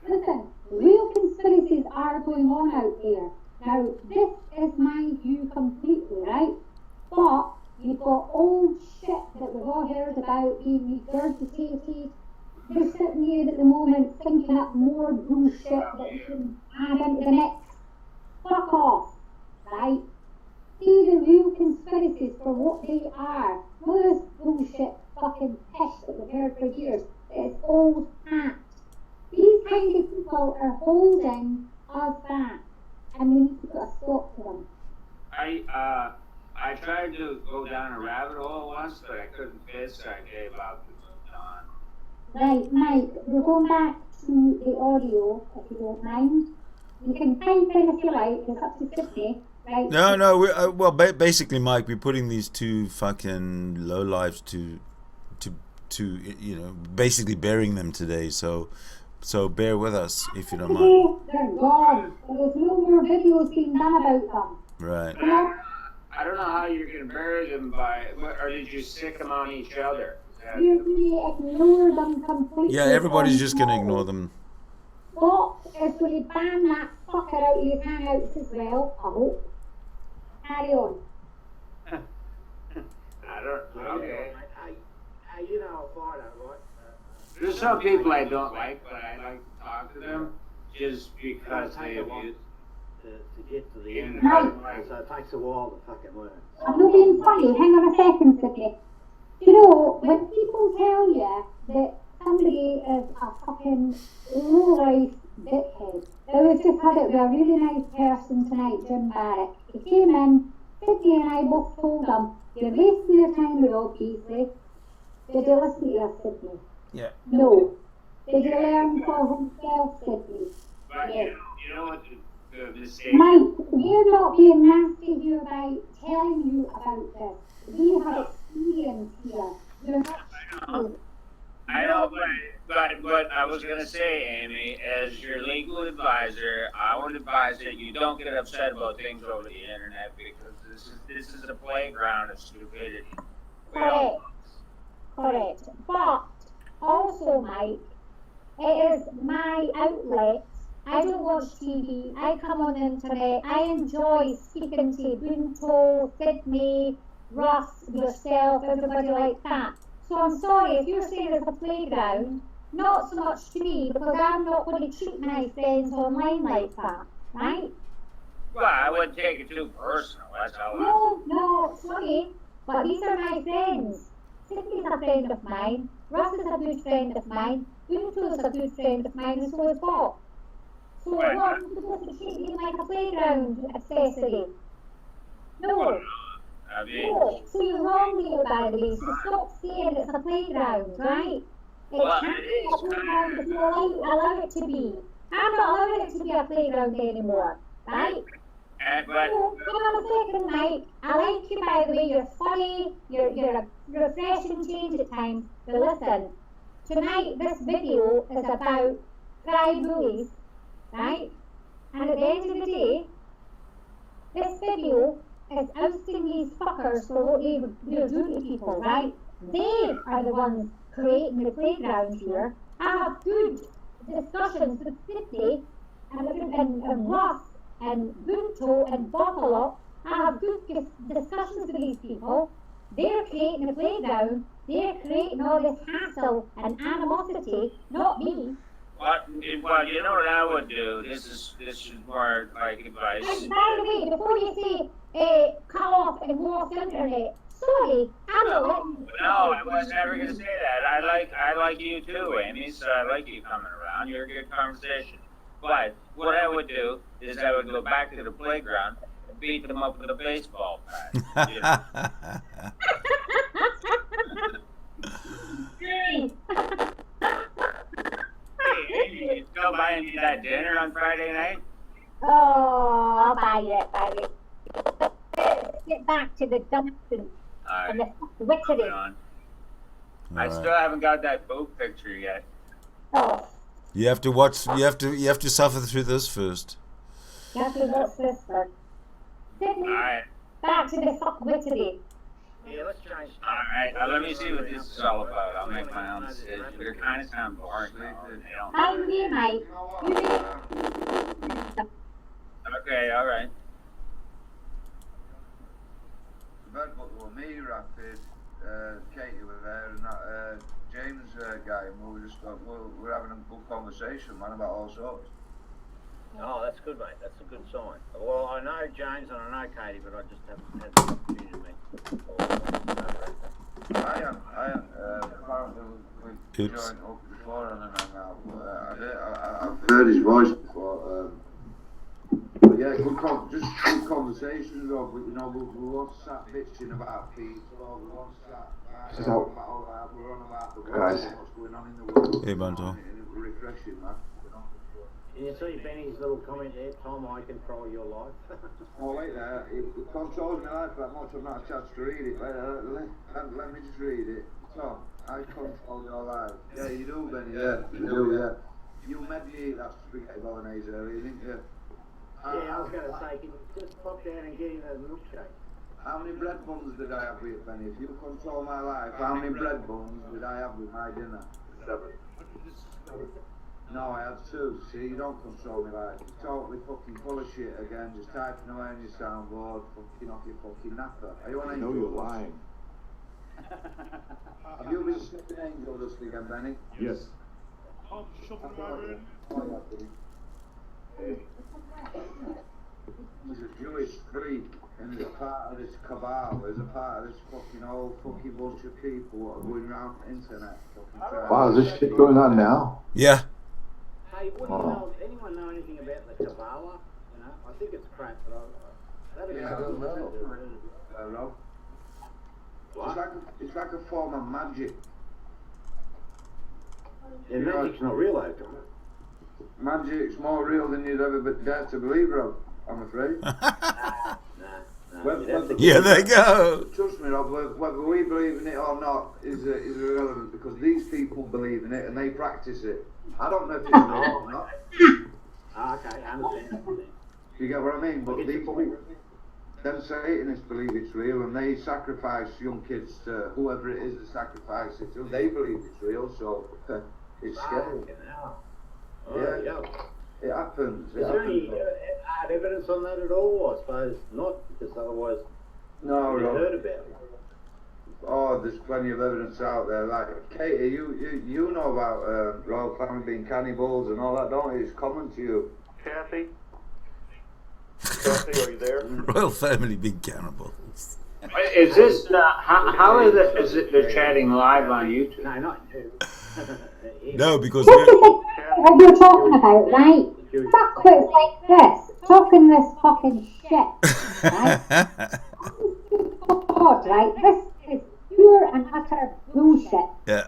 B: Listen, real conspiracies are going on out there. Now, this is my view completely, right? But you've got old shit that we've all heard about being regurgitated. They're sitting here at the moment thinking up more bullshit that you can add into the mix. Fuck off, right? See the real conspiracies for what they are. Not this bullshit fucking piss that we've heard for years. It's old hat. These kind of people are holding us back, and we need to put a stop to them.
P: I tried to go down a rabbit hole once, but I couldn't fit, so I gave up and moved on.
B: Right, Mike, we're going back to the audio, if you don't mind. You can type in if you like, it's up to 50, right?
A: No. Basically, Mike, we're putting these 2 fucking lowlifes to basically burying them today. So bear with us if you don't mind.
B: They're gone. There's no more videos being done about them.
A: Right.
P: I don't know how you're going to bury them or did you stick them on each other?
B: You ignore them completely.
A: Yeah, everybody's just going to ignore them.
B: But if we ban that fucker out of your hangouts as well, I hope. Carry on.
P: Okay.
F: You know, I find it, right?
P: There's some people I don't like, but I like to talk to them just because they abuse.
F: To get to the end
B: Right.
F: of it, so it takes a while to fucking learn.
B: I'm not being funny, hang on a second, Sidney. You know, when people tell you that somebody is a fucking low-life dickhead, we've just had it with a really nice person tonight, Jim Barrack. He came in, Sidney and I both told him, you're wasting your time with Rob Beasley. Did you listen to us, Sidney?
A: Yeah.
B: No. Did you learn for himself, Sidney?
P: But
B: Yes.
P: you know what the mistake
B: Mike, we're not being nasty here by telling you about this. We have experience here. You're not
P: I know, but I was gonna say, Amy, as your legal advisor, I would advise that you don't get upset about things over the internet because this is a playground of stupidity.
B: Correct. But also, Mike, it is my outlet I don't watch TV. I come on the internet. I enjoy speaking to Bunto, Sydney, Russ, yourself, everybody like that. So I'm sorry if you're saying it's a playground, not so much to me, because I'm not going to treat my friends online like that, right?
P: Well, I wouldn't take it too personal, that's all.
B: No, sorry, but these are my friends. Sydney's a friend of mine, Russ is a good friend of mine, Bunto is a good friend of mine, and so is Bob. So what are you supposed to treat me like a playground accessory? No. No. So you're wrong here, by the way, so stop saying it's a playground, right? It can't be a playground if you allow it to be. I'm not allowing it to be a playground anymore, right?
P: But
B: Hang on a second, Mike. I like you, by the way. You're funny. You're a refreshing change at times. But listen, tonight this video is about cry bullies, right? And at the end of the day, this video is ousting these fuckers for what they're doing to people, right? They are the ones creating the playground here. I have good discussions with Sydney and Ross and Bunto and Buffalo. I have good discussions with these people. They're creating a playground. They're creating all this hassle and animosity, not me.
P: Well, you know what I would do? This is more like advice.
B: And by the way, before you say cut off and go off the internet, sorry, I'm not letting you.
P: No, I was never gonna say that. I like you too, Amy. So I like you coming around. You're a good conversation. But what I would do is I would go back to the playground and beat them up with a baseball bat. You know? Hey, Amy, you still buying me that dinner on Friday night?
B: Oh, I'll buy it. Let's get back to the dumping and the witchery.
P: I still haven't got that boat picture yet.
B: Oh.
A: You have to watch. You have to suffer through this first.
B: You have to watch this first. Sydney, back to the fuck witchery.
P: Yeah, let's try. Alright, let me see what this is all about. I'll make my own decision. But it kind of sounds boring.
B: I'm here, mate.
P: Okay, alright.
J: But with me, Rapid, Katie was there, and that James guy, and we were having a good conversation, man, about all sorts.
F: Oh, that's good, mate. That's a good sign. Well, I know James and I know Katie, but I just haven't had the opportunity to meet.
J: I am. Apparently we've joined up before on an Hangout. I've heard his voice before. But yeah, good conversations. You know, we once sat bitching about people. We once sat about all that. We're on about the world, what's going on in the world.
A: Hey, Banto.
J: And it was refreshing, man.
F: Can you see Benny's little comment there? Tom, I control your life.
J: Oh, wait there. It controls my life that much. I've not had a chance to read it. Wait, let me just read it. Tom, I control your life. Yeah, you do, Benny. Yeah, you do, yeah. You made me eat that spaghetti bolognese earlier, didn't you?
F: Yeah, I was going to say, can you just pop down and get him a milkshake?
J: How many bread buns did I have with you, Benny? If you control my life, how many bread buns did I have with my dinner? 7. No, I had 2. See, you don't control me life. You're totally fucking full of shit again, just typing away on your soundboard, fucking off your fucking napper. Are you on Angel?
O: No, you're lying.
J: Have you been sniffing Angel Dust again, Benny?
O: Yes.
K: Oh, shuffle my room.
J: He's a Jewish freak, and he's a part of this cabal. He's a part of this fucking old fucking bunch of people that are going around the internet.
O: Wow, is this shit going on now?
A: Yeah.
F: Hey, what do you know? Anyone know anything about the Kabbalah? You know, I think it's crap, but I don't
J: know. It's like a form of magic.
F: Yeah, magic's not real, though.
J: Magic's more real than you'd ever dare to believe, Rob. I'm afraid.
A: Yeah, there you go.
J: Trust me, Rob. Whether we believe in it or not is irrelevant, because these people believe in it and they practice it. I don't know if it's real or not.
F: Okay, I understand.
J: You get what I mean? But them Satanists believe it's real, and they sacrifice young kids to whoever it is they sacrifice it to. They believe it's real, so it's scary.
F: Yeah.
J: It happens.
F: Is there any hard evidence on that at all? I suppose not, because otherwise
J: No,
F: you've
J: Rob.
F: heard about it.
J: Oh, there's plenty of evidence out there. Like, Katie, you know about royal family being cannibals and all that, don't you? It's common to you.
N: Kathy? Kathy, are you there?
A: Royal family big cannibals.
P: Is this how is it? Is it they're chatting live on YouTube?
F: No, not you.
A: No, because
B: What you're talking about, right? Fuckwits like this, talking this fucking shit, right? God, right? This is pure and utter bullshit.
A: Yeah.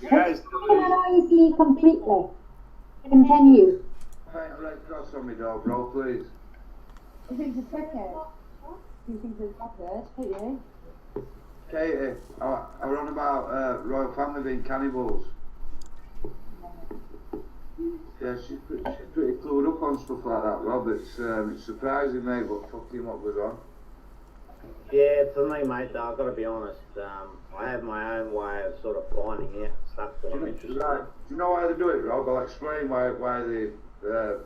B: It annoys me completely. Continue.
J: Right, right cross on me, dog, bro, please.
I: You think it's cricket? You think it's backwards, don't you?
J: Katie, I run about royal family being cannibals. Yeah, she's pretty clued up on stuff like that, Rob. It's surprising, mate, but fucking what goes on.
F: Yeah, for me, mate, though, I've got to be honest. I have my own way of sort of finding out stuff that I'm interested in.
J: Do you know why they do it, Rob? I'll explain why they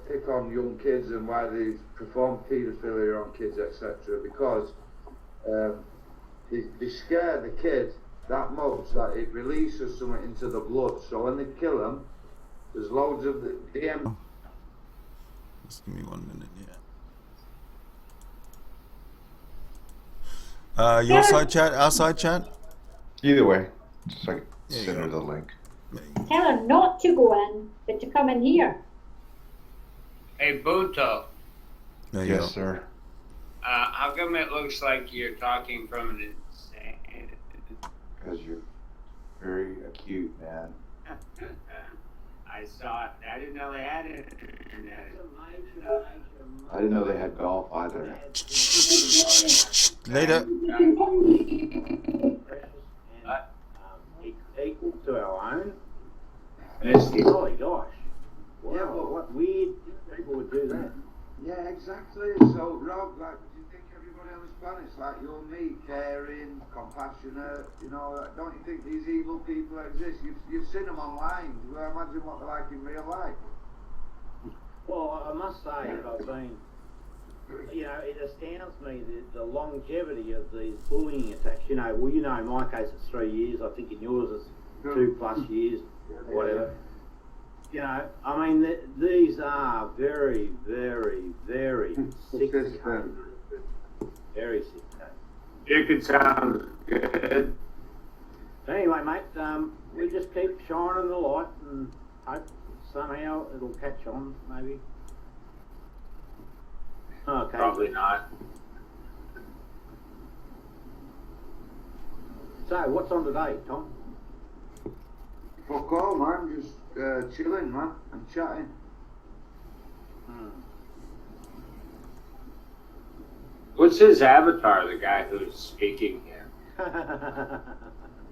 J: pick on young kids and why they perform paedophilia on kids, etc. Because they scare the kid that much that it releases something into the blood. So when they kill them, there's loads of the DM.
A: Just give me 1 minute, yeah. Your side chat, our side chat?
Q: Either way, just like send her the link.
B: Tell her not to go in, but to come in here.
P: Hey, Buto.
Q: Yes, sir.
P: How come it looks like you're talking from an insane?
Q: Because you're very acute, man.
P: I saw it. I didn't know they had it.
Q: I didn't know they had golf either.
A: Later.
F: Equal to our own.
J: Holy
F: gosh. Wow,
J: Yeah, but
F: what weird people would do that.
J: Yeah, exactly. So, Rob, like, do you think everybody on this planet's like you and me, caring, compassionate, you know, don't you think these evil people exist? You've seen them online. Well, imagine what they're like in real life.
F: Well, I must say, I've been, you know, it astounds me the longevity of these bullying attacks. You know, well, you know, in my case it's 3 years. I think in yours it's 2+ years, whatever. You know, I mean, these are very, very, very sick cases. Very sick cases.
P: It could sound good.
F: Anyway, mate, we just keep shining the light and hope somehow it'll catch on, maybe. Okay.
P: Probably not.
F: So, what's on today, Tom?
J: Fuck all, man. Just chilling, man, and chatting.
P: What's his avatar, the guy who's speaking here?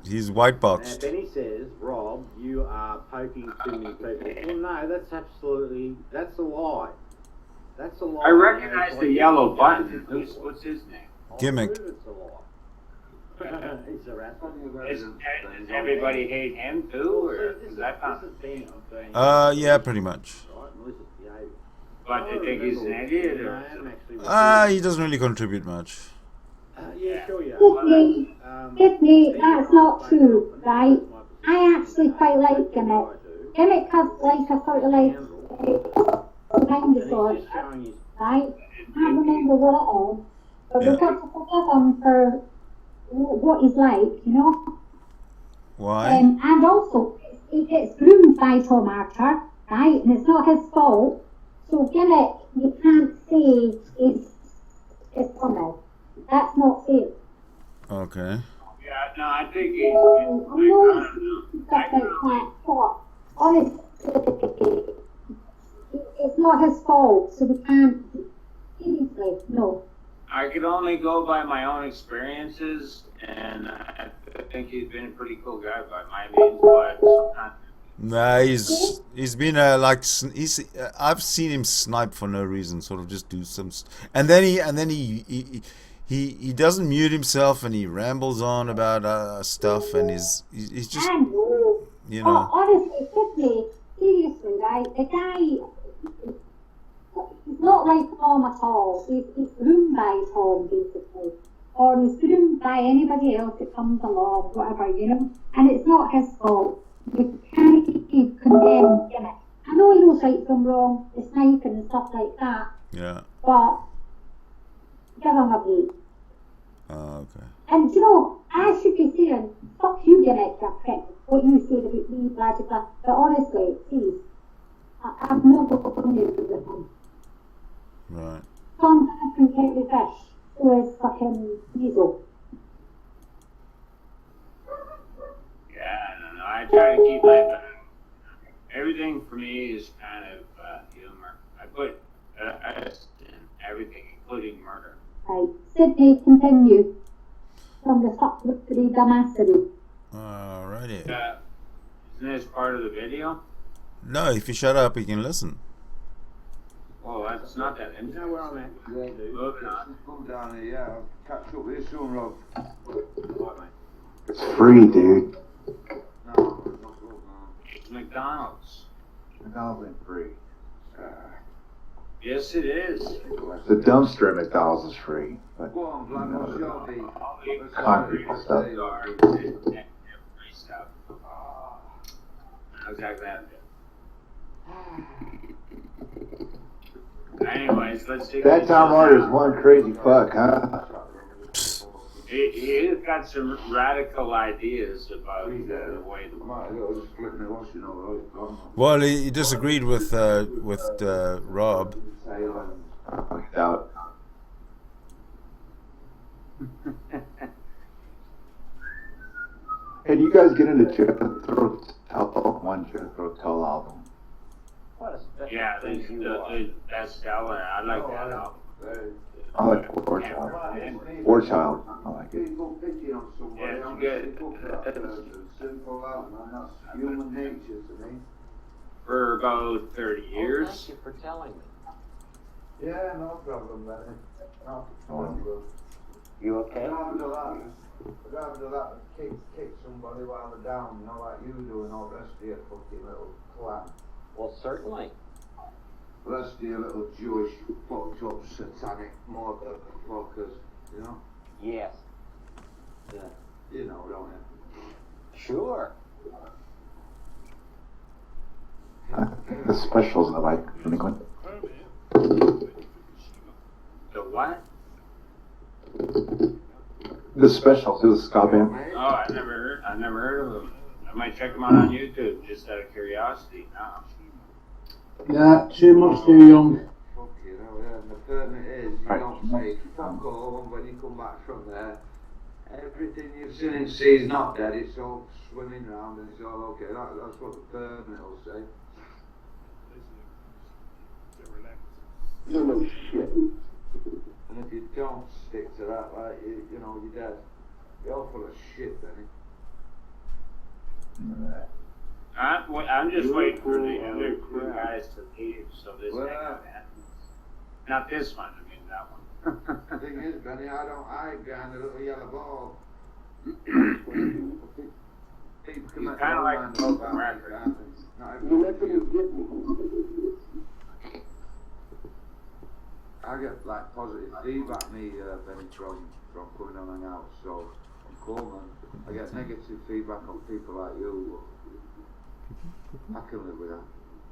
A: He's white boxed.
F: Now, Benny says, Rob, you are poking too many people. Well, no, that's a lie. That's a lie.
P: I recognize the yellow button. What's his name?
A: Gimmick.
F: It's a lie. He's a rapper.
P: Does everybody hate him too, or is that not?
A: Yeah, pretty much.
P: But they think he's an idiot, or?
A: He doesn't really contribute much.
F: Yeah, sure, yeah.
B: Excuse me, that's not true, right? I actually quite like Gimmick. Gimmick has like a sort of like mind disorder, right? I can't remember what it is, but we've got to forgive him for what he's like, you know?
A: Why?
B: And also, he gets groomed by Tom Archer, right? And it's not his fault. So Gimmick, you can't say it's funny. That's not fair.
A: Okay.
P: Yeah, no, I think he's. I don't know.
B: Honestly, it's not his fault, so we can't. Seriously, no.
P: I could only go by my own experiences, and I think he's been a pretty cool guy by my means, but sometimes.
A: Nah, he's been I've seen him snipe for no reason, sort of just do some, and then he doesn't mute himself and he rambles on about stuff, and he's just, you know.
B: Honestly, seriously, right? The guy Tom at all. He's groomed by Tom, basically. Or he's groomed by anybody else that comes along, whatever, you know. And it's not his fault. We can't condemn gimmick. I know he knows right from wrong, the sniping and stuff like that.
A: Yeah.
B: But give him a break.
A: Oh, okay.
B: And you know, I should be saying, fuck you, gimmick, you prick. What you said about me, blah, blah, blah. But honestly, please, I'm not going to do with him.
A: Right.
B: Tom can take the fish, so is fucking Weasel.
P: Yeah, no, I try to keep my everything for me is kind of humor. I put in everything, including murder.
B: Right. Sydney, continue. From the fuck with the dumbassery.
A: Alrighty.
P: Isn't this part of the video?
A: No, if you shut up, you can listen.
P: Well, that's not that. Isn't that where I'm at?
J: Yeah, dude.
P: Moving on.
J: Come down here, yeah. I'll catch up with you soon, Rob.
P: What, mate?
O: It's free, dude.
J: No.
P: It's McDonald's.
O: McDonald's ain't free.
P: Yes, it is.
O: The dumpster at McDonald's is free. But,
J: Go on, Vlad, what's your beat?
O: concrete stuff.
P: Free stuff. How's that? Anyways, let's take
O: That Tom Hardy is one crazy fuck, huh?
P: He's got some radical ideas about the way the
A: Well, he disagreed with Rob.
O: Doubt. Hey, do you guys get into Jethro Tull? One Jethro Tull album.
P: Yeah, the best seller. I like that album.
O: I like War Child. War Child. I like it.
P: Yeah, it's good.
J: Simple album, and that's human nature to me.
P: For about 30 years.
L: Thank you for telling me.
J: Yeah, no problem, Benny. No problem.
L: You okay?
J: I'd rather do that than kick somebody while they're down, you know, like you do and all the rest of your fucking little clan.
L: Well, certainly.
J: The rest of your little Jewish fucked up satanic motherfuckers, you know?
L: Yes.
J: Yeah. You know, don't you?
L: Sure.
O: The specials I like from England.
P: The what?
O: The specials, it was ska band.
P: Oh, I never heard of them. I might check them out on YouTube just out of curiosity. No.
D: Yeah, too much too young.
J: Fuck you know, yeah. And the permit is, you don't say fuck all when you come back from there. Everything you've seen and see is not dead, it's all swimming around and it's all okay. That's what the permit will say.
M: You know shit.
J: And if you don't stick to that, like, you know, you're dead. You're full of shit, Benny.
P: I'm just waiting for the other crew guys to leave so this thing happens. Not this one, I mean that one.
J: The thing is, Benny, I behind a little yellow ball. People can
P: It's kind of like a broken record.
M: You let them get me.
J: I get like positive feedback, Benny, from coming on Hangout, so I'm cool, man. I get negative feedback on people like you. I can live with that.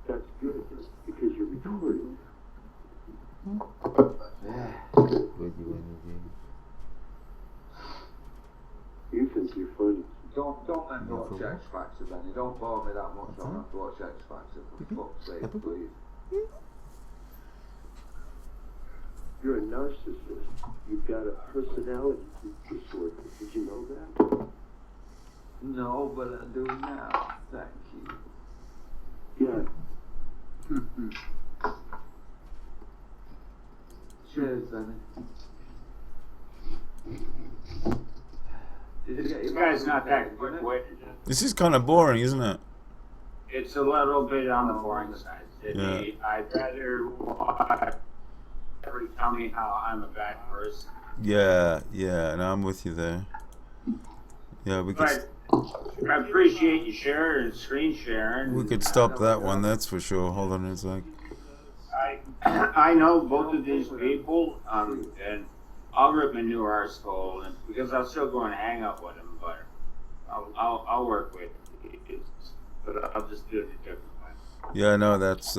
M: That's good, because you're retarded.
J: Yeah.
M: You think you're funny.
J: Don't let me watch X Factor, Benny. Don't bore me that much. I don't have to watch X Factor, for fuck's sake, please.
M: You're a narcissist. You've got a personality disorder. Did you know that?
J: No, but I do now. Thank you.
M: Yeah.
J: Cheers, Benny.
P: This guy's not that quick-witted.
A: This is kind of boring, isn't it?
P: It's a little bit on the boring side.
A: Yeah.
P: I'd rather watch everybody tell me how I'm a bad person.
A: Yeah, and I'm with you there. Yeah, we could.
P: But I appreciate you sharing and screen sharing.
A: We could stop that one, that's for sure. Hold on a sec.
P: I know both of these people, and I'll rip a new arsehole, and because I'll still go and hang out with them, but I'll work with it, but I'll just do it a different way.
A: Yeah, no, that's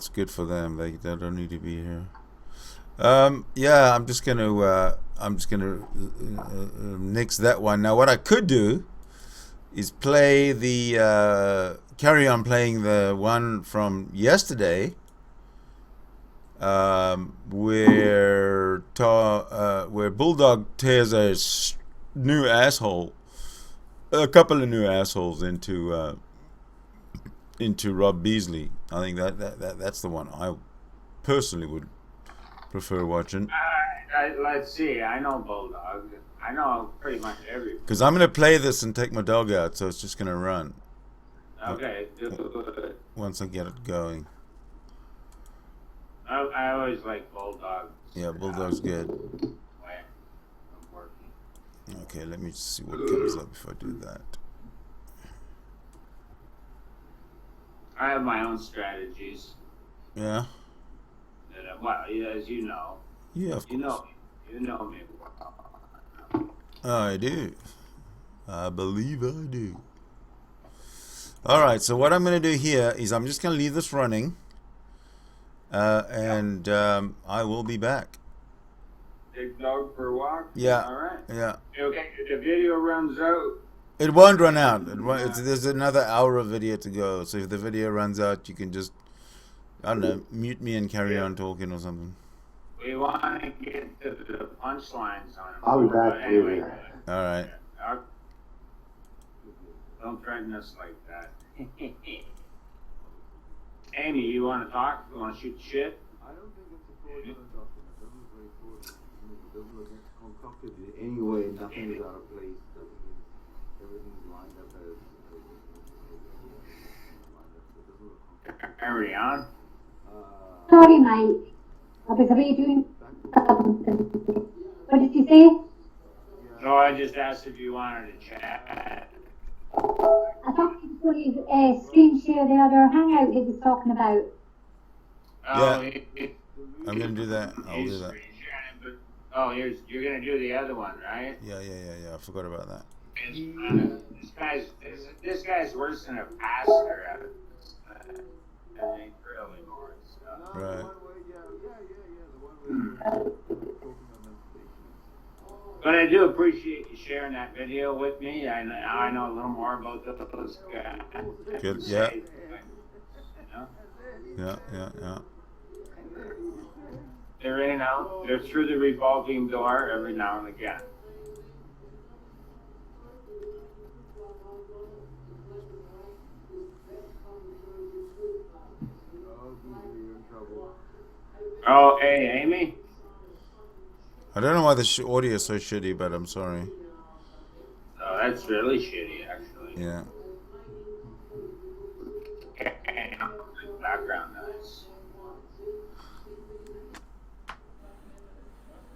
A: good for them. They don't need to be here. Yeah, I'm just gonna nix that one. Now, what I could do is play the carry on playing the one from yesterday, where Bulldog tears a new asshole, a couple of new assholes into Rob Beasley. I think that's the one I personally would prefer watching.
P: Let's see. I know Bulldog. I know pretty much everyone.
A: Because I'm gonna play this and take my dog out, so it's just gonna run.
P: Okay.
A: Once I get it going.
P: I always like Bulldog.
A: Yeah, Bulldog's good. Okay, let me just see what comes up if I do that.
P: I have my own strategies.
A: Yeah.
P: Well, as you know.
A: Yeah, of course.
P: You know me.
A: I do. I believe I do. All right, so what I'm going to do here is I'm just going to leave this running, and I will be back.
P: Take dog for a walk?
A: Yeah.
P: All right.
A: Yeah.
P: Okay, if the video runs out.
A: It won't run out. There's another hour of video to go, so if the video runs out, you can just, I don't know, mute me and carry on talking or something.
P: We want to get to the punchlines on it.
O: I'll be back
P: anyway.
A: All right.
P: Don't threaten us like that. Amy, you want to talk? You want to shoot shit?
O: I don't think it's a fraudulent document. It doesn't look very fraudulent. It doesn't look concocted in any way. Nothing is out of place. Everything's lined up as.
P: Carry on.
B: Sorry, Mike. I was away doing something. What did you say?
P: No, I just asked if you wanted to chat.
B: I thought he was going to screen share the other hangout he was talking about.
P: Oh,
A: yeah. I'm going to do that. I'll do that.
P: Oh, you're going to do the other one, right?
A: Yeah. I forgot about that.
P: This guy's worse than a pastor. That ain't really more stuff.
A: Right.
P: But I do appreciate you sharing that video with me. I know a little more about those guys.
A: Good. Yeah.
P: You know?
A: Yeah.
P: They're in and out. They're through the revolving door every now and again. Oh, hey, Amy?
A: I don't know why the audio is so shitty, but I'm sorry.
P: Oh, that's really shitty, actually.
A: Yeah.
P: Background noise.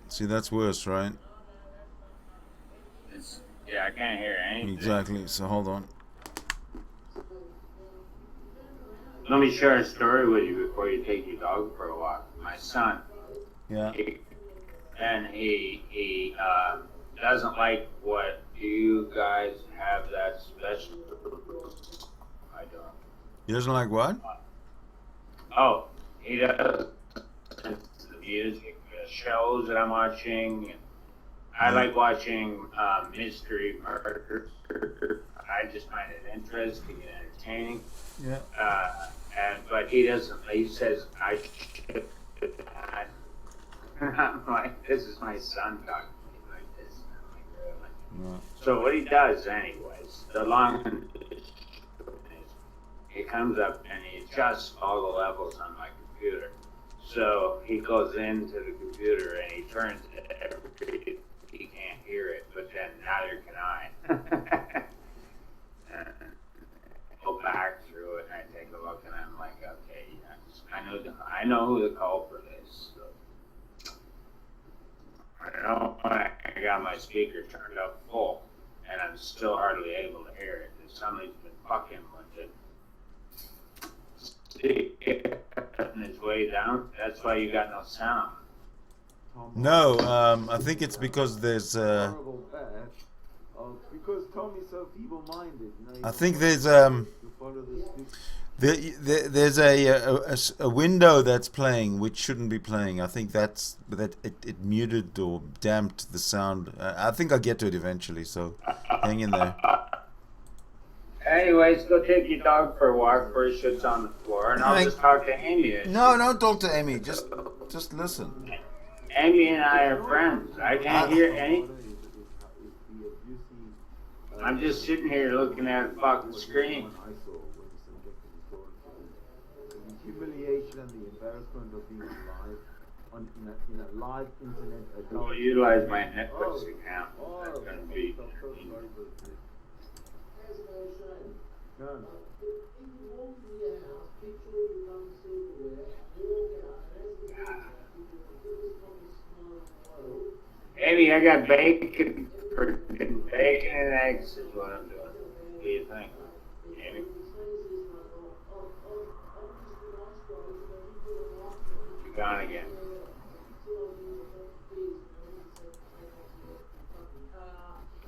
A: See, that's worse, right?
P: Yeah, I can't hear anything.
A: Exactly. So hold on.
P: Let me share a story with you before you take your dog for a walk. My son.
A: Yeah.
P: He doesn't like what you guys have that special. I don't.
A: He doesn't like what?
P: Oh, he does the music, the shows that I'm watching. I like watching mystery murder. I just find it interesting and entertaining.
A: Yeah.
P: But he doesn't. He says I should. I'm like, this is my son talking to me like this.
A: No.
P: So what he does, anyways, the long and short is, he comes up and he adjusts all the levels on my computer. So he goes into the computer and he turns it every. He can't hear it, but then neither can I. Go back through it and I take a look and I'm like, okay, I know who the culprit is. So. I know I got my speaker turned up full and I'm still hardly able to hear it. Somebody's been fucking with it. letting its way down. That's why you got no sound.
A: No, I think it's because there's.
O: Horrible bad. Because Tommy's so feeble-minded.
A: I think there's
O: to follow the script.
A: there's a window that's playing which shouldn't be playing. I think that it muted or damped the sound. I think I'll get to it eventually. So hang in there.
P: Anyways, go take your dog for a walk before he shits on the floor, and I'll just talk to Amy.
A: No, don't talk to Amy. Just listen.
P: Amy and I are friends. I can't hear any. I'm just sitting here looking at a fucking screen.
O: The humiliation and the embarrassment of being live in a live internet.
P: I'll utilize my Netflix account. That's going to be. Amy, I got bacon and eggs is what I'm doing. What do you think, Amy? You're gone again.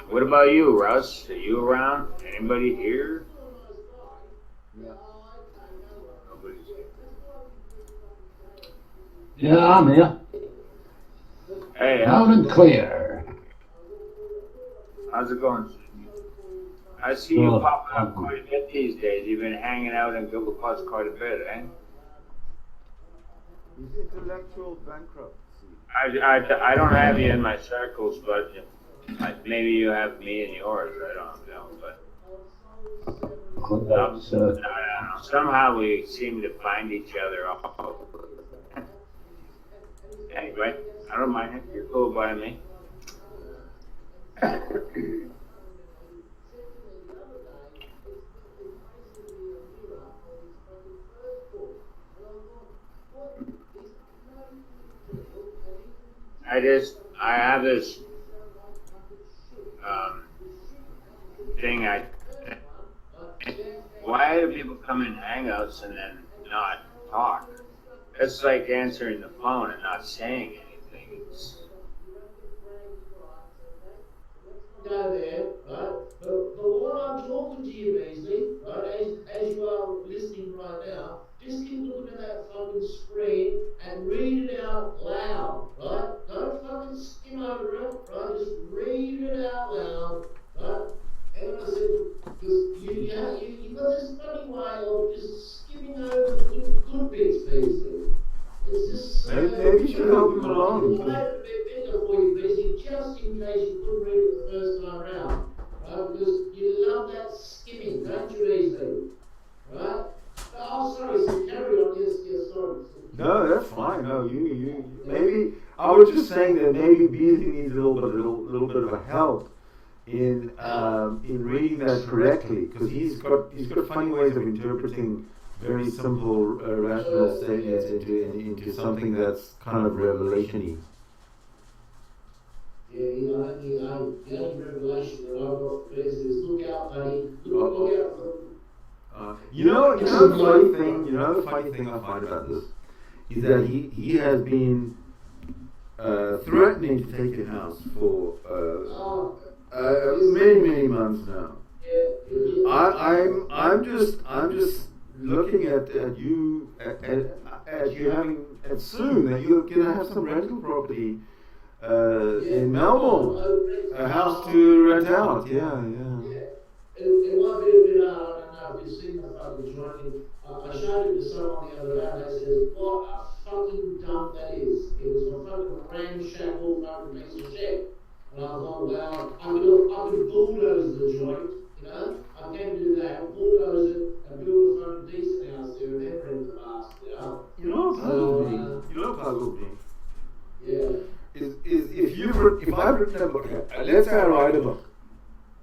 P: What about you, Russ? Are you around? Anybody here? Nobody's here.
R: Yeah, I'm here.
P: Hey,
R: loud and clear.
P: How's it going? I see you popping up quite a bit these days. You've been hanging out in Google Plus quite a bit, eh?
O: He's intellectual bankruptcy.
P: I don't have you in my circles, but maybe you have me in yours. I don't know, but I don't know. Somehow we seem to find each other all. Anyway, I don't mind it. You're cool by me. I have this thing. Why do people come in Hangouts and then not talk? It's like answering the phone and not saying anything.
G: Go there, right? But what I'm talking to you, Beasley, right, as you are listening right now, just keep looking at that fucking screen and read it out loud, right? Don't fucking skim over it, right? Just read it out loud, right? And I said, because you've got this funny way of just skimming over the good bits, Beasley. It's just so...
O: Maybe you should help him along.
G: I made it a bit bigger for you, Beasley, just in case you couldn't read it the first time round, right? Because you love that skimming, don't you, Beasley? Right? Oh, sorry, so carry on. Yes, sorry.
O: No, that's fine. No, you maybe I was just saying that maybe Beasley needs a little bit of a help in reading that correctly, because he's got funny ways of interpreting very simple rational statements into something that's kind of revelation-y.
G: Yeah, the only revelation that I've got for this is look out, buddy. Look out for.
O: You know the funny thing I find about this is that he has been threatening to take your house for many months now. I'm just looking at you having soon that you're gonna have some rental property in Melbourne, a house to rent out. Yeah.
G: It might be a bit, I don't know if you've seen the fucking joint. I showed it to someone the other day and they said, what a fucking dump that is. It was a fucking ramshackle fucking piece of shit. And I thought, well, I could bulldoze the joint, you know? I can do that, bulldoze it and build a fucking decent house there and then rent the bastard, you know?
O: You know what puzzled me?
G: Yeah.
O: Is if I've written a book, let's say I write a book.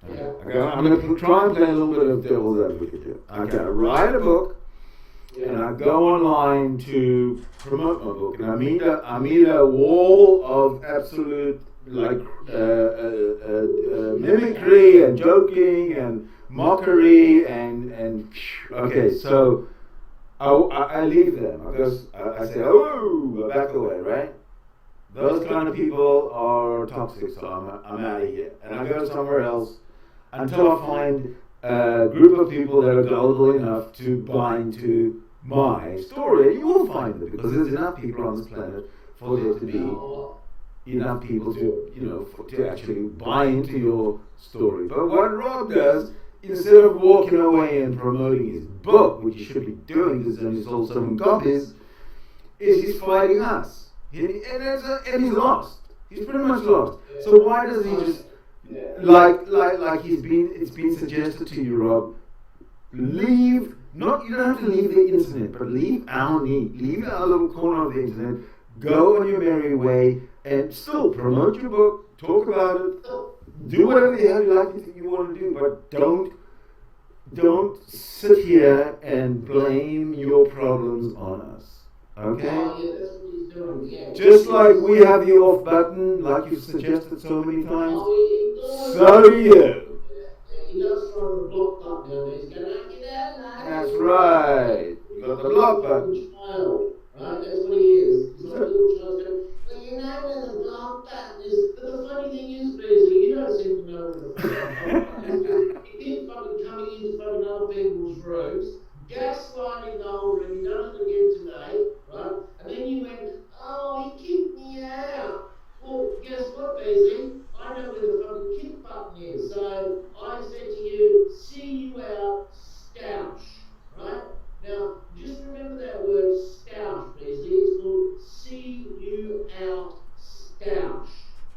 G: Yeah.
O: Okay, I'm going to try and play a little bit of devil's advocate here. Okay, I write a book, and I go online to promote my book, and I meet a wall of absolute mimicry and joking and mockery and okay. So I leave them. I say, oh, I back away, right? Those kind of people are toxic, so I'm out of here. And I go somewhere else until I find a group of people that are gullible enough to buy into my story. You will find them, because there's enough people on this planet for there to be enough people to, to actually buy into your story. But what Rob does, instead of walking away and promoting his book, which he should be doing because he's only sold 7 copies, is he's fighting us. And he's lost. He's pretty much lost. So why does he just, like it's been suggested to you, Rob, leave, you don't have to leave the internet, but leave our little corner of the internet, go on your merry way, and still promote your book, talk about it, do whatever the hell you want to do, but don't sit here and blame your problems on us. Okay? Just like we have the off button, like you've suggested so many times, so do you. That's right. You got the block button.
G: Right, that's what he is. He's like a little child going, well, you know where the block button is. But the funny thing is, Beasley, you don't seem to know where the fucking block button is. You keep fucking coming into fucking other people's rooms, gaslighting Noel, and you done it again today, right? And then you went, oh, he kicked me out. Well, guess what, Beasley? I know where the fucking kick button is. So I said to you, see you out, stouch, right? Now, just remember that word stouch, Beasley. It's called see you out stouch,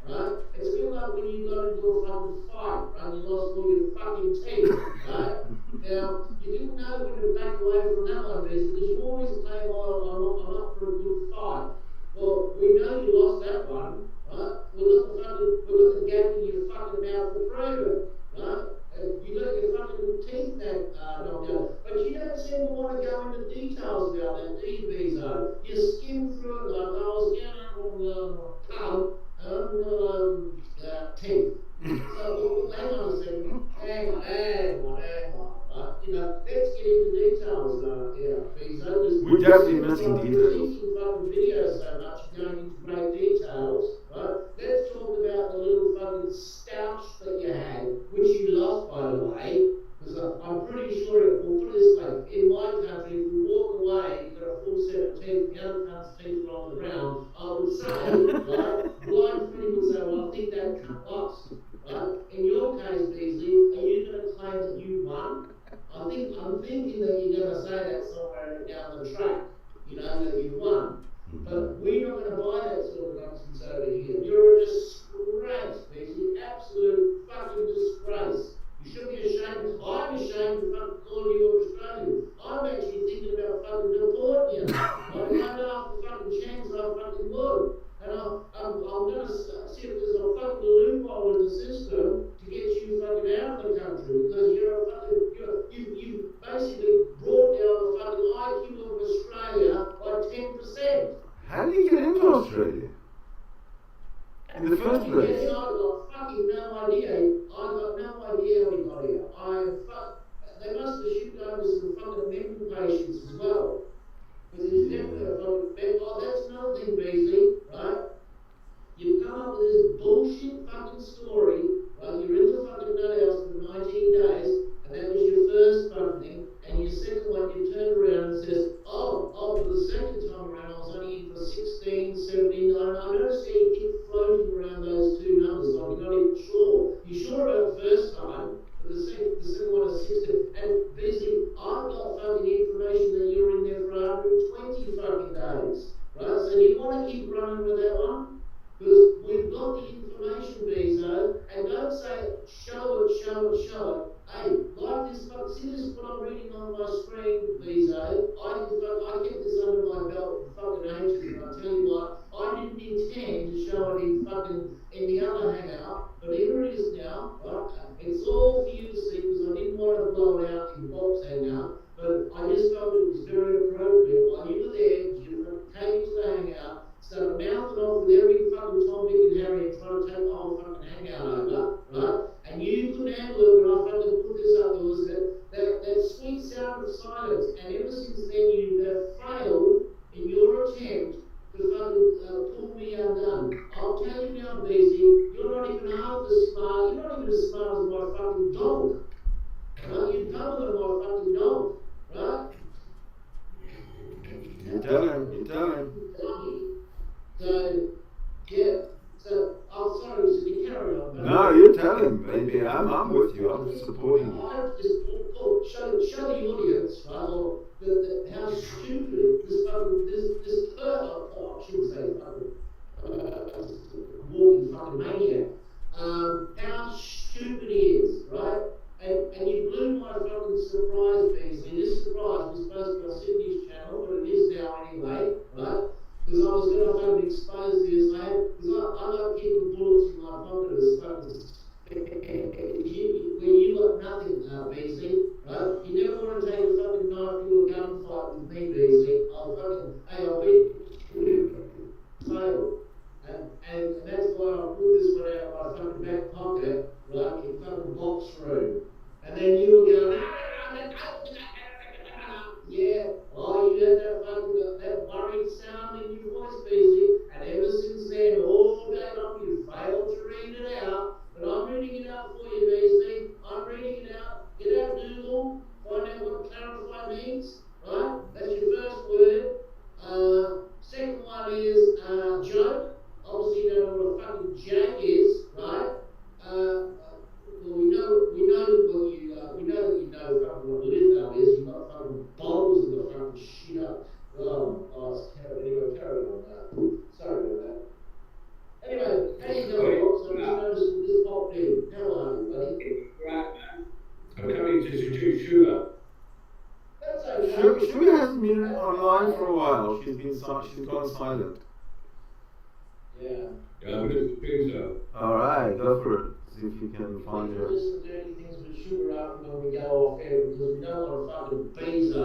G: right? It's a bit like when you got into a fucking fight, right? You lost all your fucking teeth, right? Now, you didn't know when to back away from that one, Beasley, because you always claim, oh, I'm up for a good fight. Well, we know you lost that one, right? We've got the gap in your fucking mouth to prove it, right? You got your fucking teeth that knocked out. But you don't seem to want to go into details about that, do you, Bezo? You skim through it like I was getting teeth. So, hang on a second. Hang on. Let's get into details here, Bezo.
O: We're definitely missing details.
G: Fucking video so much, going into great details, right? Let's talk about the little fucking stouch that you had, which you lost, by the way, because I'm pretty sure, we'll put it this way, in my country, if you walk away, you've got a full set of teeth, the other cunt's teeth are on the ground, I would say, right, blind friend would say, well, I think that cunt lost, right? In your case, Beasley, are you going to claim that you won? I'm thinking that you're going to say that somewhere down the track, that you won. But we're not going to buy that sort of nonsense over here. You're a disgrace, Beasley. Absolute fucking disgrace. You should be ashamed. I'm ashamed to fucking call you Australian. I'm actually thinking about fucking deporting you. I don't know if the fucking chance I fucking would. And I'm going to see if there's a fucking loophole in the system to get you fucking out of the country, because you've basically brought down the fucking IQ of Australia by 10%.
O: How did you get into Australia? In the first place?
G: I've got fucking no idea. I've got no idea how we got here. They must have shipped over some fucking mental patients as well. Because there's definitely a fucking that's another thing, Beasley, right? You've come up with this bullshit fucking story, right? You're in the fucking nut house for 19 days, and that was your first fucking thing, and your second one, you turned around and says, oh, for the second time around, I was only in for 16, 17, I noticed that you keep floating around those two numbers, like you're not even sure. You're sure about the first time, but the second one is 16. And Beasley, I've got fucking information that you're in there for 120 fucking days, right? So do you want to keep running with that one? Because we've got the information, Bezo, and don't say, show it. Hey, like this, see this is what I'm reading on my screen, Bezo. I kept this under my belt for fucking ages, and I tell you what, I didn't intend to show it in the other hangout, but here it is now, right? It's all for you to see, because I didn't want to blow it out in Bob's hangout, but I just felt it was very appropriate while you were there, you came into the hangout, started mouthing off with every fucking Tom, Dick and Harry and trying to take the whole fucking hangout over, right? And you couldn't handle it when I fucking put this up. There was that sweet sound of silence. And ever since then, you've pull me undone. I'll tell you now, BC, you're not even half as smart. You're not even as smart as my fucking dog. Right? You're dumber than my fucking dog. Right?
O: You tell him.
G: So, yeah. So, I'm sorry, so you carry on.
O: No, you tell him, baby. I'm with you. I'm supporting you.
G: I just show the audience, right, or how stupid this I shouldn't say walking fucking maniac. How stupid he is, right? And you blew my fucking surprise, Beasley. This surprise was supposed to be on Sydney's channel, but it is now anyway, right? Because I was going to fucking expose this, mate. Because I like keeping bullets in my pocket as fucking when you got nothing, Beasley, right? You never want to take a fucking knife to a gunfight with me, Beasley. I'll fail. And that's why I pulled this one out of my fucking back pocket, right, in fucking box room. And then you were going, yeah, oh, you had that fucking, that worried sound in your voice, Beasley. And ever since then, all day long, you failed to read it out. But I'm reading it out for you, Beasley. I'm reading it out. Get out Google, find out what clarify means, right? That's your first word. Second one is joke. Obviously, you don't know what a fucking joke is, right? Well, we know that you know fucking what litho is. You've got fucking bottles of the fucking shit up. Oh, it's terrible. Anyway, carry on. Sorry about that. Anyway, how you going, Ross? I'm just noticing this popped in. How are you, buddy?
E: Right, man. I'm coming to seduce Sugar.
G: That's okay.
O: Sugar hasn't been online for a while. She's gone silent.
G: Yeah.
E: Yeah, I'm going to think so.
O: Alright, go for it. See if you can find her.
G: Listen to dirty things with Sugar up when we go off air because we don't want a fucking bezo,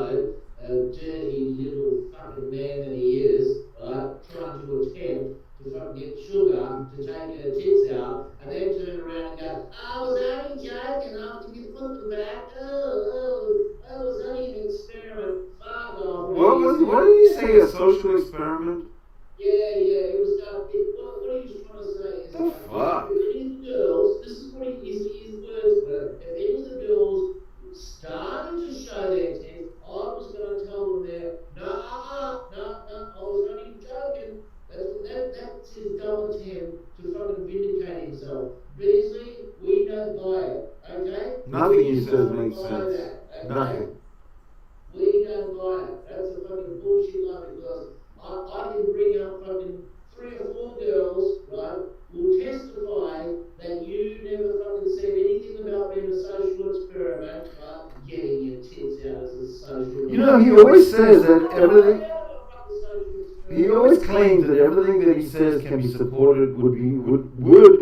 G: a dirty little fucking man that he is, right, trying to attempt to fucking get Sugar to take her tits out and then turn around and go, I was only joking after you put them back. I was only an experiment. Fuck off.
O: What did you say? A social experiment?
G: Yeah, it was what he was trying to say is
O: fuck?
G: if any of the girls, this is what his words were, if any of the girls started to show their tits, I was going to tell them there, no, I was only joking. That's his dumb attempt to fucking vindicate himself. Beasley, we don't buy it, okay?
O: Nothing he says makes sense.
G: That, okay?
O: Nothing.
G: We don't buy it. That's a fucking bullshit lie because I can bring up fucking 3 or 4 girls, right, who testify that you never fucking said anything about being a social experiment, right, getting your tits out as a social experiment.
O: You know, he always says that everything. He always claims that everything that he says can be supported would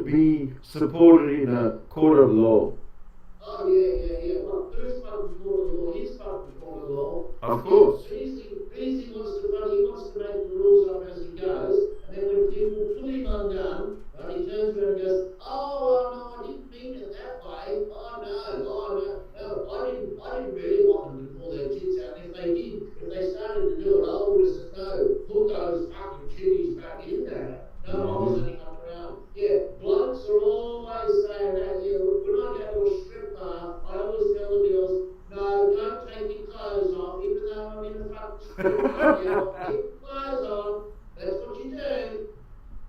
O: be supported in a court of law.
G: Oh yeah. Well, who's fucking court of law? He's fucking court of law.
O: Of course.
G: Beasley wants to make the rules up as he goes, and then when people pull him undone, right, he turns around and goes, oh no, I didn't mean it that way. Oh no, I didn't really want them to pull their tits out. And if they started to do it, I would have said, no, put those fucking titties back in there. No, I was only up around. Yeah, blokes are always saying that, yeah, when I go to a strip bar, I always tell the girls, no, don't take your clothes off, even though I'm in a fucking strip bar, yeah, keep your clothes on, that's what you do.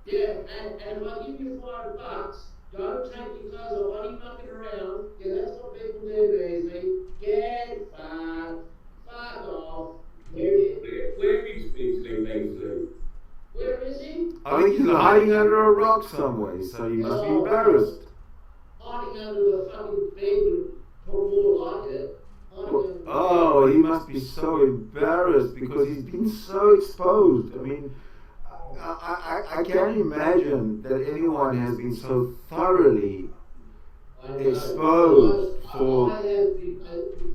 G: Yeah, and if I give you $5, don't take your clothes off, only mucking around, yeah, that's what people do, Beasley. Get fucked, fuck off.
E: Where is Beasley?
G: Where is he?
O: I think he's hiding under a rock somewhere, so he must be embarrassed.
G: Hiding under the fucking bed would probably more like it.
O: Oh, he must be so embarrassed because he's been so exposed. I mean, I can't imagine that anyone has been so thoroughly exposed for.
G: I have been,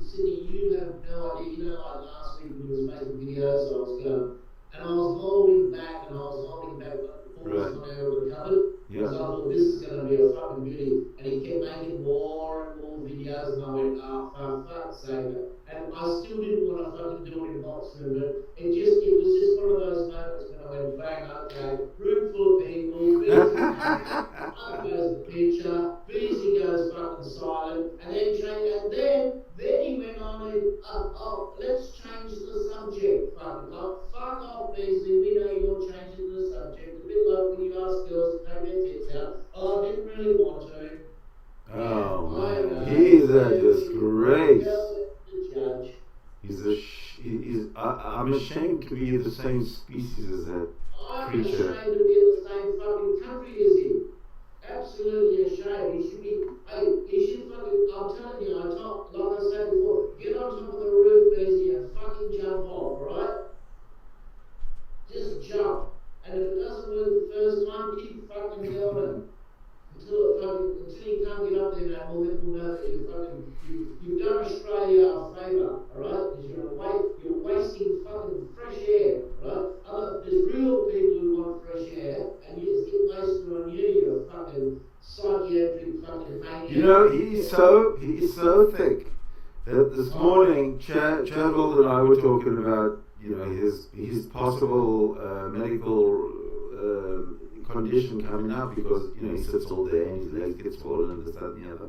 G: Sydney, you have no idea. You know, like last week we was making videos, I was going, and I was holding back, but before this one ever recovered.
O: Yeah.
G: So I thought this is going to be a fucking beauty, and he kept making more and more videos, and I went, oh, for fuck's sake. And I still didn't want to fucking do it in Oxford. It was just one of those moments when I went, bang, okay, room full of people, Beasley up goes the picture, Beasley goes fucking silent, and then he went on and, let's change the subject, fucking fuck off, Beasley, we know you're changing the subject, a bit like when you ask girls to take their tits out, I didn't really want to.
O: Oh man, he's a disgrace. I'm ashamed to be the same species as that creature.
G: I'm ashamed to be in the same fucking country as him. Absolutely ashamed. He should be, he should fucking, I'm telling you, like I said before, get on top of the roof, Beasley, and fucking jump off, alright? Just jump. And if it doesn't work the first time, keep fucking going. Until you can't get up there, man, we'll know that you've done Australia a favour, alright? Because you're wasting fucking fresh air, right? There's real people who want fresh air, and you just get wasted on you, you're a fucking psychiatric fucking maniac.
O: You know, he's so thick that this morning Chadwell and I were talking about, you know, his possible medical condition coming up because, you know, he sits all day and his legs get swollen and this, that and the other.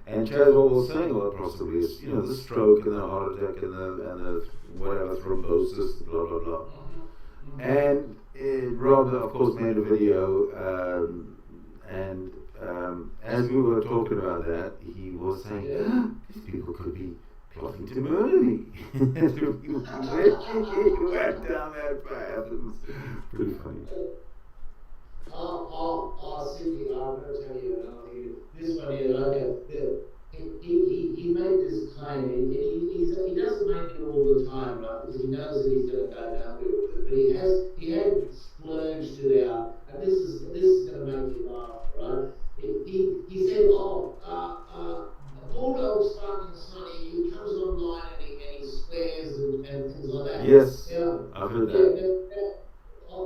O: And Chadwell was saying, well, possibly it's, you know, the stroke and the heart attack and the whatever, thrombosis, blah, blah, blah. And Rob, of course, made a video, and as we were talking about that, he was saying, these people could be plotting to murder me. And he went down that path. It was pretty funny.
G: Cindy, I'm going to tell you another thing. This one here, he made this claim, and he doesn't make it all the time, right? Because he knows that he's going to go down with it. But he had splurged it out, and this is going to make you laugh, right? He said, Bulldog's fucking funny. He comes online and he swears and things like that.
O: Yes, I've heard that.
G: I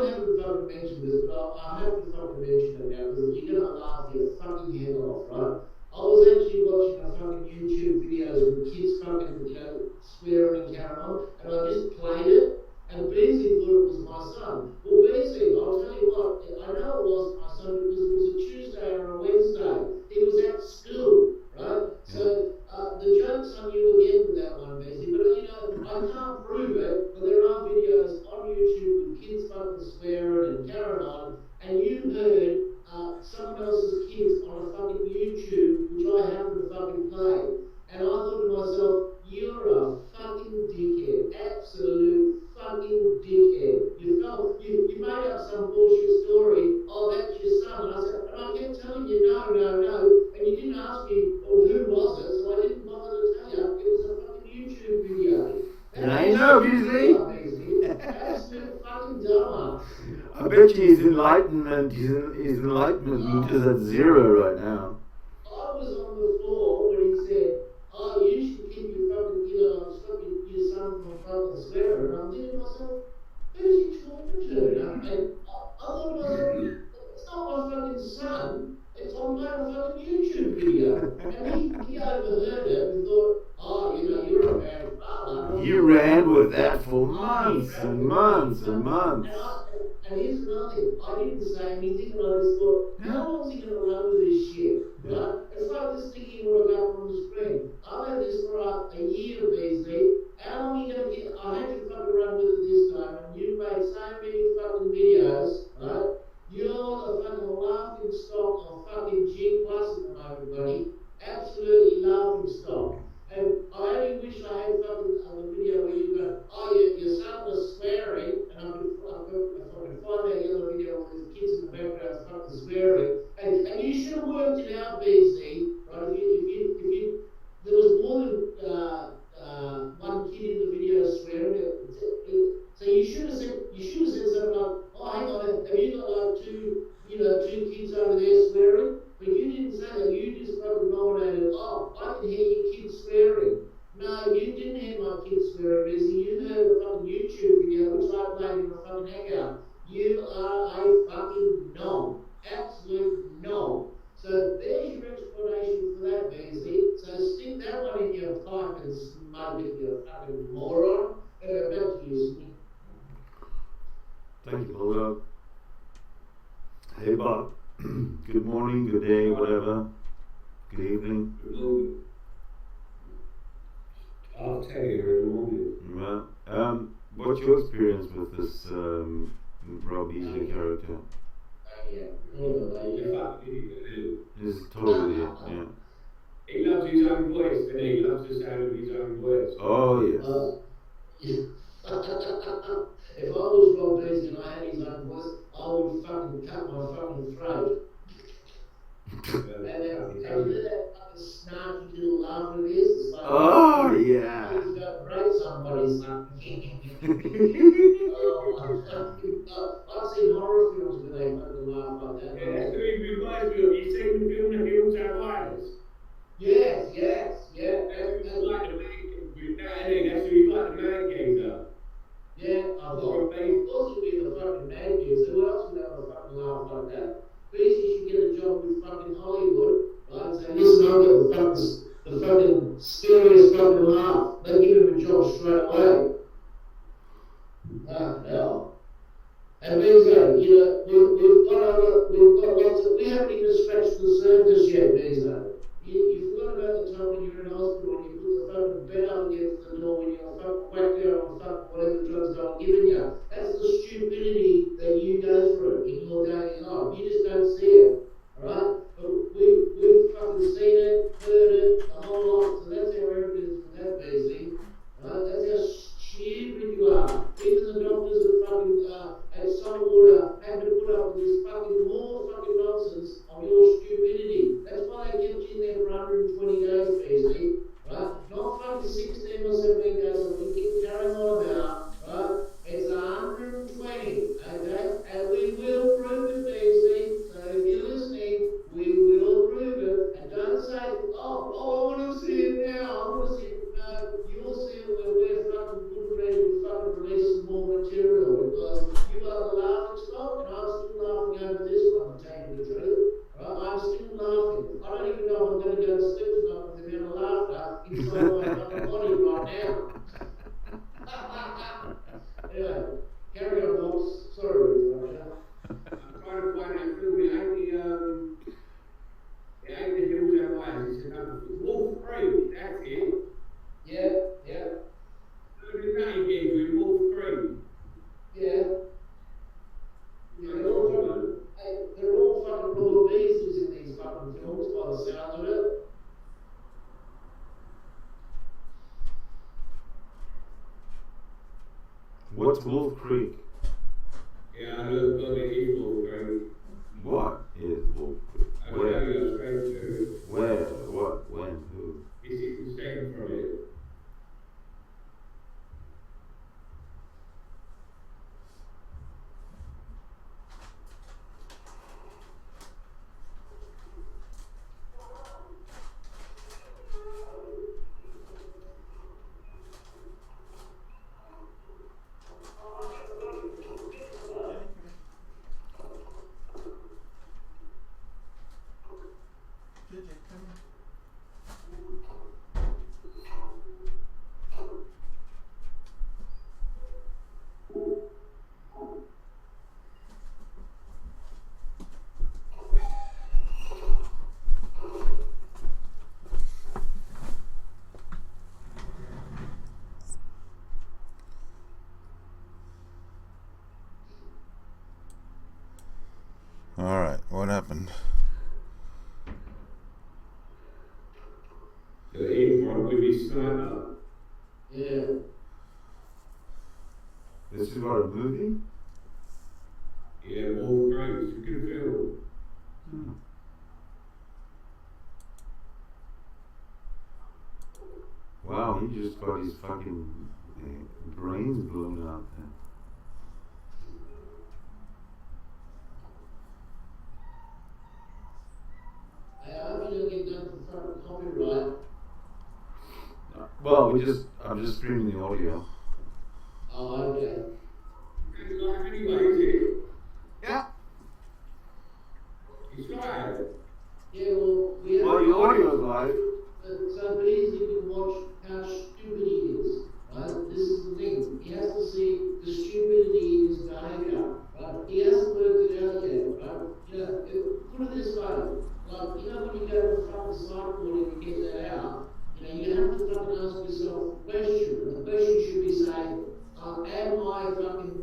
G: haven't fucking mentioned this, but I have to fucking mention it now because you're gonna laugh your fucking head off, right? I was actually watching a fucking YouTube videos with kids fucking, you know, swearing and carrying on, and I just played it, and Beasley thought it was my son. Well, Beasley, I'll tell you what, I know it wasn't my son because it was a Tuesday or a Wednesday. He was at school, right? So the joke's on you again with that one, Beasley, but you know, I can't prove it, but there are videos on YouTube with kids fucking swearing and carrying on, and you heard someone else's kids on a fucking YouTube, which I happen to fucking play. And I thought to myself, you're a fucking dickhead. Absolute fucking dickhead. You made up some bullshit story. Oh, that's your son. And I kept telling you, no. And you didn't ask me, well, who was it? So I didn't bother to tell you. It was a fucking YouTube video.
O: I know, Beasley.
G: Absolute fucking dumber.
O: I bet you his enlightenment meters at zero right now.
G: I was on the floor when he said, oh, you should keep your fucking, stop your son from fucking swearing. And I'm thinking to myself, who's he talking to? And I thought to myself, it's not my fucking son. It's on my fucking YouTube video. And he overheard it and thought, oh, you're a bad father.
O: You ran with that for months and months and months.
G: And here's another thing, I didn't say anything, and I just thought, how long is he going to run with this shit? Right? It's like this thing here what I got on the screen. I've had this for a year, Beasley. How long are you going to get? I had to fucking run with it this time, and you've made so many fucking videos, right? You're the fucking laughing stock of fucking G Plus at the moment, buddy. Absolutely laughing stock. And I only wish I had fucking the video where you go, oh, your son was swearing, and I could find that other video where there's kids in the background fucking swearing. And you should have worked it out, BC, right? If you there was more than one kid in the video swearing. So you should have said something like, oh, hang on, have you got like two kids over there swearing? But you didn't say that. You just fucking nominated, oh, I can hear your kids swearing. No, you didn't hear my kids swearing, Busy. You heard a fucking YouTube video which I played in a fucking hangout. You are a fucking nom. Absolute nom. So there's your explanation for that, Busy. So stick that one in your pipe and smoke it, you fucking
A: Hey Bob. Good morning, good day, whatever. Good evening.
E: I'll tell you in the morning.
A: Well, what's your experience with this Rob Beasley character? This is totally it, yeah.
E: He loves his own voice, and he loves the sound of his own voice.
A: Oh, yes.
G: If I was Rob Beasley and I had his own voice, I would fucking cut my fucking throat. And then that fucking snarky little laugh of his, it's like,
A: oh, yeah.
G: He's going to break somebody's fucking I've seen horror films where they fucking laugh like that.
E: Yeah, that's what he reminds me of. You seen the film The Hills Have Eyes?
G: Yes.
E: That's who's like the man, that's who's like the man gazer.
G: Yeah, I thought of course he'd be the fucking man gazer. Who else would have a fucking laugh like that? Beasley should get a job with fucking Hollywood, right? Say, listen, I've got the fucking scariest fucking laugh. They give him a job straight away. Hell. And Beasley, we've got lots of, we haven't even scratched the surface yet, Beasley. You forgot about the time when you were in hospital and you put the fucking bed up against the door when you were fucking whacked out on fucking whatever drugs they were giving you. That's the stupidity that you go through in your daily life. You just don't see it, alright? But we've fucking seen it, heard it, the whole lot. So that's our evidence for that, Beasley. Right? That's how stupid you are. Even the doctors that fucking at some water had to put up with this fucking more fucking nonsense of your stupidity. That's why they kept you in there for 120 days, Beasley. Right? Not fucking 16 or 17 days that we keep carrying on about. Right? It's 120, okay? And we will prove it, Beasley. So if you're listening, we will prove it. And don't say, oh, I want to see it now. I want to see it. No, you'll see it when we're fucking good ready to fucking release some more material. Because you are the laughing stock, and I'm still laughing over this one, to tell you the truth. Right? I'm still laughing. I don't even know if I'm going to go to sleep tonight with the amount of laughter inside my fucking body right now. Anyway, carry on, boss. Sorry, Russia.
E: I'm trying to find that film. It ain't the Hills Have Eyes. It's another Wolf Creek. That's it.
G: Yeah.
E: Look at that again with Wolf Creek.
G: Yeah. They're all fucking raw beasts in these fucking films by the sounds of it.
A: What's Wolf Creek?
E: Yeah, I looked on it is Wolf Creek.
A: What is Wolf Creek?
E: I will tell you straight to.
A: Where? What? When? Who?
E: This is the second from it.
A: Alright, what happened?
E: The info with his sniper.
G: Yeah.
A: This is what, a movie?
E: Yeah, Wolf Creek. It's a good film.
A: Wow, he just got his fucking brains blown out there.
G: I hope you don't get done for fucking copyright.
A: Well, I'm just streaming the audio.
G: Oh, okay.
E: It's live anyway, is it?
A: Yeah.
E: It's live.
G: Yeah, well, we have.
A: Well, your audio's live.
G: So please, you can watch how stupid he is. Right? This is the thing. He has to see the stupidity in his behaviour. Right? He hasn't worked it out yet. Right? go to the fucking sideboard and get that out, you know, you have to fucking ask yourself a question. And the question should be saying, am I fucking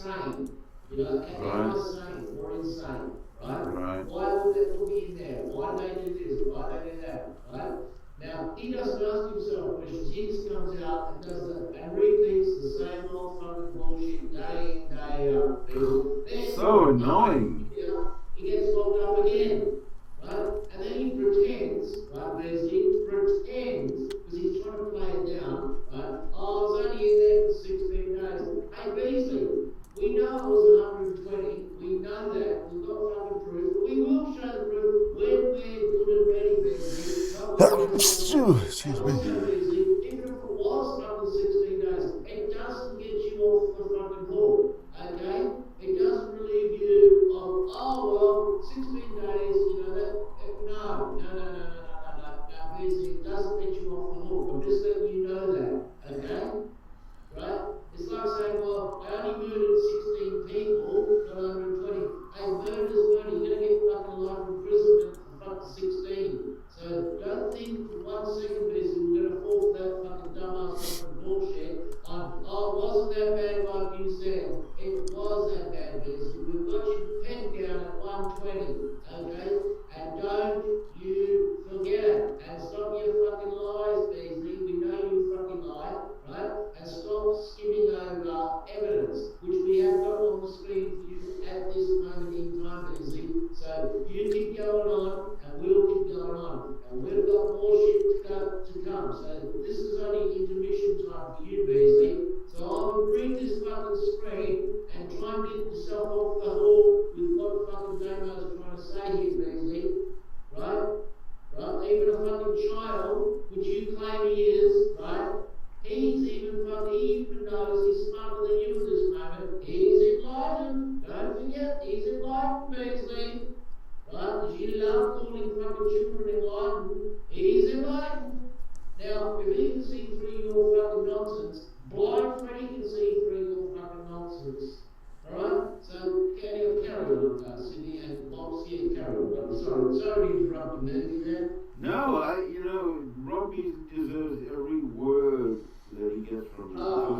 G: sane? You know, am I sane or insane? Right? Why would they put me in there? Why do they do this? Why do they do that? Right? Now, he doesn't ask himself questions. He just comes out and does that and repeats the same old fucking bullshit day in, day out.
O: So annoying.
G: He gets locked up again. Right? And then he pretends, right, Beasley, because he's trying to play it down, right? Oh, I was only in there for 16 days. Hey, Beasley, we know it was 120. We know that. We've got fucking proof. We will show the proof when we're good and ready, Beasley.
O: Excuse me.
G: Beasley, even if it was fucking 16 days, it doesn't get you off the fucking hook. Okay? It doesn't relieve you of, oh, well, 16 days, you know, that, no, Beasley, it doesn't get you off the hook. I'm just letting you know that, okay? Right? It's like saying, well, I only murdered 16 people, not 120. Hey, murder's murder, you're going to get fucking life imprisonment for fucking 16. So don't think for 1 second, Beasley, we're going to fall for that fucking dumbass fucking bullshit. Oh, it wasn't that bad like you said. It was that bad, Beasley. We've got you pinned down at 120, okay? And don't you forget it. And stop your fucking lies, Beasley. We know you fucking lie, right? And stop skimming over evidence, which we have got on the screen for you at this moment in time, Beasley. So you keep going on, and we'll keep going on. And we've got more shit to come. So this is only intermission time for you, Beasley. So I will read this fucking screen and try and get yourself off the hook with what fucking Damo's trying to say here, Beasley. Right? Right? Even a fucking child, which you claim he is, right? He even knows he's smarter than you at this moment. He's enlightened. Don't forget, he's enlightened, Beasley. Right? Because you love calling fucking children enlightened. He's enlightened. Now, if he can see through your fucking nonsense, blind Freddy can see through your fucking nonsense. Alright? So, carry on, Sydney and Bob's here, carry on. Sorry to interrupt the movie there.
O: No, Robbie deserves every word that he gets from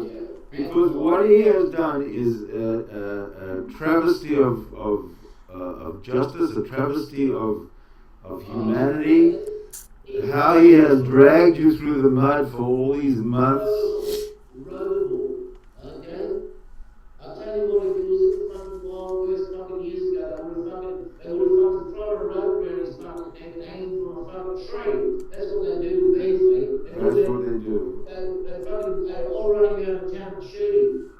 O: you. Because what he has done is a travesty of justice, a travesty of humanity. How he has dragged you through the mud for all these months.
G: Okay? I'll tell you what, if it was in the fucking Wild West fucking years ago, they would have fucking thrown a rope around his fucking neck and hang him from a fucking tree. That's what they do with Beasley.
O: That's what they do.
G: They're all running out of town and shooting.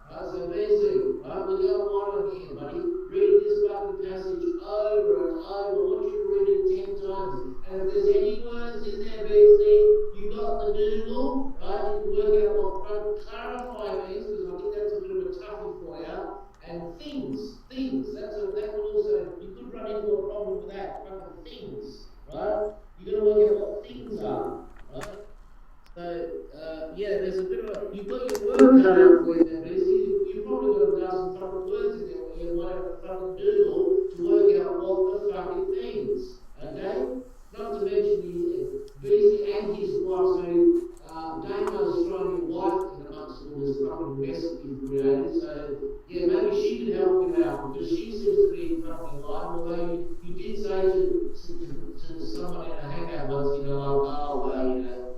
G: Right, so Beasley, right, we're going on here, buddy. Read this fucking passage over and over. I want you to read it 10 times. And if there's any words in there, Beasley, you got the doodle, right? You can work out what clarify means, because I think that's a bit of a toughie for you. And things, that would also, you could run into a problem with that, fucking things, right? You got to work out what things are, right? So, there's a bit of a, you've got your words cut out for you there, Beasley. You've probably got a dozen fucking words in there where you might have a fucking doodle to work out what the fuck it means, okay? Not to mention Beasley and his wife, so Damo's throwing your wife in amongst all this fucking mess that you've created, so maybe she could help you out, because she seems to be fucking lying, although you did say to someone in a hangout once,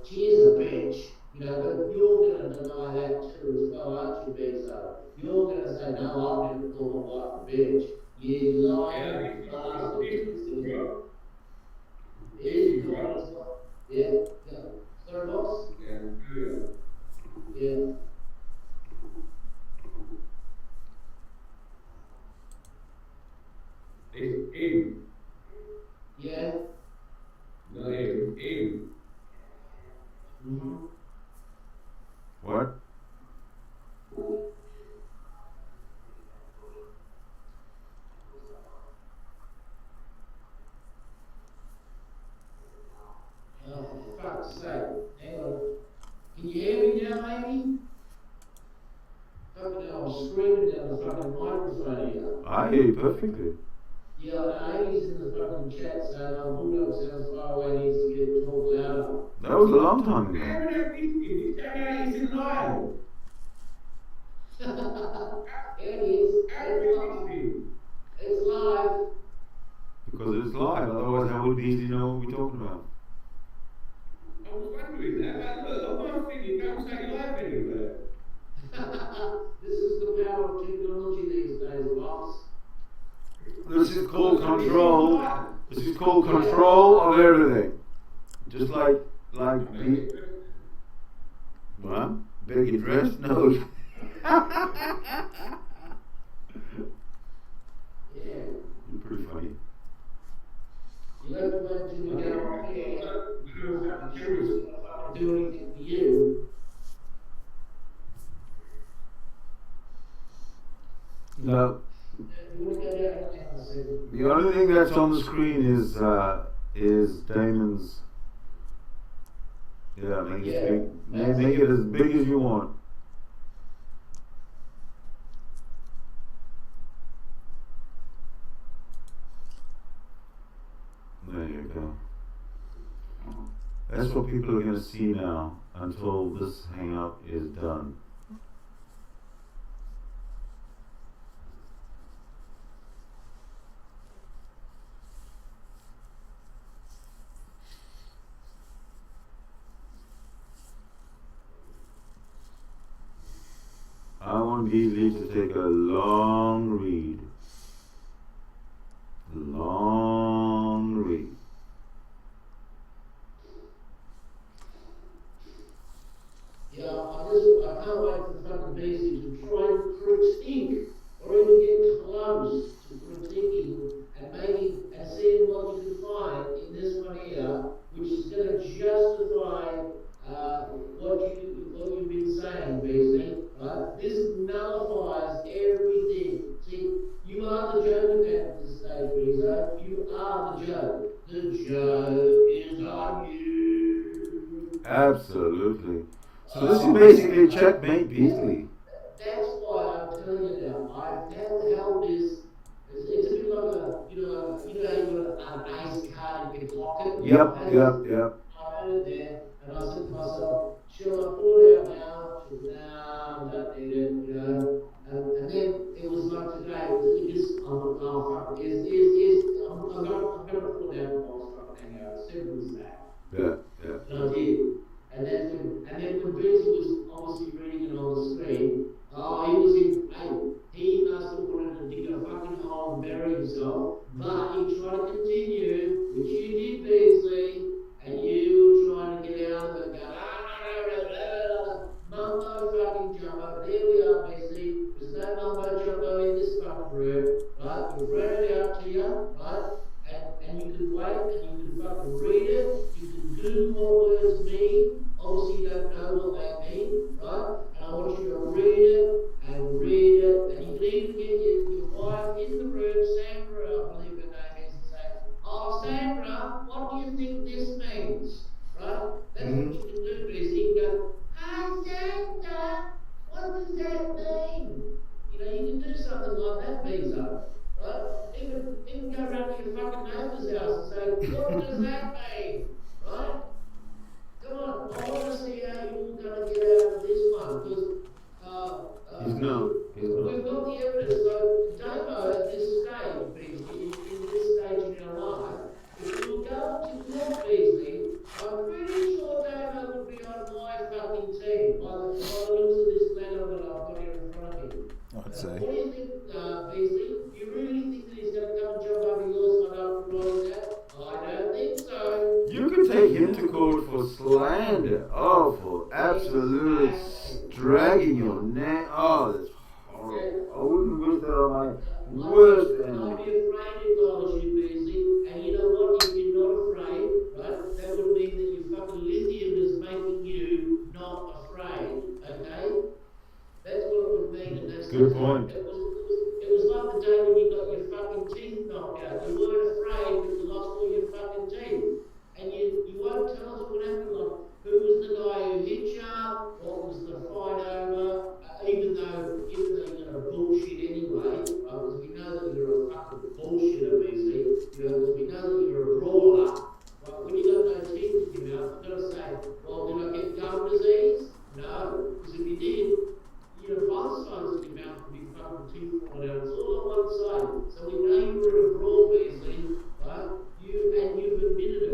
G: she is a bitch, but you're going to deny that too as well, aren't you, Beasley? You're going to say, no, I've never called my wife a bitch. You lying bastard. Yeah. Sorry, boss? Yeah.
E: It's him.
G: Yeah.
E: No, him.
G: Mm-hmm.
O: What?
G: Oh, for fuck's sake. Hang on. Can you hear me now, Amy? Fucking hell, I'm screaming down the fucking microphone here.
O: I hear you perfectly.
G: Yeah, Amy's in the fucking chat saying, Bulldog sounds far away, needs to get talked louder.
A: That was a long time ago.
E: He's in line.
G: It is. It's live.
A: Because it's live, otherwise how would Beasley know what we're talking about?
E: I was wondering that, but look, I'm not thinking don't say live anywhere.
G: This is the power of technology these days, boss.
A: This is called control. This is called control of everything. Just like what? Baggy dress? No.
G: Yeah.
A: You're pretty funny.
G: You have to let you get on here. Do anything for you.
A: No. The only thing that's on the screen is Damon's. Yeah, make it big. Make it as big as you want. There you go. That's what people are going to see now until this hangout is done. I want Beasley to take a long read. Long read.
G: Yeah, I can't wait for the fucking Beasley to try and critique or even get close to critiquing and maybe and seeing what you can find in this one here, which is going to justify what you've been saying, Beasley. This nullifies everything. See, you are the joke at this stage, Beasley. You are the joke. The joke is on you.
A: Absolutely. So this is basically checkmate Beasley.
G: That's why I'm telling you now. I've held this. It's a bit like you know how you got an ace card in your pocket.
A: Yep.
G: I had it there, and I said to myself, "Shall I pull it out now?" She said, "No, I don't need it," And then it was like today. I'm gonna pull it out and I'll fucking hang out. Simple as that.
A: Yeah.
G: And I did. And then when Beasley was obviously reading it on the screen, he must have wanted to dig a fucking hole and bury himself, but he tried to continue, which you did, Beasley, and you were trying to get out of it, mumbo fucking jumbo, but here we are, Beasley, there's no mumbo jumbo in this fucking room, right? We've read it out to you, right? And you can wait and you can fucking read it, you can Google what words mean, obviously you don't know what they mean, right? And I want you to read it, and you can even get your wife in the room, Sandra, I believe her name is, and say, "Oh, Sandra, what do you think this means?" Right? That's what you can do, is you can go, "Hi, Sandra, what does that mean?" You can do something like that, Bezo. Right? Even go around to your fucking neighbour's house and say, "What does that mean?" Right? Come on, I want to see how you're going to get out of this one, because we've got the evidence. So, Damo at this stage, Beasley, in this stage in our life, if we were going to court, Beasley, I'm pretty sure Damo would be on my fucking team by the looks of this letter that I've got here in front of me.
A: I'd say.
G: What do you think, Beasley? Do you really think that he's going to come and jump over yours and after writing that? I don't think so.
A: You can take him to court for slander. Oh, for absolute dragging your neck. Oh, that's horrible. I wouldn't wish that on my worst enemy.
G: I'd be afraid if I was you, Beasley. And you know what? If you're not afraid, right, that would mean that your fucking lithium is making you not afraid. Okay? That's what it would mean. And that's
A: good point.
G: It was like the day when you got your fucking teeth knocked out. You weren't afraid, but you lost all your fucking teeth. And you won't tell us what happened. Like, who was the guy who hit you? What was the fight over? Even though you're bullshit anyway, because we know that you're a fucking bullshitter, So we know you were in a brawl, Beasley, right? You've admitted it.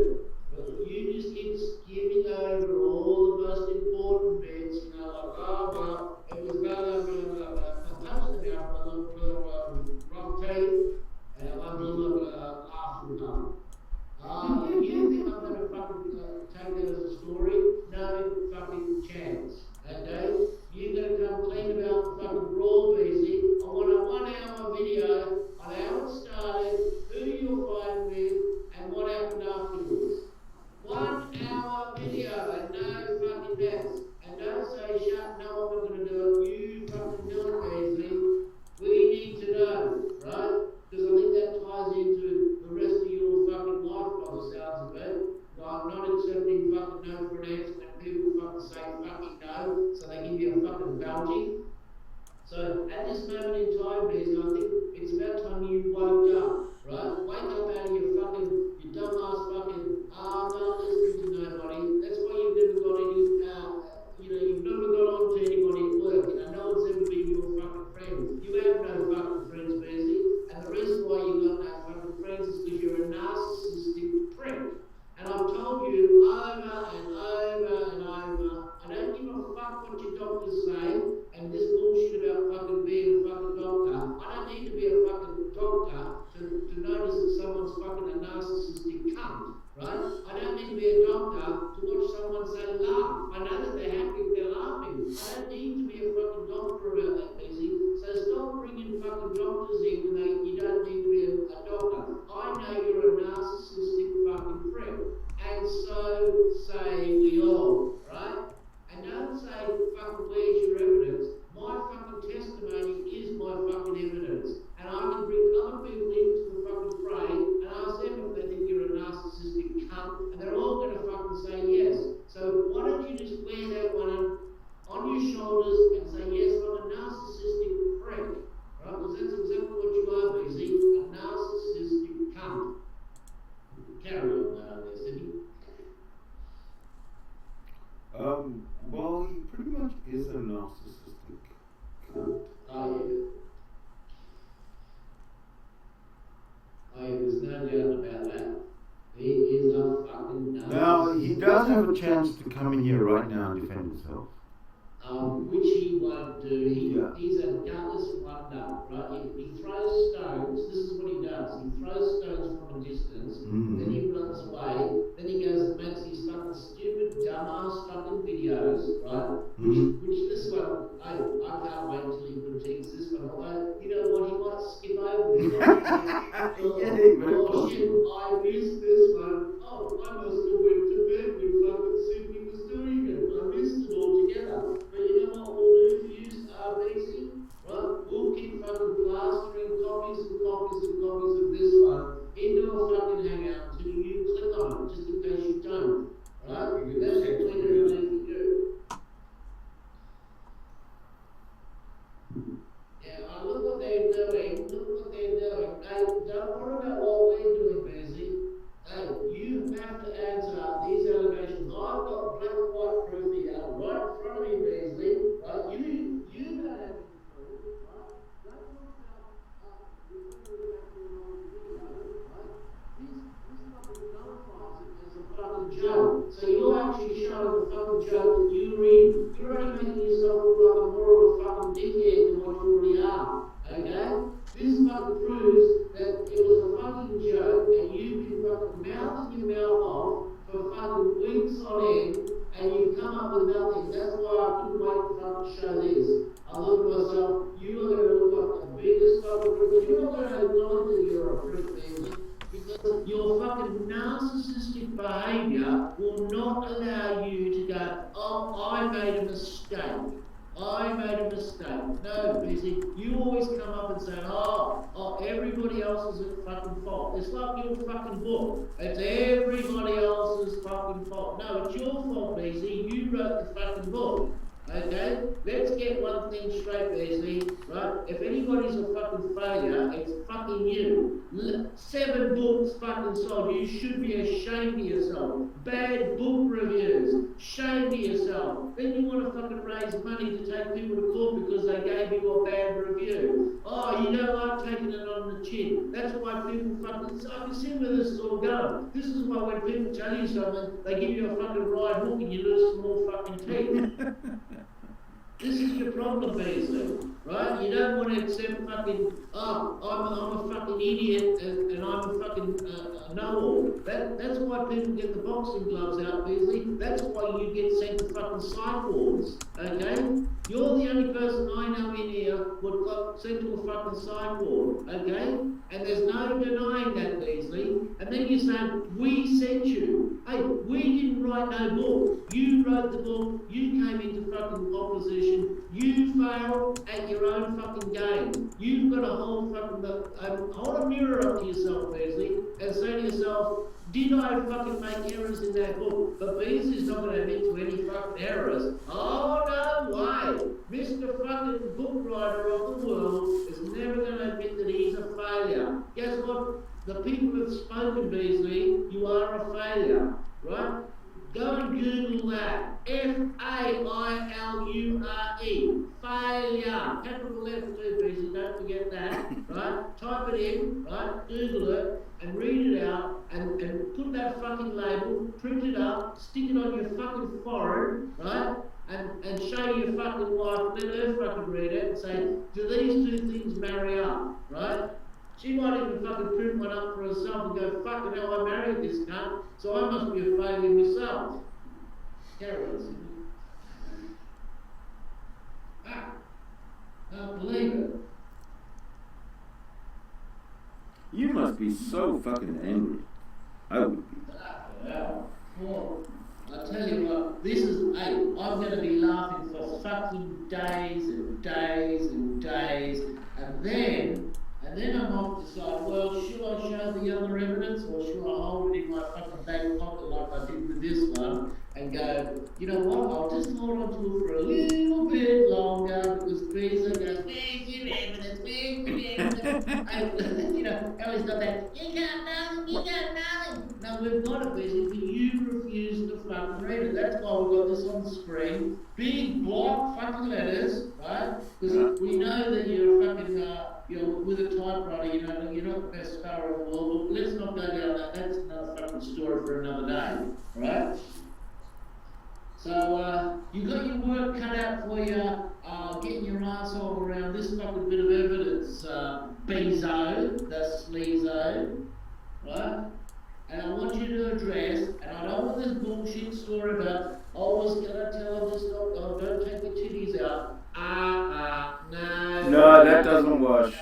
G: But you just keep skimming over all the most important bits, you know, like, oh, well, it was blah, blah, blah, blah, blah. I touched it out, rough teeth, and I'm just laughing about it. You think I'm going to fucking take that as a story? No fucking chance. Okay? You're going to come clean about the fucking brawl, Beasley. I want a 1 hour video on how it started, who you're fighting with, and what happened afterwards. 1 hour video and no fucking mess. And don't say, shut, no, I'm not going to do it. You fucking do it, Beasley. We need to know, right? Because I think that ties into the rest of your fucking life by the sounds of it. I'm not accepting fucking no for an answer when people fucking say fucking no, so they give you a fucking belting. So at this moment in time, Beasley, I think it's about time you woke up, right? Wake up out of your dumbass fucking, I'm not listening to nobody. That's why you've never got any, you've never got on to anybody at work, and I know it's ever been your fucking friends. You have no fucking friends, Beasley, and the reason why you got no fucking friends is because you're a narcissistic prick. And I've told you over and over and over, I don't give a fuck what your doctors say, and this bullshit about fucking being a fucking doctor. I don't need to be a fucking doctor to notice that someone's fucking a narcissistic cunt, right? I don't need to be a doctor to watch someone say laugh. I know that they're happy if they're laughing. I don't need to be a fucking doctor about that, Beasley. So stop bringing fucking doctors in when you don't need to be a doctor. I know you're a narcissistic fucking prick. And so say we all, right? And don't say, fucking, where's your evidence? My fucking testimony is my fucking evidence. And I can bring other people into the fucking fray and ask them if they think you're a narcissistic cunt, and they're all going to fucking say yes. So why don't you just wear that one on your shoulders and say, yes, I'm a narcissistic prick, right? Because that's exactly what you are, Beasley, a narcissistic cunt. Carry on now, there, Sydney.
O: Well, he pretty much is a narcissistic cunt.
G: Oh, yeah. There's no doubt about that. He is a fucking narcissist.
O: Now, he does have a chance to come in here right now and defend himself.
G: Which he won't do. He's a gutless wonder, right? He throws stones. This is what he does. He throws stones from a distance, then he runs away, then he goes and makes these fucking stupid, dumbass fucking videos, right? Which this one, I can't wait till he critiques this one. Although, you know what, he might skip over this one. Oh shit, I missed this one. Oh, I must have went to bed when fucking Sydney was doing it. I missed it altogether. But you know what we'll do for you, RBC? Right? We'll keep fucking plastering copies and copies and copies of this one into a fucking hangout until you click on it, just in case you don't. Right? That's what we're going to do for you. Yeah, look what they're doing. Look what they're doing. Hey, don't worry about what we're doing, Beasley. Hey, you have to answer these allegations. I've got black and white proof here, right in front of me, Beasley. Right? You don't have to prove it, right? Don't talk about this fucking nullifies it as a fucking joke. So you're actually showing the fucking joke that you read. You're only making yourself look like more of a fucking dickhead than what you already are. Okay? This fucking proves that it was a fucking joke and you've been fucking mouthing your mouth off for fucking weeks on end and you've come up with nothing. That's why I couldn't wait to fucking show this. I look at myself, you are going to look like the biggest fucking prick. You're not going to acknowledge that you're a prick, man. Because your fucking narcissistic behaviour will not allow you to go, oh, I made a mistake. I made a mistake. No, Beasley, you always come up and say, oh, everybody else is at fucking fault. It's like your fucking book. It's everybody else's fucking fault. No, it's your fault, Beasley. You wrote the fucking book. Okay? Let's get one thing straight, Beasley. Right? If anybody's a fucking failure, it's fucking fucking you. 7 books fucking sold. You should be ashamed of yourself. Bad book reviews. Shame of yourself. Then you want to fucking raise money to take people to court because they gave you a bad review. Oh, you don't like taking it on the chin. That's why people fucking... I can see where this is all going. This is why when people tell you something, they give you a fucking right hook and you lose some more fucking teeth. This is your problem, Beasley, right? You don't want to accept fucking, oh, I'm a fucking idiot and I'm a fucking know-all. That's why people get the boxing gloves out, Beasley. That's why you get sent to fucking psych wards, okay? You're the only person I know in here who got sent to a fucking psych ward, okay? And there's no denying that, Beasley. And then you say, we sent you. Hey, we didn't write no book. You wrote the book. You came into fucking opposition. You failed at your own fucking game. You've got to hold a mirror up to yourself, Beasley, and say to yourself, did I fucking make errors in that book? But Beasley's not going to admit to any fucking errors. Oh, no way. Mr. fucking book writer of the world is never going to admit that he's a failure. Guess what? The people who have spoken, Beasley, you are a failure, right? Go and Google that. Failure. Failure. Capital letter too, Beasley, don't forget that. Right? Type it in, right? Google it and read it out and put that fucking label, print it up, stick it on your fucking forehead, right? And show your fucking wife, let her fucking read it and say, do these two things marry up, right? She might even fucking print one up for herself and go, fucking hell, I married this cunt, so I must be a failure myself. Carry on. Can't believe it.
A: You must be so fucking angry. I would be.
G: Well, I tell you what, this is, hey, I'm going to be laughing for fucking days and days and days, and then I'm off to decide, well, should I show the other evidence or should I hold it in my fucking back pocket like I did with this one and go, you know what, I'll just hold on to it for a little bit longer because Beasley goes, where's your evidence, and, you know, always got that, you got nothing. No, we've got it, Beasley, but you refuse to fucking read it. That's why we've got this on the screen. Big block fucking letters, right? Because we know that you're fucking, you know, with a typewriter, you know, you're not the best scholar in the world, but let's not go down that. That's another fucking story for another day, right? So, you got your work cut out for you, getting your asshole around this fucking bit of evidence, Bezo, that's Sleazo, right? And I want you to address, and I don't want this bullshit story about, oh, I was gonna tell this, oh, don't take the titties out. No.
A: No, that doesn't wash.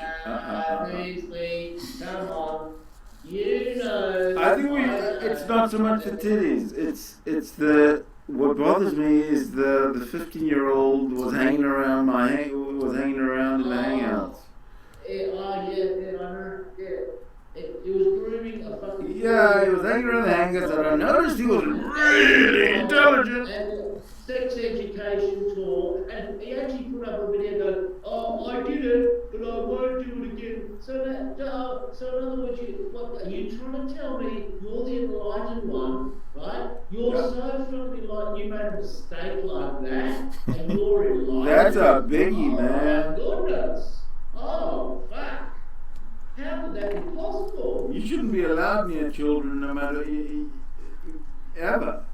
G: Beasley, come on. You know.
A: I think it's not so much the titties. It's the, what bothers me is the 15-year-old was hanging around in the hangouts.
G: It was grooming a fucking...
A: Yeah, he was hanging around the hangouts, and I noticed he was really intelligent.
G: And sex education talk, and he actually put up a video going, oh, I did it, but I won't do it again. So in other words, what are you trying to tell me? You're the enlightened one, right? You're so fucking enlightened, you made a mistake like that, and you're enlightened.
A: That's a biggie, man.
G: Oh my goodness. Oh, fuck. How could that be possible?
A: You shouldn't be allowed near children, no matter ever.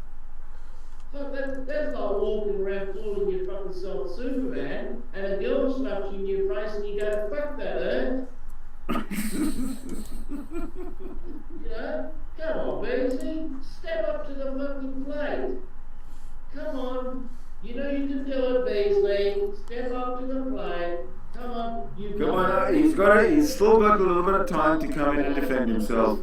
G: So that's like walking around calling your fucking self Superman, and a girl slaps you in your face, and you go, "Fuck that, Earth." You know, come on, Beasley, step up to the fucking plate. Come on, you know you can do it, Beasley. Step up to the plate. Come on, you.
A: Come on, he's still got a little bit of time to come in and defend himself.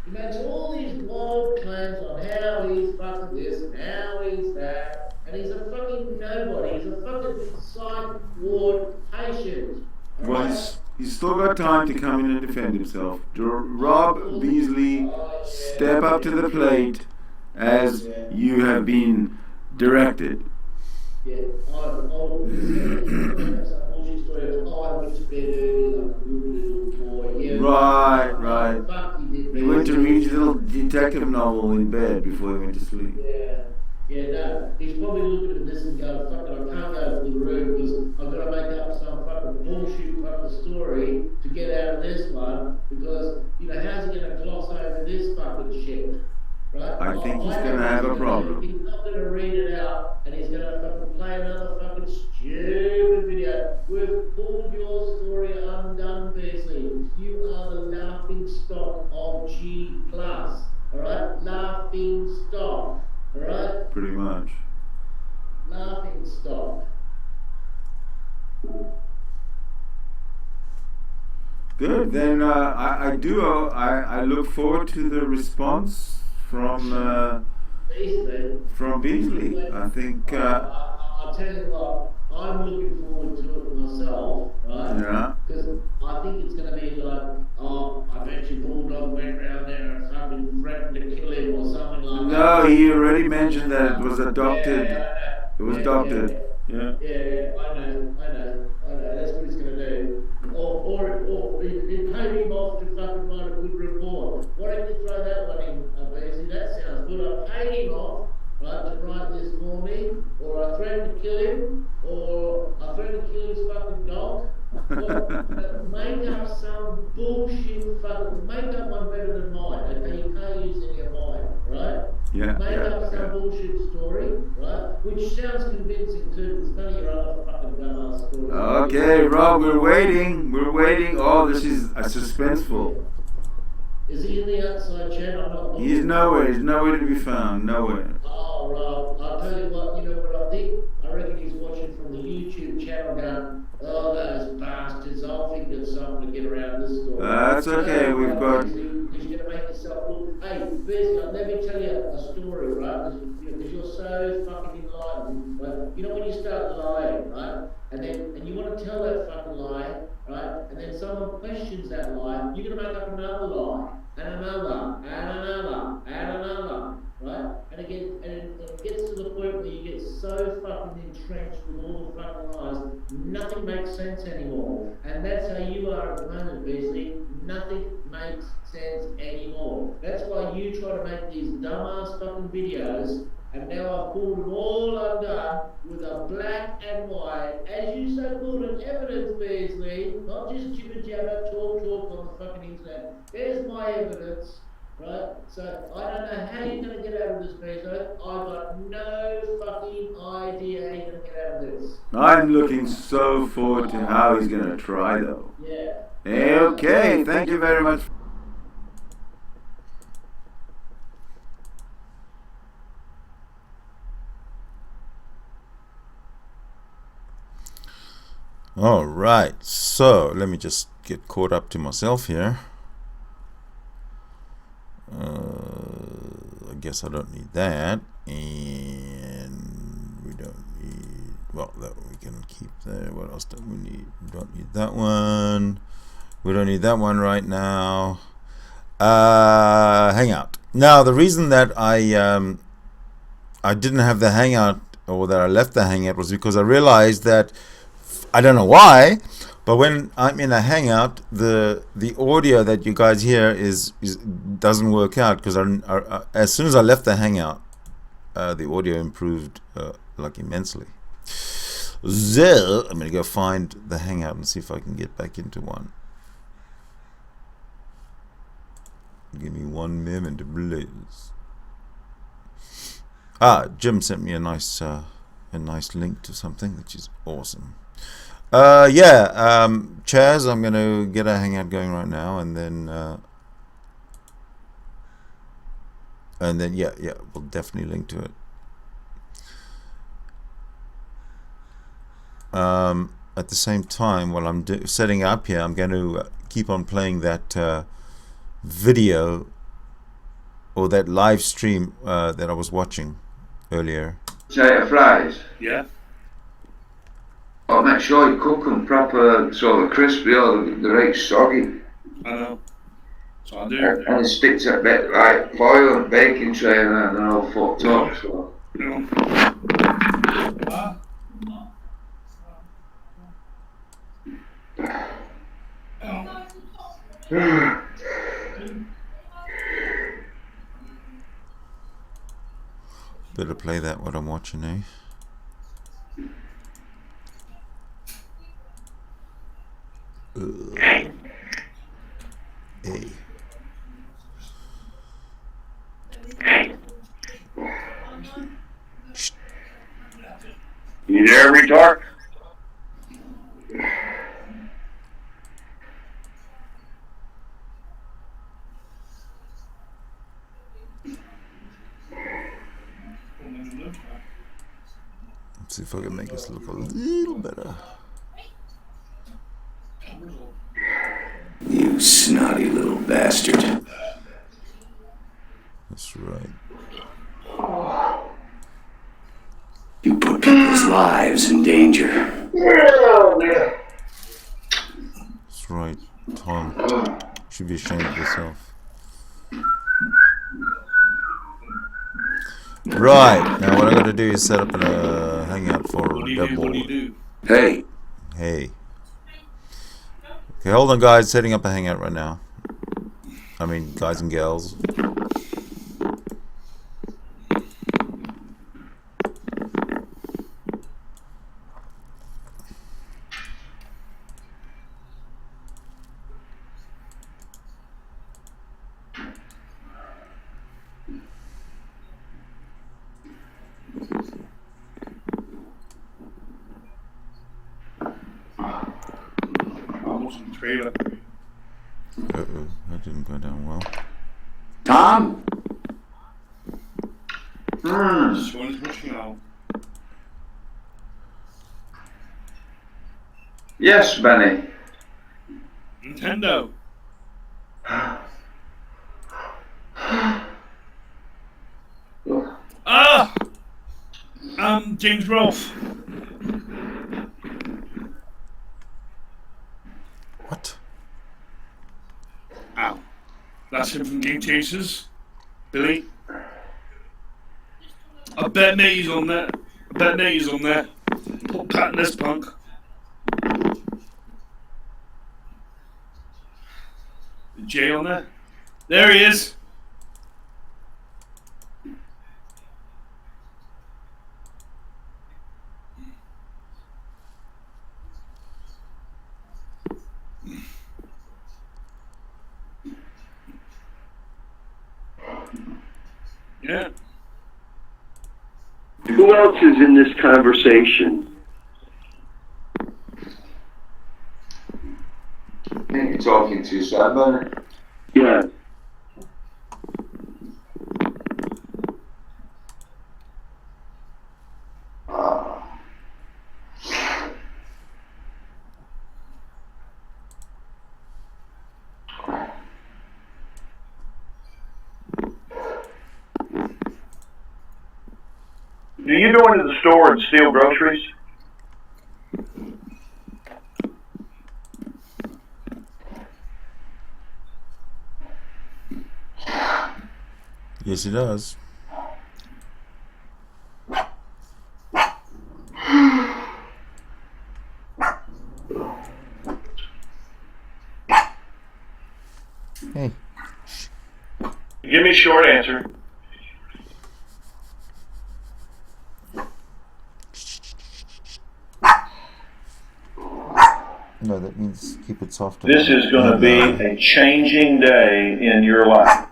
G: He makes all these wild claims on how he's fucking this and how he's that, and he's a fucking nobody. He's a fucking psych ward patient.
A: Well, he's still got time to come in and defend himself. Rob Beasley, step up to the plate as you have been directed.
G: Yeah, I went to bed early like a good little
A: Right, right.
G: Fuck, he did.
A: He went to read his little detective novel in bed before he went to sleep.
G: Yeah, no. He's probably looking at this and going, fuck it, I can't go to the room because I've got to make up some fucking bullshit fucking story to get out of this one because, you know, how's he going to gloss over this fucking shit? Right?
A: I think he's going to have a problem.
G: He's not going to read it out and he's going to fucking play another fucking stupid video. We've pulled your story undone, Beasley. You are the laughing stock of G+. Alright? Laughing stock. Alright?
A: Pretty much.
G: Laughing stock.
A: Good. Then I look forward to the response from Beasley. I think.
G: I'll tell you what. I'm looking forward to it myself, right?
A: Yeah.
G: Because I think it's going to be like, oh, I bet you Bulldog went around there and fucking threatened to kill him or something like that.
A: No, he already mentioned that it was adopted. It was adopted. Yeah.
G: Yeah, I know. That's what he's going to do. Or it paid him off to fucking write a good report. Why don't you throw that one in, Beasley? That sounds good. I paid him off, right, to write this for me, or I threatened to kill him, or I threatened to kill his fucking dog. Or make up some bullshit fucking, make up one better than mine. Okay, you can't use any of mine, right?
A: Yeah.
G: Make up some bullshit story, right? Which sounds convincing too, because none of your other fucking dumbass stories.
A: Okay, Rob, we're waiting. Oh, this is suspenseful.
G: Is he in the outside chat? I'm not looking.
A: He's nowhere to be found. Nowhere.
G: Oh, Rob, I'll tell you what, you know what I think? I reckon he's watching from the YouTube channel going, oh, those bastards, I'll think of something to get around this story.
A: That's okay, we've got...
G: Because you're going to make yourself look... Hey, Beasley, let me tell you a story, right? Because you're so fucking enlightened, right? You know when you start lying, right? And you want to tell that fucking lie, right? And then someone questions that lie, you're going to make up another lie. And another, right? And it gets to the point where you get so fucking entrenched with all the fucking lies, nothing makes sense anymore. And that's how you are at the moment, Beasley. Nothing makes sense anymore. That's why you try to make these dumbass fucking videos, and now I've pulled them all undone with a black and white, as you so called an evidence, Beasley, not just jibber jabber, talk on the fucking internet. There's my evidence, right? So I don't know how you're going to get out of this, Beasley. I've got no fucking idea how you're going to get out of this.
A: I'm looking so forward to how he's going to try, though.
G: Yeah.
A: Okay, thank you very much. All right, so let me just get caught up to myself here. I guess I don't need that, and we don't need, well, that we can keep there. What else do we need? We don't need that one. We don't need that one right now. Hangout. Now, the reason that I didn't have the Hangout, or that I left the Hangout, was because I realized that, I don't know why, but when I'm in a Hangout, the audio that you guys hear doesn't work out, because as soon as I left the Hangout, the audio improved like immensely. So I'm gonna go find the Hangout and see if I can get back into one. Give me 1 moment, please. Jim sent me a nice link to something, which is awesome. Chaz, I'm going to get a Hangout going right now, and then yeah, we'll definitely link to it. At the same time, while I'm setting up here, I'm going to keep on playing that video, or that live stream that I was watching earlier.
J: Potato fries?
K: Yeah.
J: Oh, make sure you cook them proper, so they're crispy, or they're right soggy.
K: I know. So I do.
J: And it sticks a bit like foil and baking tray, and they're all fucked up. So.
A: Better play that what I'm watching, eh? Hey.
N: You there, retard?
A: Let's see if I can make this look a little better.
S: You snotty little bastard.
A: That's right.
S: You put people's lives in danger.
A: That's right, Tom. You should be ashamed of yourself. Right, now what I'm going to do is set up a hangout for double.
S: Hey.
A: Hey. Okay, hold on guys, setting up a hangout right now. I mean, guys and gals.
K: Trailer.
A: Uh-oh, that didn't go down well.
S: Tom?
K: This one's pushing out.
J: Yes, Benny.
K: Nintendo. James Rolfe.
A: What?
K: Ow. That's him from Game Chasers. Billy. I bet Nate's on there. Put Pat in this punk. Jay on there. There he is. Yeah.
N: Who else is in this conversation?
J: I think you're talking to yourself, Benny.
N: Yeah. Do you go into the store and steal groceries?
A: Yes, he does. Hey.
N: Give me a short answer.
A: No, that means keep it soft.
N: This is going to be a changing day in your life.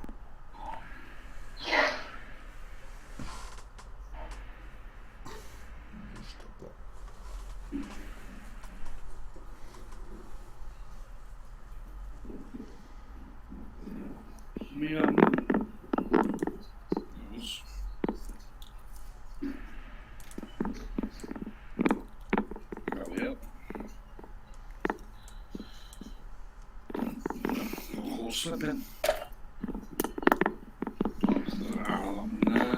K: Slipping.
J: Oh man,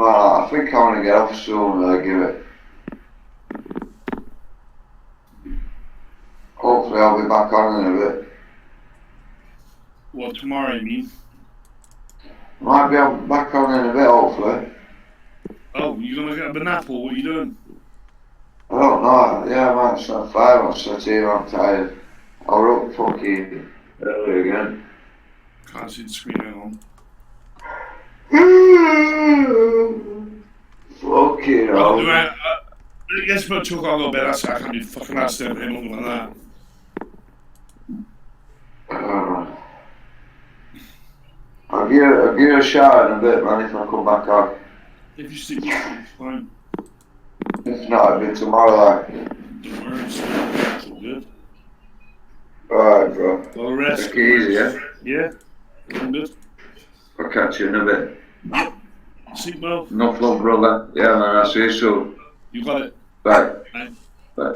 J: I think I'm gonna get off soon and give it. Hopefully I'll be be back on in a bit.
K: What, tomorrow, you mean?
J: Might be back on in a bit, hopefully.
K: Oh, you gonna get a banapple? What are you doing?
J: I don't know. Yeah, I might start 5 or so here. I'm tired. I were up fucking early again.
K: Can't see the screen on.
J: Fucking hell.
K: I guess about 2 o'clock I'll go to bed. I can't be fucking asked to anything like that.
J: I'll give you a shout in a bit, man, if I come back on.
K: If you sleep, it's fine.
J: If not, it'll be tomorrow, like.
K: Don't worry, it's all good.
J: Alright, bro.
K: All the rest.
J: Take it easy, yeah?
K: Yeah, all good.
J: I'll catch you in a bit.
K: Sleep well.
J: Enough love, brother. Yeah, man, I'll see you soon.
K: You got it.
J: Bye.
K: Bye.
J: Bye.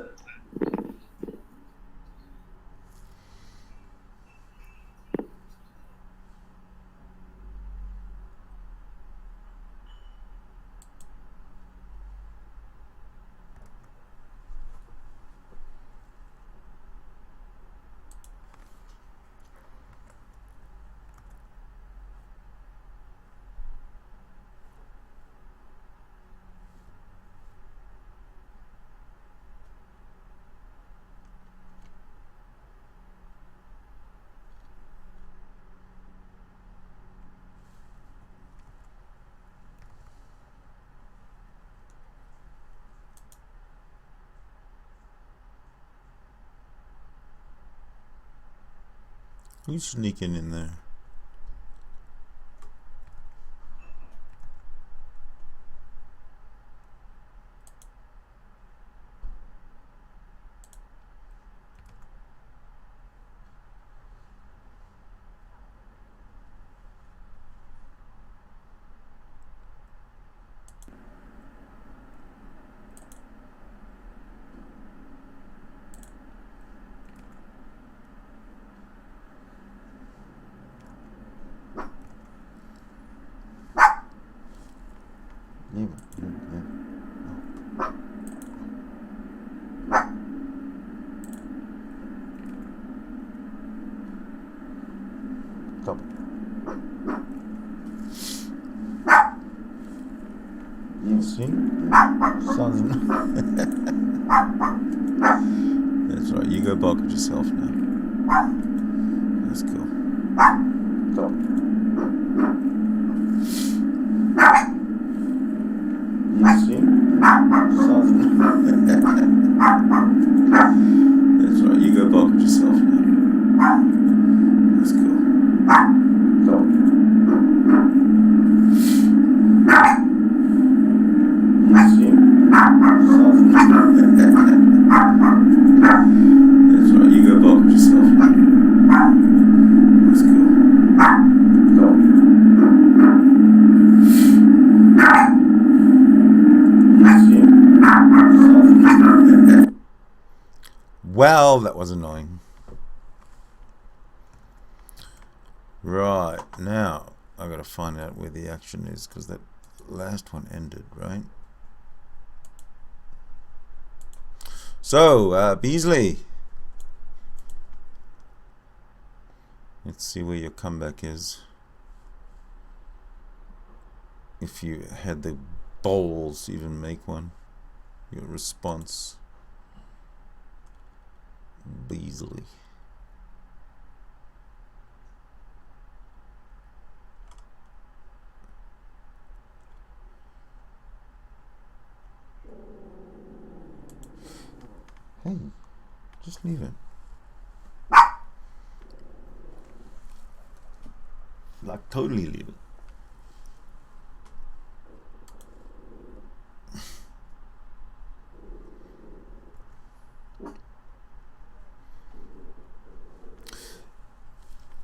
A: Who's sneaking in there? That's right, you go bark at yourself now. That's cool. Stop. You see? That's right, you go bark at yourself now. That's cool. Stop. That's right, you go bark at yourself. That's cool. Well, that was annoying. Right, now I gotta find out where the action is, because that last one ended, right? So, Beasley, let's see where your comeback is. If you had the balls to even make one, your response, Beasley. Hey, just leave it. Like, totally leave it.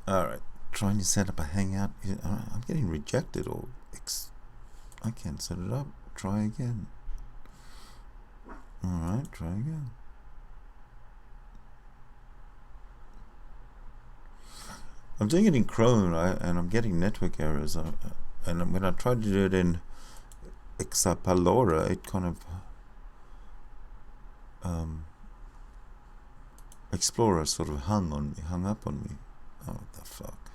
A: Alright, trying to set up a Hangout. I'm getting rejected, or I can't set it up. Try again. Alright, try again. I'm doing it in Chrome, and I'm getting network errors. And when I tried to do it in Explorer, it kind of Explorer sort of hung up on me. Oh, what the fuck.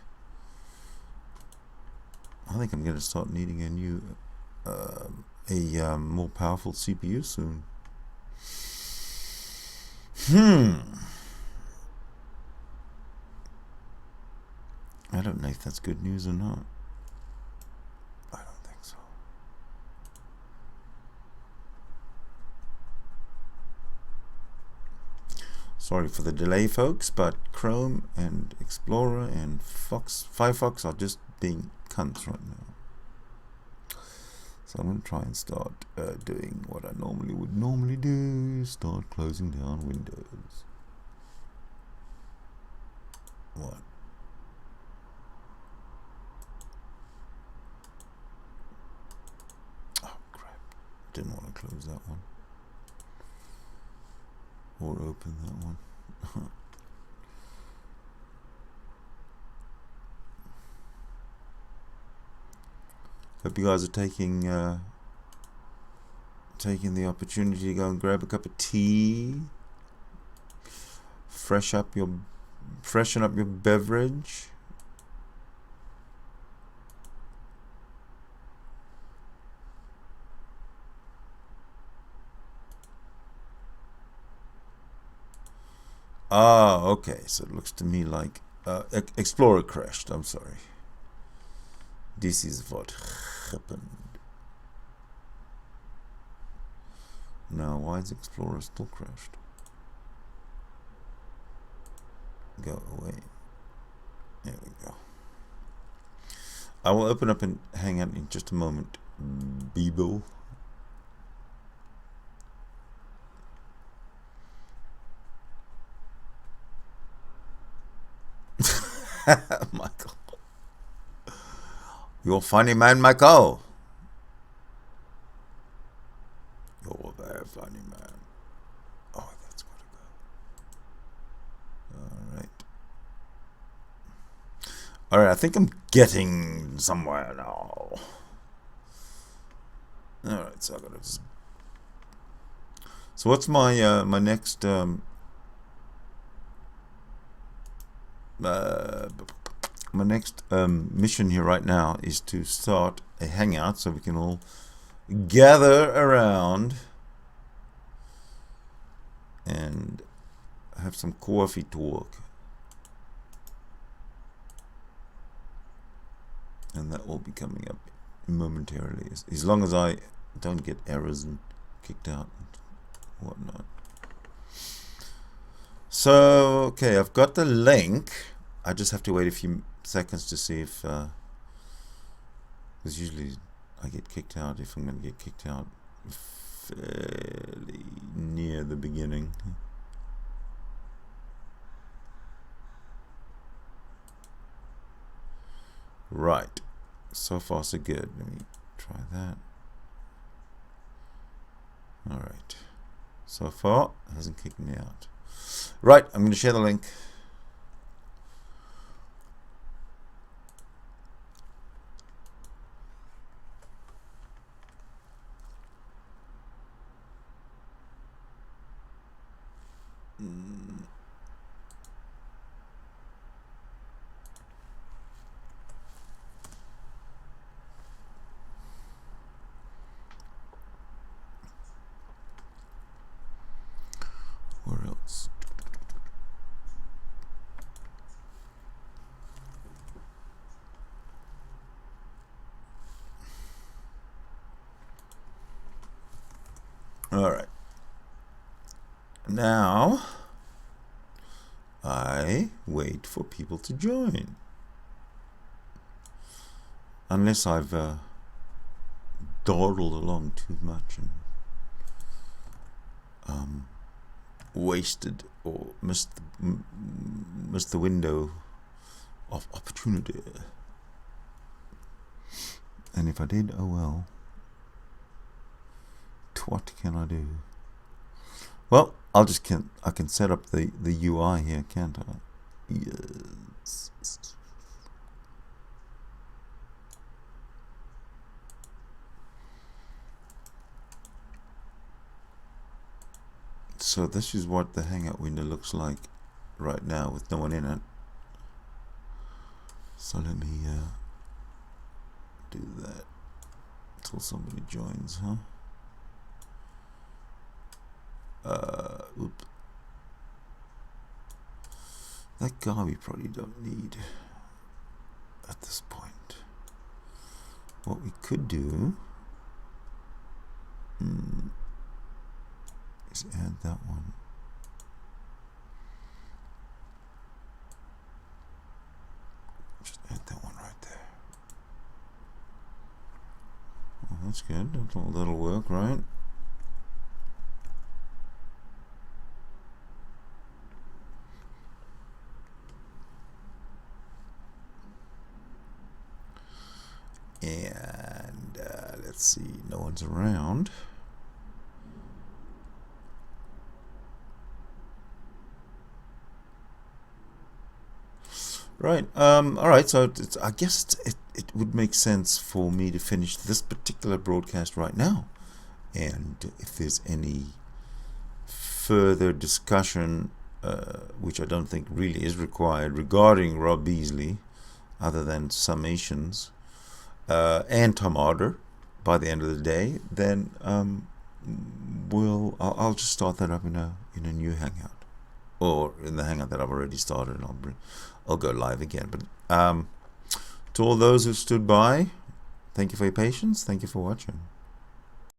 A: I think I'm going to start needing a new, more powerful CPU soon. I don't know if that's good news or not. I don't think so. Sorry for the delay, folks, but Chrome and Explorer and Firefox are just being cunts right now. So I'm going to try and start doing what I would normally do, start closing down Windows. What? Oh crap, didn't want to close that one. Or open that one. Hope you guys are taking the opportunity to go and grab a cup of tea, freshen up your beverage. Ah, okay. So it looks to me like Explorer crashed. I'm sorry. This is what happened. Now, why is Explorer still crashed? Go away. There we go. I will open up and Hangout in just a moment. Bebo. Michael. You're a funny man, Michael. You're a very funny man. Oh, that's gotta go. Alright, I think I'm getting somewhere now. Alright, so I gotta just... So what's my my next mission here right now is to start a Hangout so we can all gather around and have some coffee talk, and that will be coming up momentarily, as long as I don't get errors and kicked out and whatnot. So okay, I've got the link. I just have to wait a few seconds to see if because usually I get kicked out if I'm going to get kicked out fairly near the beginning. Right, so far so good. Let me try that. Alright, so far it hasn't kicked me out. Right, I'm going to share the link. Where else? All right. Now I wait for people to join. Unless I've dawdled along too much and wasted or missed the window of opportunity. And if I did, oh well. What can I do? Well, I can set up the UI here, can't I? Yes. So this is what the Hangout window looks like right now with no one in it. So let me do that until somebody joins, huh? Oop. That guy we probably don't need at this point. What we could do is add that one. Just add that one right there. Oh, that's good. That'll work, right? And let's see, no one's around. Right. All right. So I guess it would make sense for me to finish this particular broadcast right now. And if there's any further discussion, which I don't think really is required, regarding Rob Beasley, other than summations, and Tom Arder by the end of the day, then I'll just start that up in a new Hangout, or in the Hangout that I've already started, and I'll go live again. But to all those who stood by, thank you for your patience. Thank you for watching.